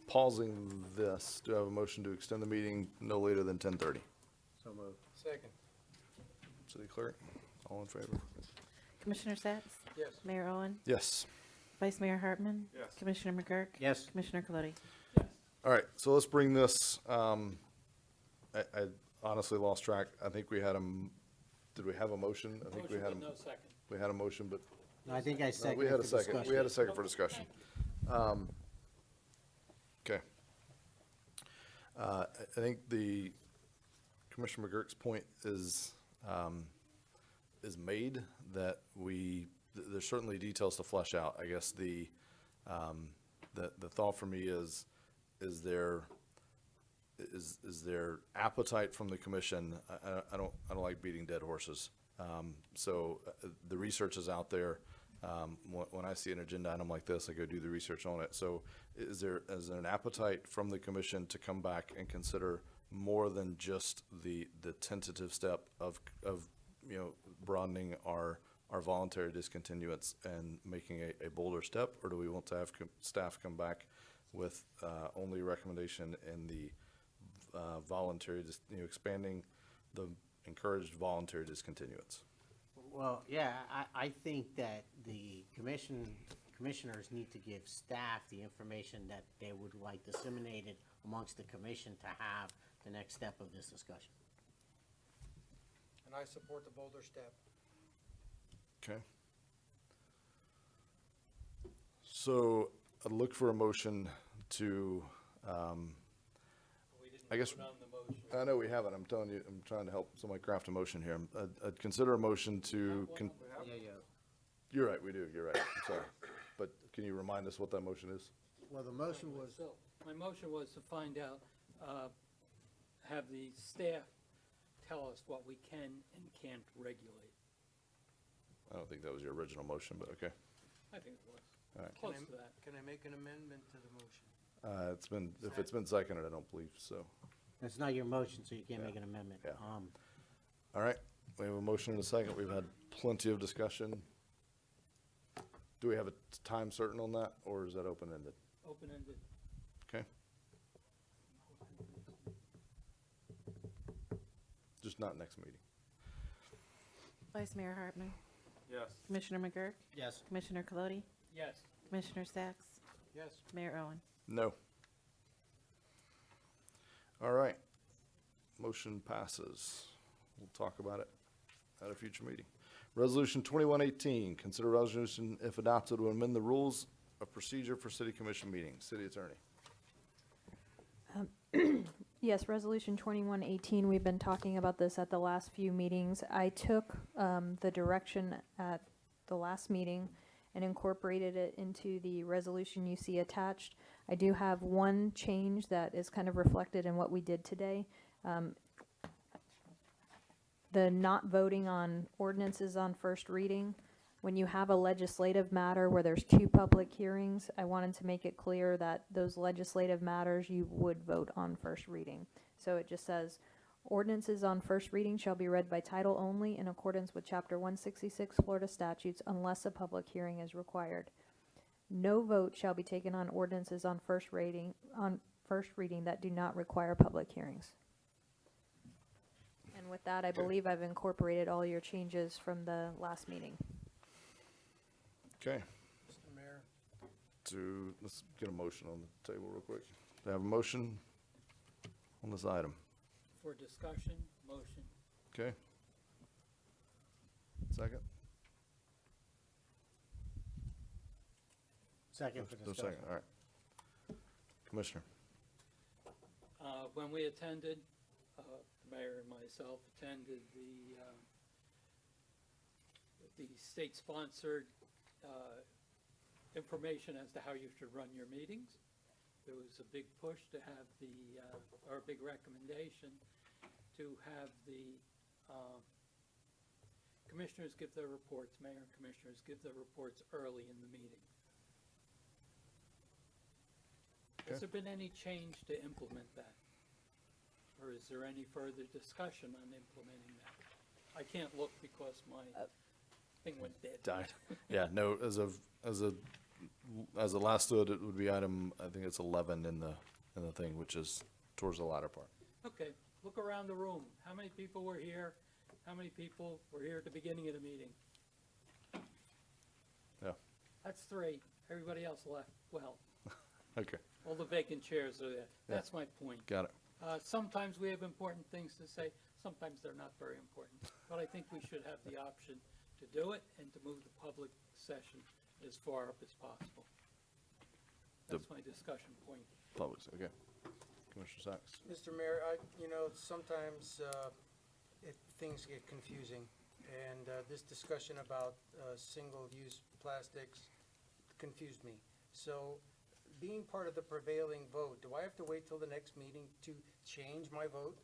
pausing this. Do I have a motion to extend the meeting no later than 10:30? So moved. Second. City Clerk, all in favor? Commissioner Sacks? Yes. Mayor Owen? Yes. Vice Mayor Hartman? Yes. Commissioner McGurk? Yes. Commissioner Colodi? All right, so let's bring this, I honestly lost track. I think we had did we have a motion? I think we had, No second. we had a motion, but No, I think I no, seconded we had a for second. We discussion. had a second for discussion. Okay. I think Commissioner McGurk's point is made, that there's certainly details to flesh out. I guess the thought for me is there appetite from the commission? I don't like beating dead horses. So the research is out there. When I see an agenda item like this, I go do the research on it. So is there an appetite from the commission to come back and consider more than just the tentative step of broadening our voluntary discontinuance and making a bolder step? Or do we want to have staff come back with only recommendation in the voluntary, expanding the encouraged voluntary discontinuance? Well, yeah, I think that the commissioners need to give staff the information that they would like disseminated amongst the commission to have the next step of this discussion. And I support the bolder step. Okay. So I'd look for a motion to, I guess, I know we haven't. I'm telling you, I'm trying to help somebody craft a motion here. I'd consider a motion to, Yeah. you're right, we do, you're right, I'm sorry. But can you remind us what that motion is? Well, the motion was, So, my motion was to find out, have the staff tell us what we can and can't regulate. I don't think that was your original motion, but okay. I think it was. All right. Close to that. Can I make an amendment to the motion? If it's been seconded, I don't believe so. it's not your motion, so you can't make an amendment. Yeah. All right, we have a motion and a second. We've had plenty of discussion. Do we have a time certain on that, or is that open-ended? Open-ended. Okay. Just not next meeting. Vice Mayor Hartman? Yes. Commissioner McGurk? Yes. Commissioner Colodi? Yes. Commissioner Sacks? Yes. Mayor Owen? No. All right. Motion passes. We'll talk about it at a future meeting. Resolution 2118, consider resolution, if adopted, to amend the rules of procedure for city commission meetings. City Attorney. Yes, Resolution 2118, we've been talking about this at the last few meetings. I took the direction at the last meeting and incorporated it into the resolution you see attached. I do have one change that is kind of reflected in what we did today. the not voting on ordinances on first reading. When you have a legislative matter where there's 2 public hearings, I wanted to make it clear that those legislative matters you would vote on first reading. So it just says, ordinances on first reading shall be read by title only in accordance with Chapter 166 Florida statutes unless a public hearing is required. No vote shall be taken on ordinances on first reading that do not require public hearings. And with that, I believe I've incorporated all your changes from the last meeting. Okay, Mr. Mayor, let's get a motion on the table real quick. Do I have a motion on this item? For discussion, motion. Okay. Second? Second for No discussion. second, all right. Commissioner? When we attended, the mayor and myself attended the state-sponsored information as to how you should run your meetings. There was a big push to have or a big recommendation to have the commissioners give their reports, mayor and commissioners give their reports early in the meeting. Has there been any change to implement that? Or is there any further discussion on implementing that? I can't look because my thing went dead. Died. Yeah, no, as the last stood, it would be item, I think it's 11 in the thing, which is towards the latter part. Okay, look around the room. How many people were here? How many people were here at the beginning of the meeting? Yeah, That's 3. Everybody else left. Well, okay, all the vacant chairs are there. That's my point. got it. Sometimes we have important things to say, sometimes they're not very important. But I think we should have the option to do it and to move the public session as far up as possible. That's my discussion point. Public, okay. Commissioner Sacks? Mr. Mayor, sometimes things get confusing, and this discussion about single-use plastics confused me. So, being part of the prevailing vote, do I have to wait till the next meeting to change my vote?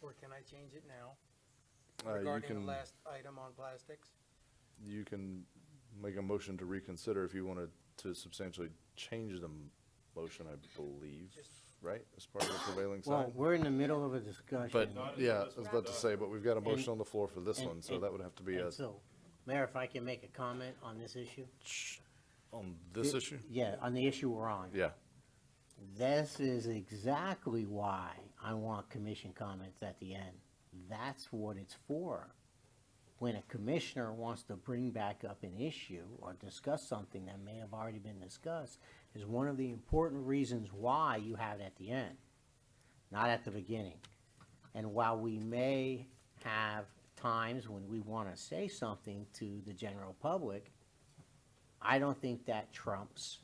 Or can I change it now regarding the last item on plastics? You can make a motion to reconsider if you wanted to substantially change the motion, I believe, right? As part of the prevailing Well, side? we're in the middle of a discussion. But, yeah, I was about to say, but we've got a motion on the floor for this one, so and- that would have to be And so, Mayor, if I can make a comment on this issue? on this issue? Yeah, on the issue we're on. Yeah, This is exactly why I want commission comments at the end. That's what it's for. When a commissioner wants to bring back up an issue or discuss something that may have already been discussed, is one of the important reasons why you have it at the end, not at the beginning. And while we may have times when we want to say something to the general public, I don't think that trumps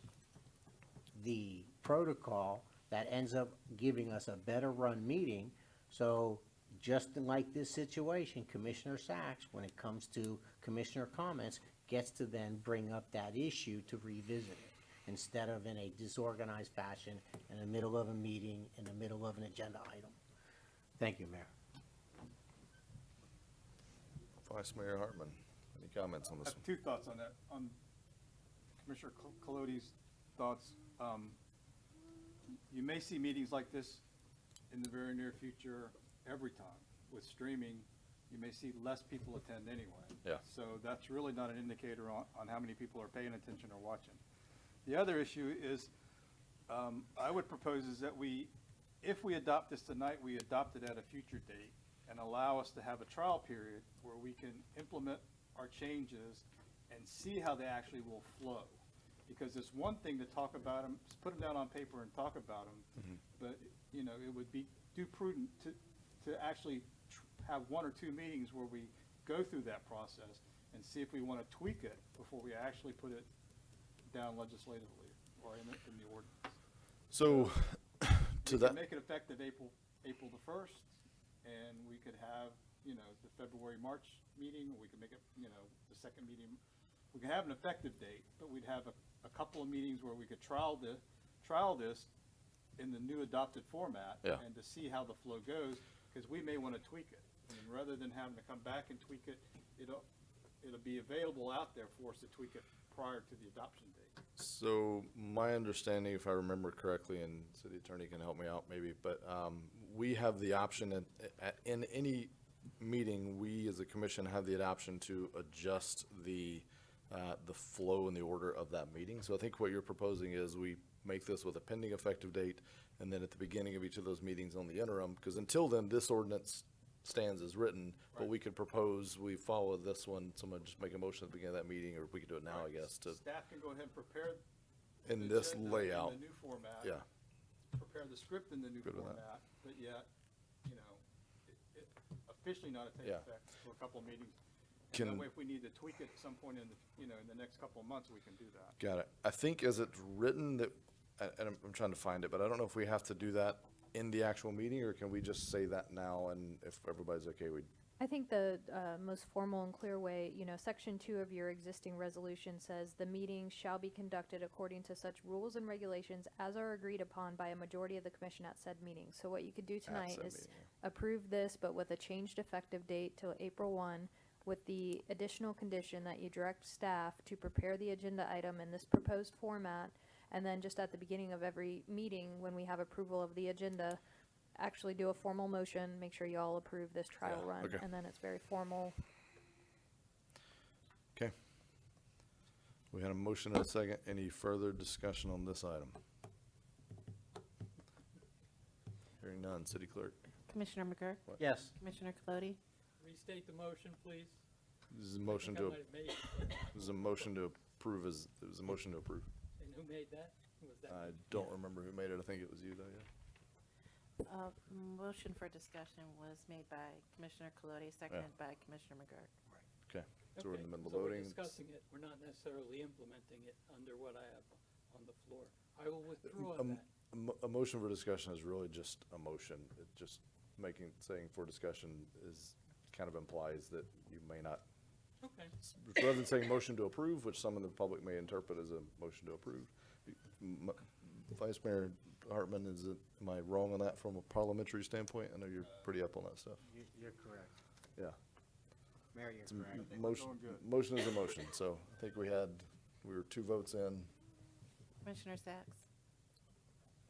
the protocol that ends up giving us a better run meeting. So just like this situation, Commissioner Sacks, when it comes to commissioner comments, gets to then bring up that issue to revisit it, instead of in a disorganized fashion in the middle of a meeting, in the middle of an agenda item. Thank you, Mayor. Vice Mayor Hartman, any comments on I this have one? 2 thoughts on that. On Commissioner Colodey's thoughts, you may see meetings like this in the very near future every time. With streaming, you may see less people attend anyway. Yeah. So that's really not an indicator on how many people are paying attention or watching. The other issue is, I would propose is that if we adopt this tonight, we adopt it at a future date and allow us to have a trial period where we can implement our changes and see how they actually will flow. Because it's one thing to talk about them, put them down on paper and talk about them, but, it would be prudent to actually have 1 or 2 meetings where we go through that process and see if we want to tweak it before we actually put it down legislatively or in the ordinance. So, to We that, can make it effective April the 1st, and we could have, the February, March meeting, or we could make it, the second meeting. We could have an effective date, but we'd have a couple of meetings where we could trial this in the new adopted format. Yeah. And to see how the flow goes. because we may want to tweak it. And rather than having to come back and tweak it, it'll be available out there for us to tweak it prior to the adoption date. So my understanding, if I remember correctly, and city attorney can help me out maybe, but we have the option in any meeting, we as a commission have the option to adjust the flow and the order of that meeting. So I think what you're proposing is we make this with a pending effective date, and then at the beginning of each of those meetings on the interim, because until then, this ordinance stands as written, but we could propose, we follow this one, someone just make a motion at the beginning of that meeting, or we could do it now, I guess, to, Staff can go ahead and prepare in the this agenda layout. in the new format. Yeah. Prepare the script in the new Good with that. format, but yet, it officially not take Yeah. effect for a couple of meetings. Can- And that way, if we need to tweak it at some point in the, in the next couple of months, we can do that. Got it. I think as it's written that, and I'm trying to find it, but I don't know if we have to do that in the actual meeting, or can we just say that now, and if everybody's okay, we, I think the most formal and clear way, Section 2 of your existing resolution says, "The meeting shall be conducted according to such rules and regulations as are agreed upon by a majority of the commission at said meeting." So what you could do tonight said is meeting, approve this, but with a changed effective date till April 1, with the additional condition that you direct staff to prepare the agenda item in this proposed format, and then just at the beginning of every meeting, when we have approval of the agenda, actually do a formal motion, make sure you all approve this trial Yeah, run, okay. and then it's very formal. okay. We had a motion and a second. Any further discussion on this item? Hearing none. City clerk. Commissioner McGurk? Yes. Commissioner Colodi? Restate the motion, please. This is a motion I to, might have made it. this is a motion to approve, it was a motion to approve. And who made that? Was that I me? don't remember who made it. I think it was you though, yeah. Motion for discussion was made by Commissioner Colodi, seconded by Commissioner McGurk. Okay, so we're in the middle of So we're voting. discussing it, we're not necessarily implementing it under what I have on the floor. I will withdraw A, that. a motion for discussion is really just a motion. It just saying for discussion is, kind of implies that you may not, Okay. rather than saying motion to approve, which some of the public may interpret as a motion to approve. Vice Mayor Hartman, am I wrong on that from a parliamentary standpoint? I know you're pretty up on that stuff. You're correct. Yeah. Mayor, you're It's correct. motion is a motion, so I think we were 2 votes in. Commissioner Sacks?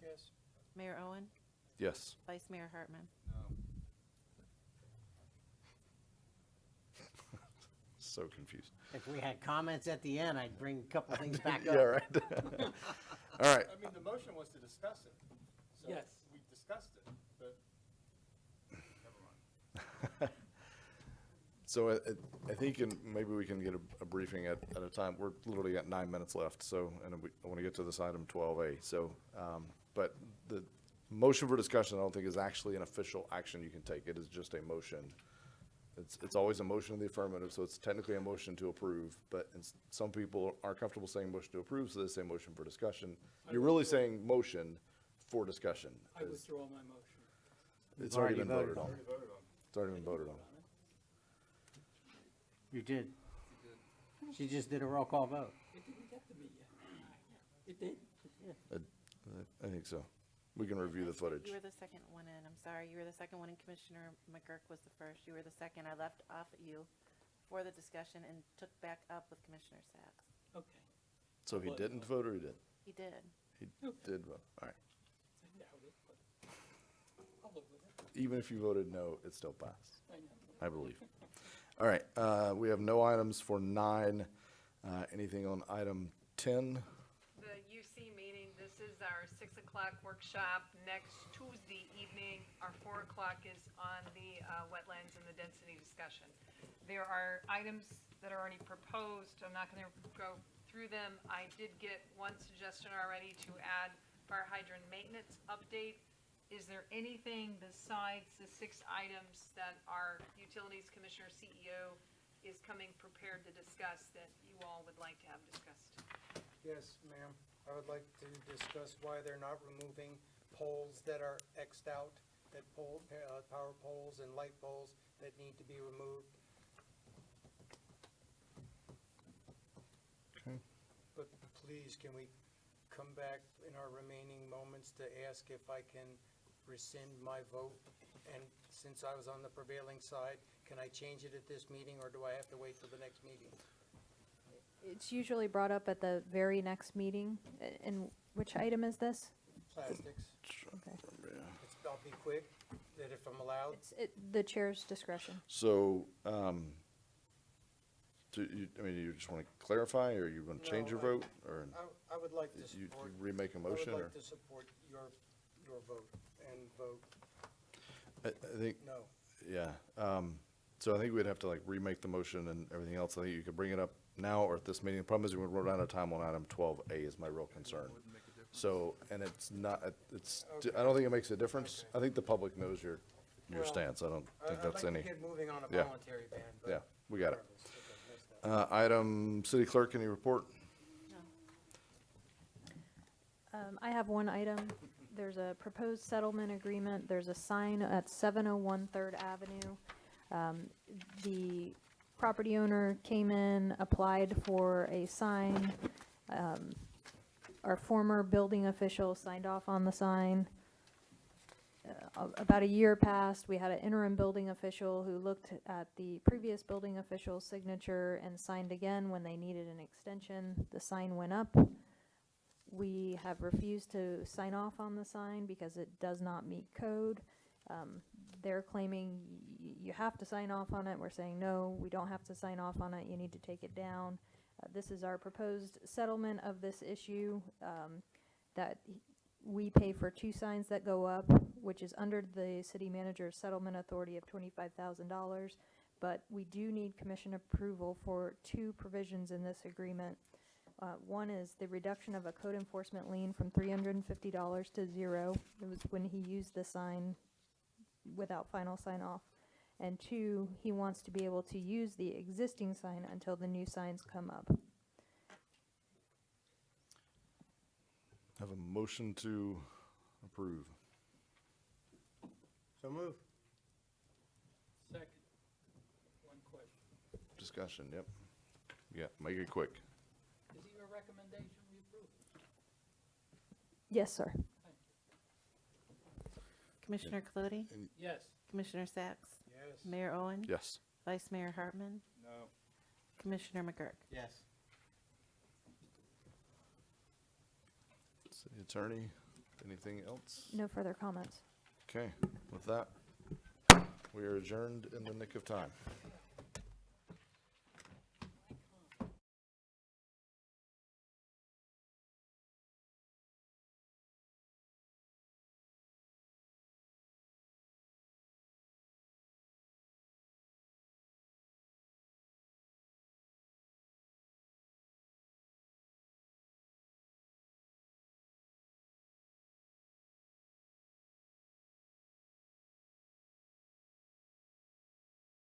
Yes. Mayor Owen? Yes. Vice Mayor Hartman? So confused. If we had comments at the end, I'd bring a couple things back up. Yeah, right. All right. I mean, the motion was to discuss it. So Yes. we discussed it, but never mind. So I think maybe we can get a briefing at a time. We're literally got 9 minutes left, so, and I want to get to this item 12A. So, but the motion for discussion, I don't think is actually an official action you can take. It is just a motion. It's always a motion in the affirmative, so it's technically a motion to approve, but some people aren't comfortable saying motion to approve, so they say motion for discussion. You're really saying motion for discussion. I withdraw my motion. It's already been voted voted on. It's already been voted on. You did. She just did a roll call vote. It didn't get to me yet. It did. I think so. We can review the footage. You were the second one in, I'm sorry, you were the second one in. Commissioner McGurk was the first, you were the second. I left off at you for the discussion and took back up with Commissioner Sacks. Okay. So he didn't vote, or he did? He did. He did vote. All right. I doubt it, but I'll live with it. Even if you voted no, it still passed, I know. I believe. All right, we have no items for 9. Anything on item 10? The UC meeting, this is our 6 o'clock workshop next Tuesday evening. Our 4 o'clock is on the wetlands and the density discussion. There are items that are already proposed. I'm not gonna go through them. I did get one suggestion already to add fire hydrant maintenance update. Is there anything besides the 6 items that our Utilities Commissioner CEO is coming prepared to discuss that you all would like to have discussed? Yes, ma'am. I would like to discuss why they're not removing poles that are Xed out, that power poles and light poles that need to be removed. Okay. But please, can we come back in our remaining moments to ask if I can rescind my vote and since I was on the prevailing side, can I change it at this meeting, or do I have to wait till the next meeting? It's usually brought up at the very next meeting. And which item is this? Plastics. Okay. I'll be quick, that if I'm allowed. It's the chair's discretion. So, you just want to clarify, or you want to change your No, vote, or I would like to you support. remake a motion, I or? would like to support your vote and vote I think, no. yeah, so I think we'd have to like remake the motion and everything else. I think you could bring it up now or at this meeting. The problem is we're running out of time on item 12A is my real concern. So, and it's not, I don't think it makes a difference. I think the public knows your Well, stance. I don't think that's I'd any. like to get moving on a Yeah. voluntary ban, but. Yeah, we got it. regardless, okay, missed that. Item, city clerk, any report? I have one item. There's a proposed settlement agreement. There's a sign at 701 3rd Avenue. The property owner came in, applied for a sign. Our former building official signed off on the sign. About a year passed, we had an interim building official who looked at the previous building official's signature and signed again when they needed an extension. The sign went up. We have refused to sign off on the sign because it does not meet code. They're claiming you have to sign off on it. We're saying, no, we don't have to sign off on it. You need to take it down. This is our proposed settlement of this issue, that we pay for 2 signs that go up, which is under the city manager's settlement authority of $25,000. But we do need commission approval for 2 provisions in this agreement. One is the reduction of a code enforcement lien from $350 to 0. It was when he used the sign without final sign off. And 2, he wants to be able to use the existing sign until the new signs come up. Have a motion to approve. So move. Second. One question. Discussion, yep. Yeah, make it quick. Is it your recommendation we approve it? Yes, sir. Commissioner Clutie? Yes. Commissioner Sacks? Yes. Mayor Owen? Yes. Vice Mayor Hartman? No. Commissioner McGurk? Yes. City attorney, anything else? No further comments. Okay, with that, we are adjourned in the nick of time.